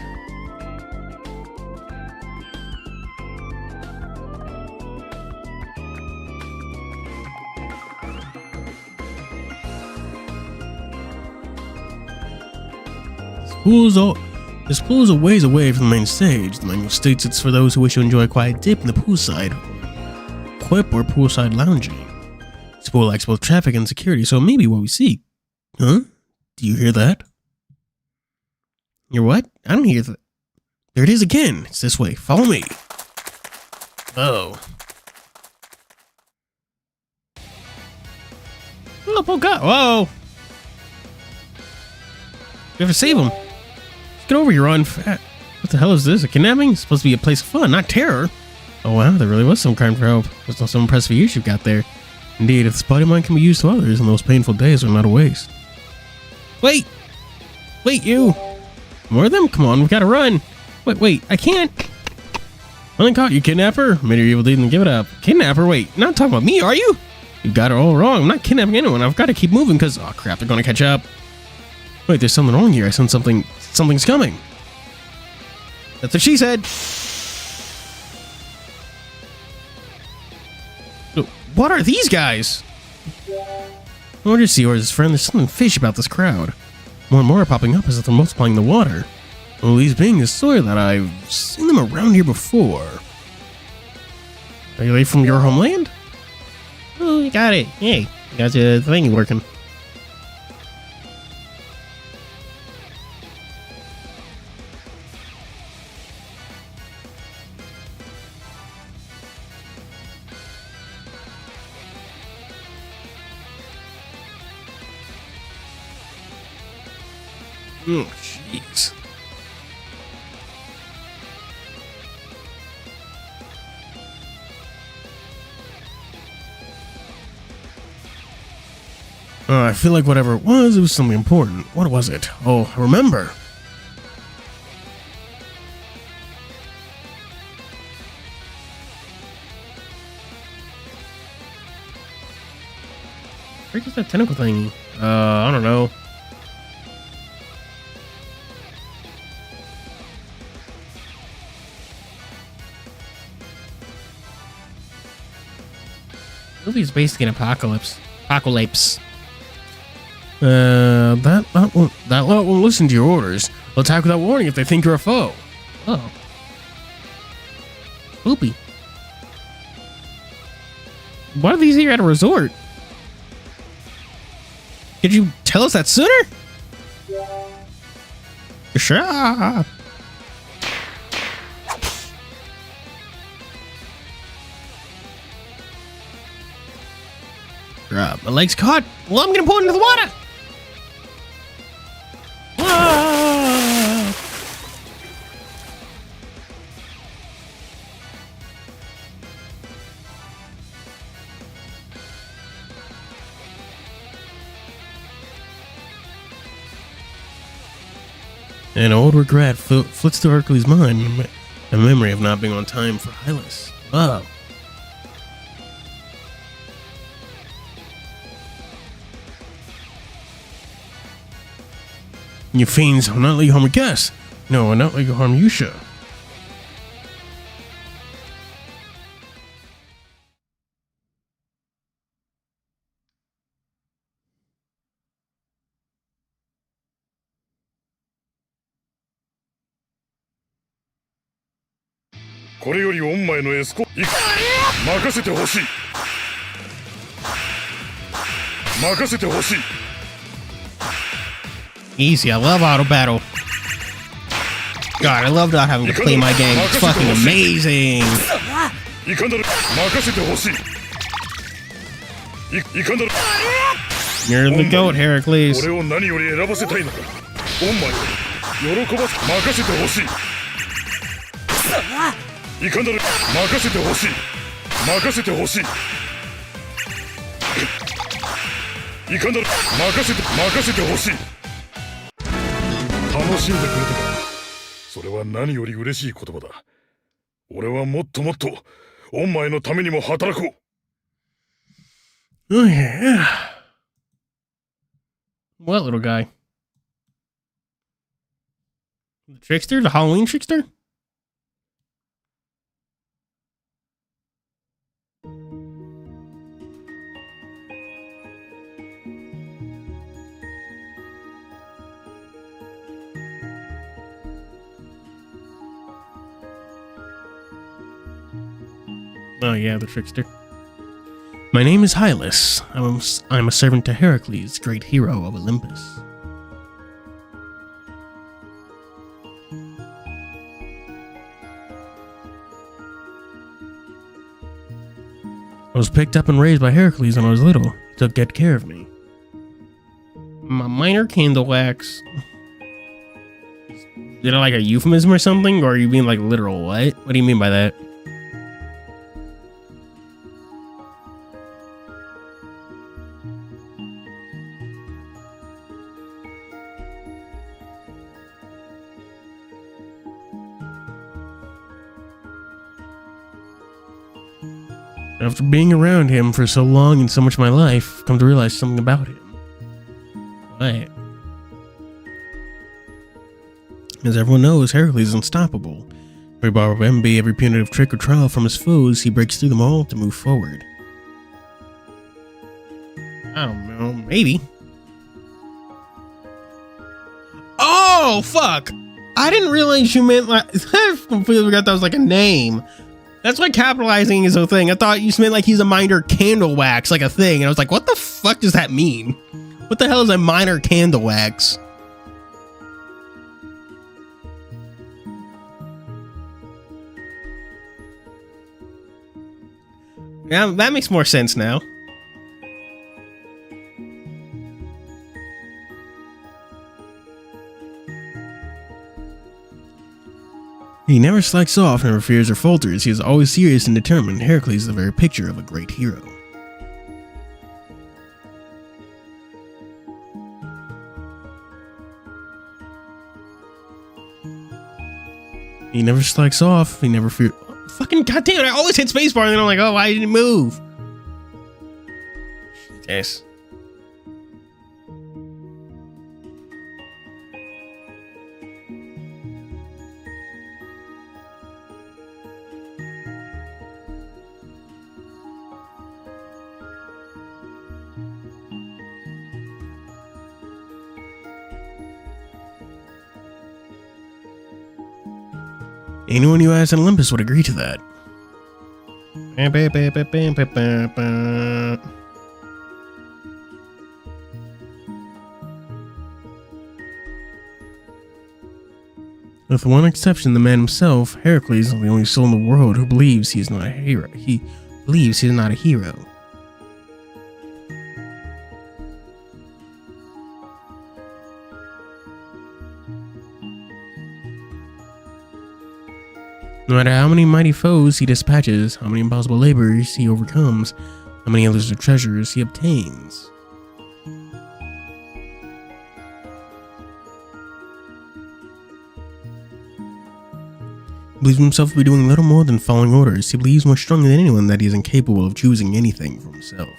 This pool is a ways away from the main stage. The manual states it's for those who wish to enjoy a quiet dip in the poolside quip or poolside lounging. This pool lacks both traffic and security, so it may be what we seek. Huh? Do you hear that? Hear what? I don't hear that. There it is again. It's this way. Follow me. Oh. Oh, God. Whoa. We have to save him. Get over here, on fat. What the hell is this? A kidnapping? It's supposed to be a place of fun, not terror. Oh wow, there really was some kind for help. There's some impressive use you've got there. Indeed, if this body of mine can be used to others, and those painful days are not a waste. Wait! Wait, you! More of them? Come on, we've got to run! Wait, I can't! Only caught you, kidnapper! Made your evil deed and give it up. Kidnapper? Wait, not talking about me, are you? You've got it all wrong. I'm not kidnapping anyone. I've got to keep moving because, oh crap, they're gonna catch up. Wait, there's something wrong here. I sense something's coming. That's what she said. What are these guys? Or just see, or his friend, there's something fishy about this crowd. More and more are popping up as if they're multiplying the water. Well, these being is sort that I've seen them around here before. Are you from your homeland? Oh, you got it. Hey, you got your thing working. Oh, jeez. I feel like whatever it was something important. What was it? Oh, I remember. Where's that tentacle thingy? I don't know. Movie's basically an apocalypse. That lot won't listen to your orders. They'll attack without warning if they think you're a foe. Oh. Poopy. Why are these here at a resort? Could you tell us that sooner? Sure. My leg's caught. Well, I'm gonna pull it into the water. Ah! An old regret flits through Hercules' mind, a memory of not being on time for Hylas. Oh. You fiends, I'll not let you harm a guest. No, I'll not let you harm Yusha. Easy, I love auto battle. God, I love not having to play my game. It's fucking amazing. You're the goat, Heracles. いかんだろ任せてほしい楽しんでくれたかそれは何より嬉しい言葉だ俺はもっとお前のためにも働こう Oh yeah. What little guy? The trickster? The Halloween trickster? Oh yeah, the trickster. My name is Hylas. I'm a servant to Heracles, great hero of Olympus. I was picked up and raised by Heracles when I was little. He took good care of me. My minor candle wax. Is it like a euphemism or something? Or are you being like literal? What do you mean by that? After being around him for so long and so much of my life, I've come to realize something about him. What? As everyone knows, Heracles is unstoppable. Every bar of envy, every punitive trick or trial from his foes, he breaks through them all to move forward. I don't know, maybe. Oh, fuck! I didn't realize you meant like... I completely forgot that was like a name. That's why capitalizing is a thing. I thought you meant like he's a minor candle wax, like a thing. And I was like, what the fuck does that mean? What the hell is a minor candle wax? Yeah, that makes more sense now. He never slacks off, never fears or falters. He is always serious and determined. Heracles is the very picture of a great hero. He never slacks off. He never fears. Fucking goddamn it! I always hit spacebar and then I'm like, oh, why didn't it move? Yes. Anyone who has an Olympus would agree to that. With one exception, the man himself, Heracles, is the only soul in the world who believes he is not a hero. He believes he is not a hero. No matter how many mighty foes he dispatches, how many impossible labors he overcomes, how many elusive treasures he obtains. He believes himself to be doing little more than following orders. He believes more strongly than anyone that he is incapable of choosing anything for himself.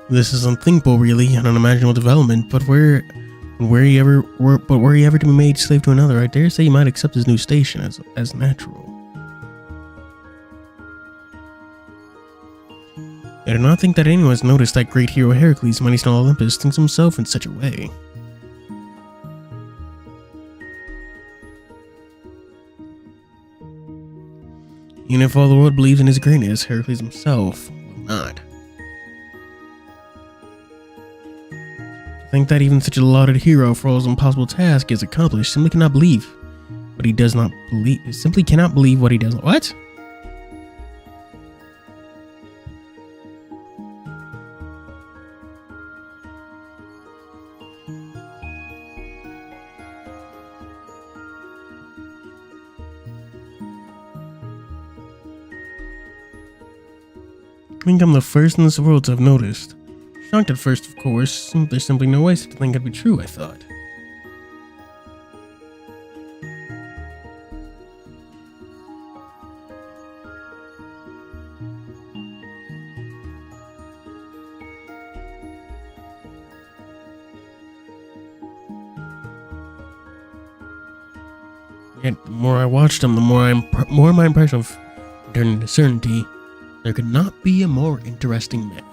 This is unthinkable, really, an unimaginable development. But were he ever to be made slave to another, I dare say he might accept his new station as natural. I do not think that anyone has noticed that great hero Heracles, mighty son of Olympus, thinks himself in such a way. Even if all the world believes in his greatness, Heracles himself will not. Think that even such a lauded hero for all his impossible task is accomplished simply cannot believe what he does not believe. Simply cannot believe what he does not. What? think I'm the first in this world to have noticed. Shocked at first, of course. There's simply no way such a thing could be true, I thought. Yet, the more I watched him, the more my impression of turned into certainty. There could not be a more interesting man.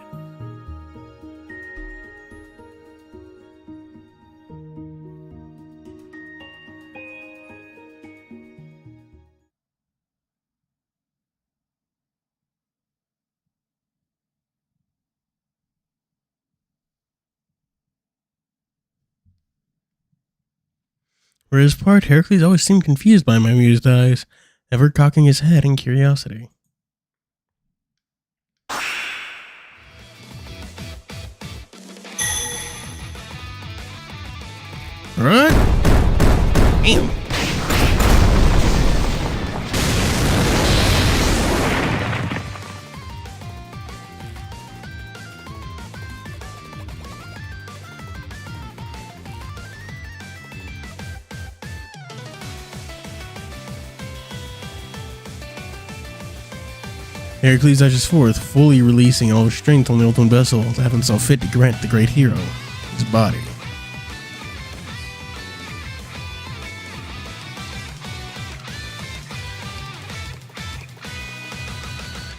For his part, Heracles always seemed confused by my amused eyes, ever cocking his head in curiosity. Alright. Damn. Heracles dashes forth, fully releasing all his strength on the ultimate vessel to heaven saw fit to grant the great hero his body.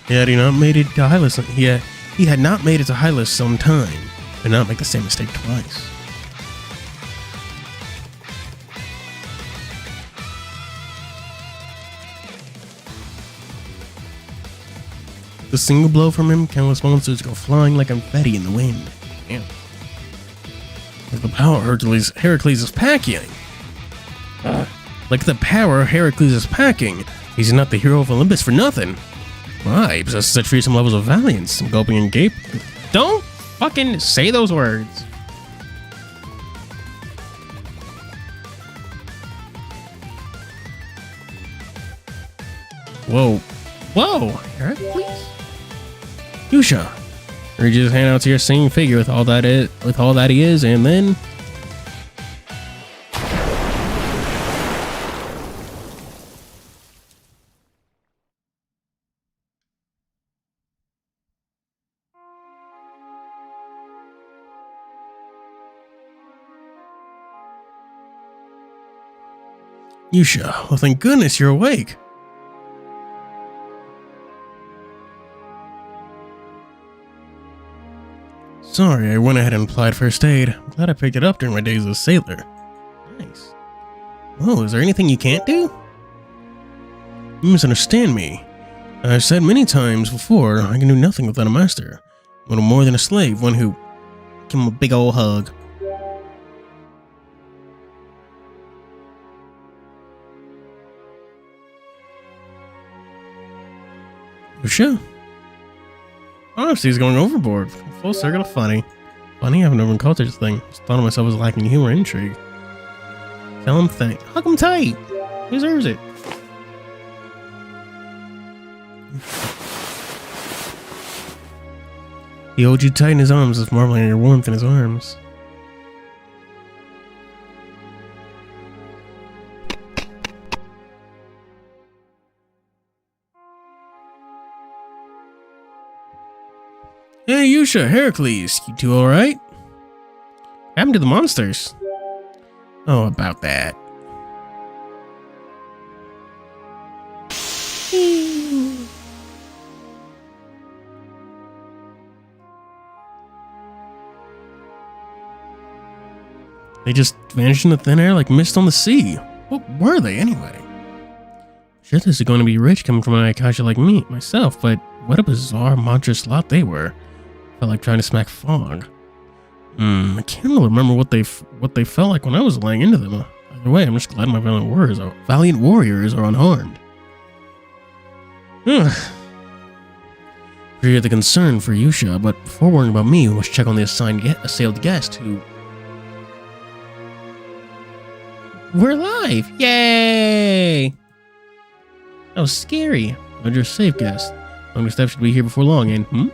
He had not made it to Hylas. He had not made it to Hylas some time, but not make the same mistake twice. The single blow from him, countless monsters go flying like confetti in the wind. Damn. Like the power Heracles is packing. Like the power Heracles is packing. He's not the hero of Olympus for nothing. Why? He possesses such fearsome levels of valiance, gulping and gape. Don't fucking say those words. Whoa. Whoa, Heracles? Yusha. Reaches his hand out to your singing figure with all that he is, and then Yusha, well thank goodness you're awake. Sorry, I went ahead and applied first aid. I'm glad I picked it up during my days as a sailor. Nice. Whoa, is there anything you can't do? You misunderstand me. I've said many times before, I can do nothing without a master. A little more than a slave, one who... Give him a big old hug. You sure? Honestly, he's going overboard. Full circle of funny. Funny, I have an urban culture thing. Just thought of myself as lacking humor and intrigue. Tell him thank. Hug him tight. He deserves it. He holds you tight in his arms, as marveling at your warmth in his arms. Hey, Yusha, Heracles, you two alright? What happened to the monsters? Oh, about that. They just vanished into thin air like mist on the sea. What were they, anyway? Sure, this is going to be rich coming from an Akasha like me, myself, but what a bizarre, monstrous lot they were. Felt like trying to smack fog. I can't really remember what they felt like when I was laying into them. Either way, I'm just glad my valiant warriors are unharmed. Appreciate the concern for Yusha, but before worrying about me, we must check on the assailed guest who... We're alive! Yay! That was scary. But you're safe, guest. Only staff should be here before long, and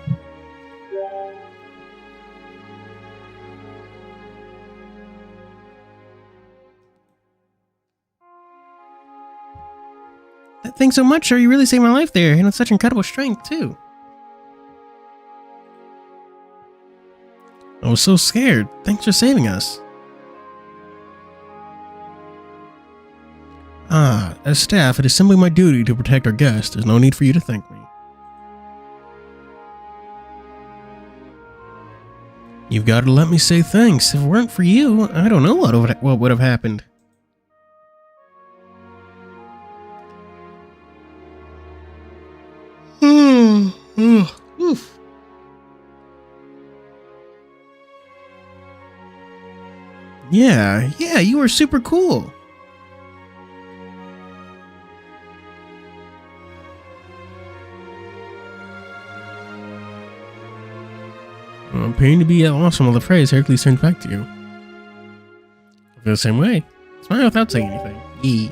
Thanks so much, sir. You really saved my life there, and with such incredible strength, too. I was so scared. Thanks for saving us. As staff, it is simply my duty to protect our guests. There's no need for you to thank me. You've got to let me say thanks. If it weren't for you, I don't know what would have happened. Oof. Yeah, you were super cool. Well, appearing to be awesome, all the phrase Hercules turns back to you. I feel the same way. Smile without saying anything. E.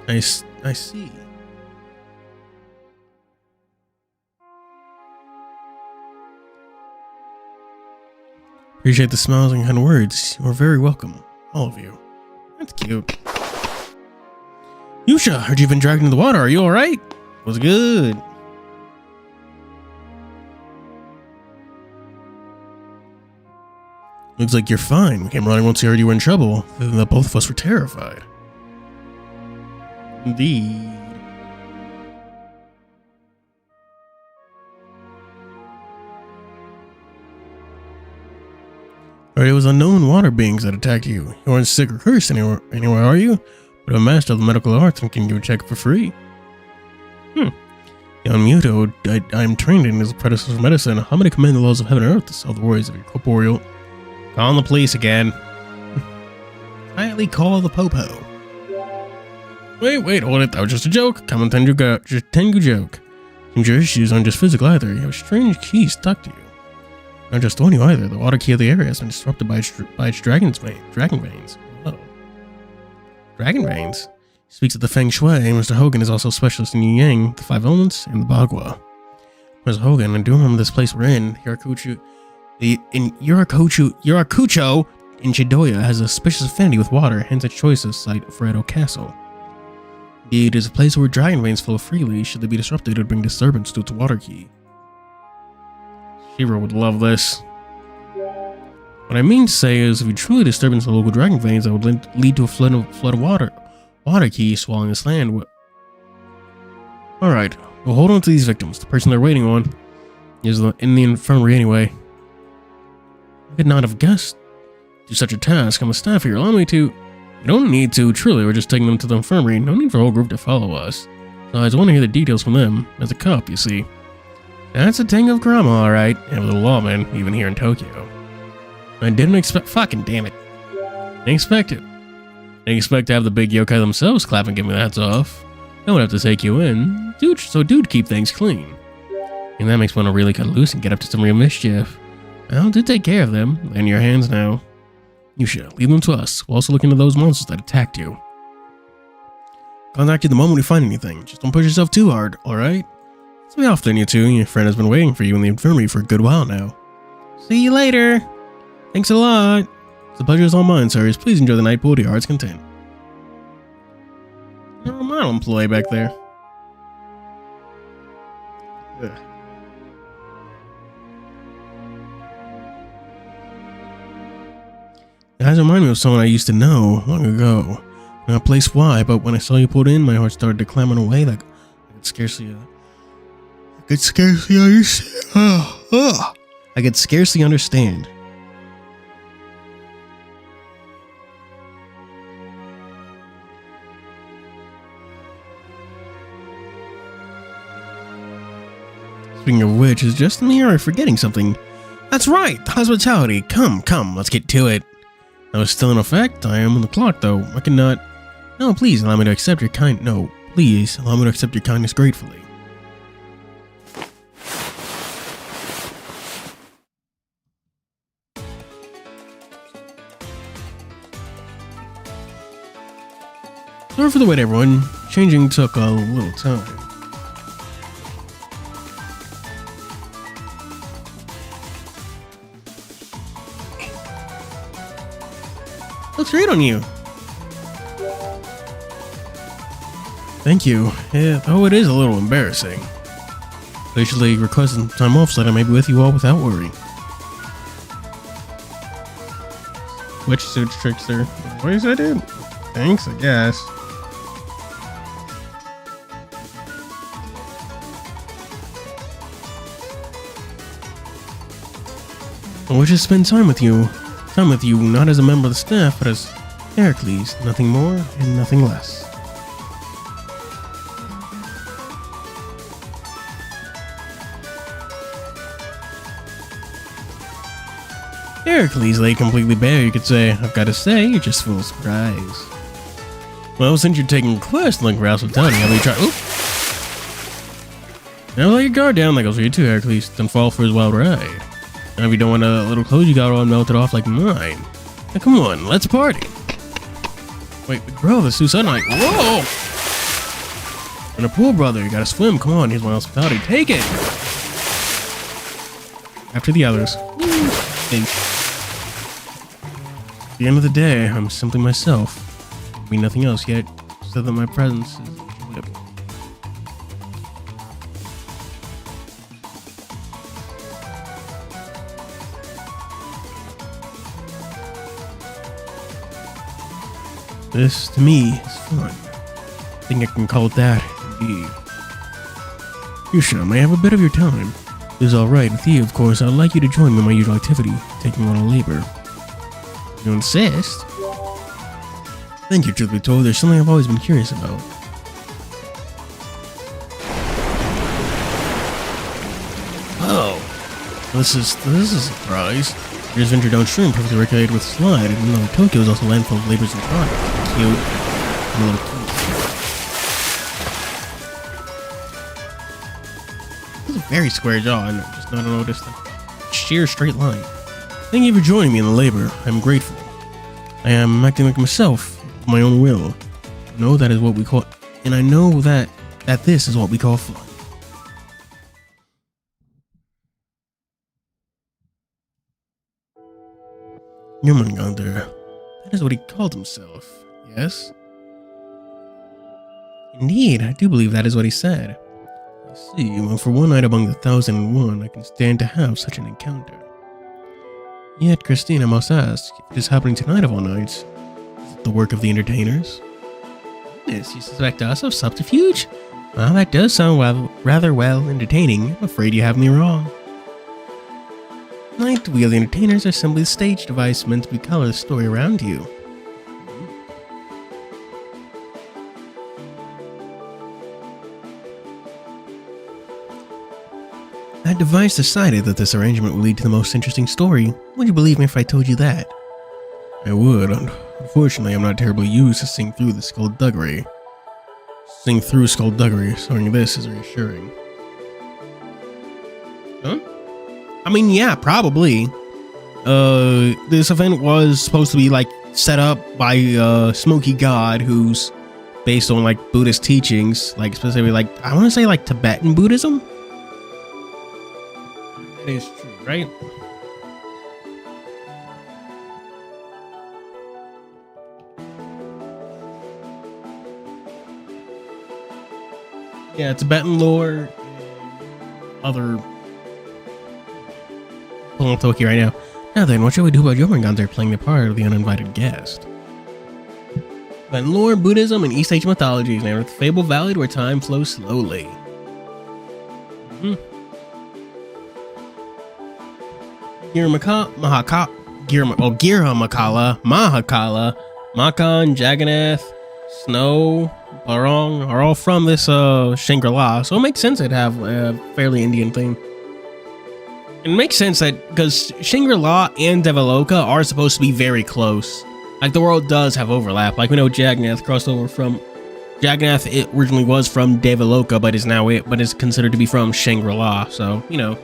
I see. Appreciate the smiles and kind words. You're very welcome. All of you. That's cute. Yusha, heard you've been dragged into the water. Are you alright? Was good. Looks like you're fine. We came running once we heard you were in trouble. Then that both of us were terrified. Indeed. Alright, it was unknown water beings that attacked you. You aren't sick or cursed anywhere, are you? But I'm a master of the medical arts and can give a check for free. Young Muto, I'm trained in his predecessor medicine. How many command the laws of heaven and earth to solve the worries of your corporeal? Call the police again. Quietly call the popo. Wait, hold it. That was just a joke. Common Tengu joke. Seems your issues aren't just physical either. You have a strange key stuck to you. Not just on you either. The water key of the area has been disrupted by its dragon veins. Whoa. Dragon veins? He speaks of the Feng Shui, and Mr. Hogan is also a specialist in Yin Yang, the Five Elements, and the Bagua. Mr. Hogan, I do remember this place we're in, Yurakucho in Shidoya has a suspicious affinity with water, hence its choice as site of Edo Castle. Indeed, it is a place where dragon veins flow freely. Should they be disrupted, it would bring disturbance to its water key. Shiro would love this. What I mean to say is, if you truly disturbance the local dragon veins, that would lead to a flood of water key swallowing this land. Alright, we'll hold on to these victims. The person they're waiting on is in the infirmary anyway. I could not have guessed do such a task. I'm a staff here. Allow me to... You don't need to, truly. We're just taking them to the infirmary. No need for a whole group to follow us. Besides, I want to hear the details from them. As a cop, you see. That's a Tengu of Kurama, alright. And with a lawman, even here in Tokyo. I didn't expect... Fucking damn it. I didn't expect it. I didn't expect to have the big yokai themselves clap and give me the hats off. I would have to take you in. Dude, keep things clean. And that makes me want to really cut loose and get up to some real mischief. Well, do take care of them. They're in your hands now. You should leave them to us. We'll also look into those monsters that attacked you. Contact you the moment we find anything. Just don't push yourself too hard, alright? Let's be off then, you two. Your friend has been waiting for you in the infirmary for a good while now. See you later. Thanks a lot. The pleasure is all mine, sirs. Please enjoy the night pool to your heart's content. No model employee back there. Ugh. You guys remind me of someone I used to know long ago. Not place why, but when I saw you pulled in, my heart started to clam in a way that I could scarcely understand. I could scarcely understand. Speaking of which, is just me or forgetting something? That's right, the hospitality. Come, let's get to it. I was still in effect. I am on the clock, though. I cannot... No, please allow me to accept your kind... No, please allow me to accept your kindness gratefully. Sorry for the wait, everyone. Changing took a little time. Looks great on you. Thank you. Yeah, though it is a little embarrassing. I usually request some time off so that I may be with you all without worry. Which suits trickster? What is that, dude? Thanks, I guess. I wish to spend time with you. Time with you, not as a member of the staff, but as Heracles. Nothing more and nothing less. Heracles lay completely bare, you could say. I've got to say, you're just full of surprise. Well, since you're taking a quest link for hospitality, how about you try— oop! Now lay your guard down, that goes for you too, Heracles. Don't fall for his wild ride. Now if you don't want a little clothes you got all melted off like mine. Now come on, let's party. Wait, bro, this too sudden. Like, whoa! In a pool, brother, you gotta swim. Come on, here's my hospitality. Take it! After the others. Hey. At the end of the day, I'm simply myself. I mean nothing else yet, so that my presence is enjoyable. This, to me, is fun. I think I can call it that, indeed. Housamo, may I have a bit of your time? It is alright with you, of course. I'd like you to join me in my usual activity, taking on a labor. You insist? Thank you, truth be told, there's something I've always been curious about. Oh, this is a surprise. Your adventure downstream, perfectly regulated with slide, and even though Tokyo is also a landfill of labors and products. Cute. And a little cute. This is a very square jaw, and just not noticed a sheer straight line. Thank you for joining me in the labor. I'm grateful. I am acting like myself, of my own will. No, that is what we call, and I know that this is what we call fun. Jormungandr. That is what he called himself, yes? Indeed, I do believe that is what he said. I see, well, for one night among the 1,001, I can stand to have such an encounter. Yet, Christine, I must ask, if it is happening tonight of all nights, is it the work of the entertainers? Yes, you suspect us of subterfuge? Well, that does sound rather well entertaining. I'm afraid you have me wrong. Night, we of the entertainers are simply a stage device meant to color the story around you. That device decided that this arrangement would lead to the most interesting story. Would you believe me if I told you that? I would. Unfortunately, I'm not terribly used to seeing through the skullduggery. Seeing through skullduggery, showing this is reassuring. Huh? I mean, yeah, probably. This event was supposed to be like set up by Smoky God, who's based on like Buddhist teachings, like specifically like I want to say like Tibetan Buddhism. That is true, right? Yeah, Tibetan lore, other. Pulling up the wiki right now. Now then, what shall we do about Jormungandr playing the part of the uninvited guest? Tibetan lore, Buddhism, and East Asian mythology is named with the fabled valley where time flows slowly. Girha Makala, Mahakala, Makan, Jagannath, Snow, Barong are all from this Shangri-La, so it makes sense it'd have a fairly Indian theme. And it makes sense that because Shangri-La and Devaloka are supposed to be very close. Like the world does have overlap. Like we know Jagannath crossed over from Jagannath. It originally was from Devaloka, but is considered to be from Shangri-La. So you know.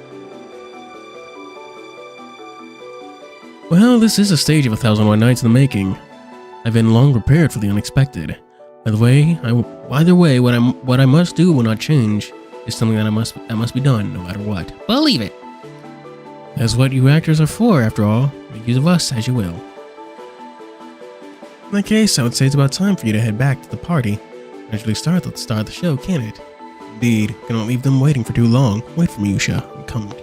Well, this is a stage of 1,001 Nights in the making. I've been long prepared for the unexpected. Either way, what I must do will not change. It's something that must be done, no matter what. Believe it. That's what you actors are for, after all. Make use of us as you will. In that case, I would say it's about time for you to head back to the party. Actually start the show, can't it? Indeed, cannot leave them waiting for too long. Wait for me, Yusha. I'm coming to you.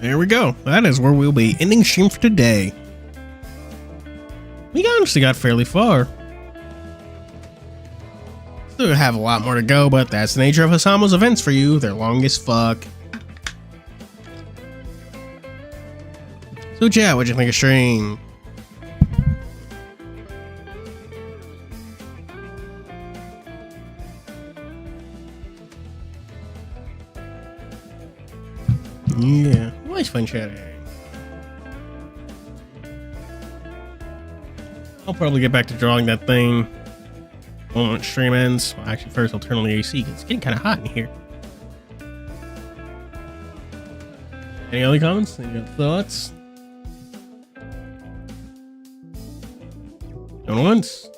There we go. That is where we'll be ending stream for today. We honestly got fairly far. Still have a lot more to go, but that's the nature of Housamo's events for you. They're long as fuck. So chat, what'd you think of stream? Yeah, always fun chatting. I'll probably get back to drawing that thing when stream ends. Well, actually, first I'll turn on the AC because it's getting kind of hot in here. Any other comments? Any other thoughts? Going once.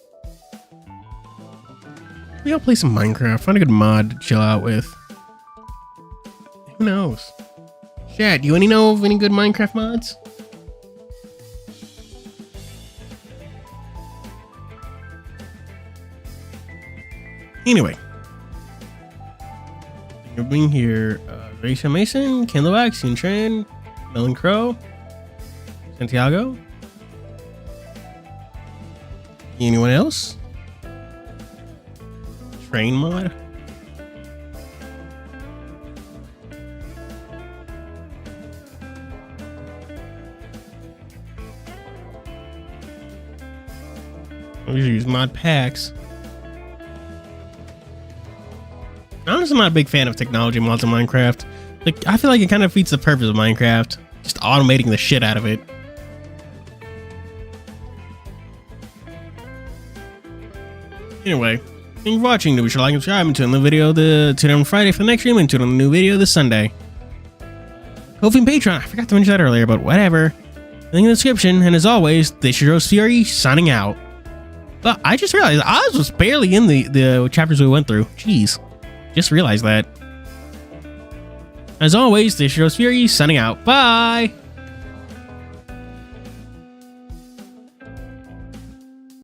Maybe I'll play some Minecraft. Find a good mod to chill out with. Who knows? Chat, do you know of any good Minecraft mods? Anyway. You're being here. Rachel Mason, Candlewax, Tran, Melon Crow, Santiago. Anyone else? Train mod? We usually use mod packs. Honestly, I'm not a big fan of technology mods in Minecraft. Like, I feel like it kind of defeats the purpose of Minecraft. Just automating the shit out of it. Anyway, thank you for watching. Be sure to like and subscribe and tune in the video tune in on Friday for the next stream and tune in the new video this Sunday. Kofi and Patreon. I forgot to mention that earlier, but whatever. Link in the description. And as always, this is your Fuuri signing out. But I just realized Oz was barely in the chapters we went through. Jeez. Just realized that. As always, this is your Fuuri signing out. Bye!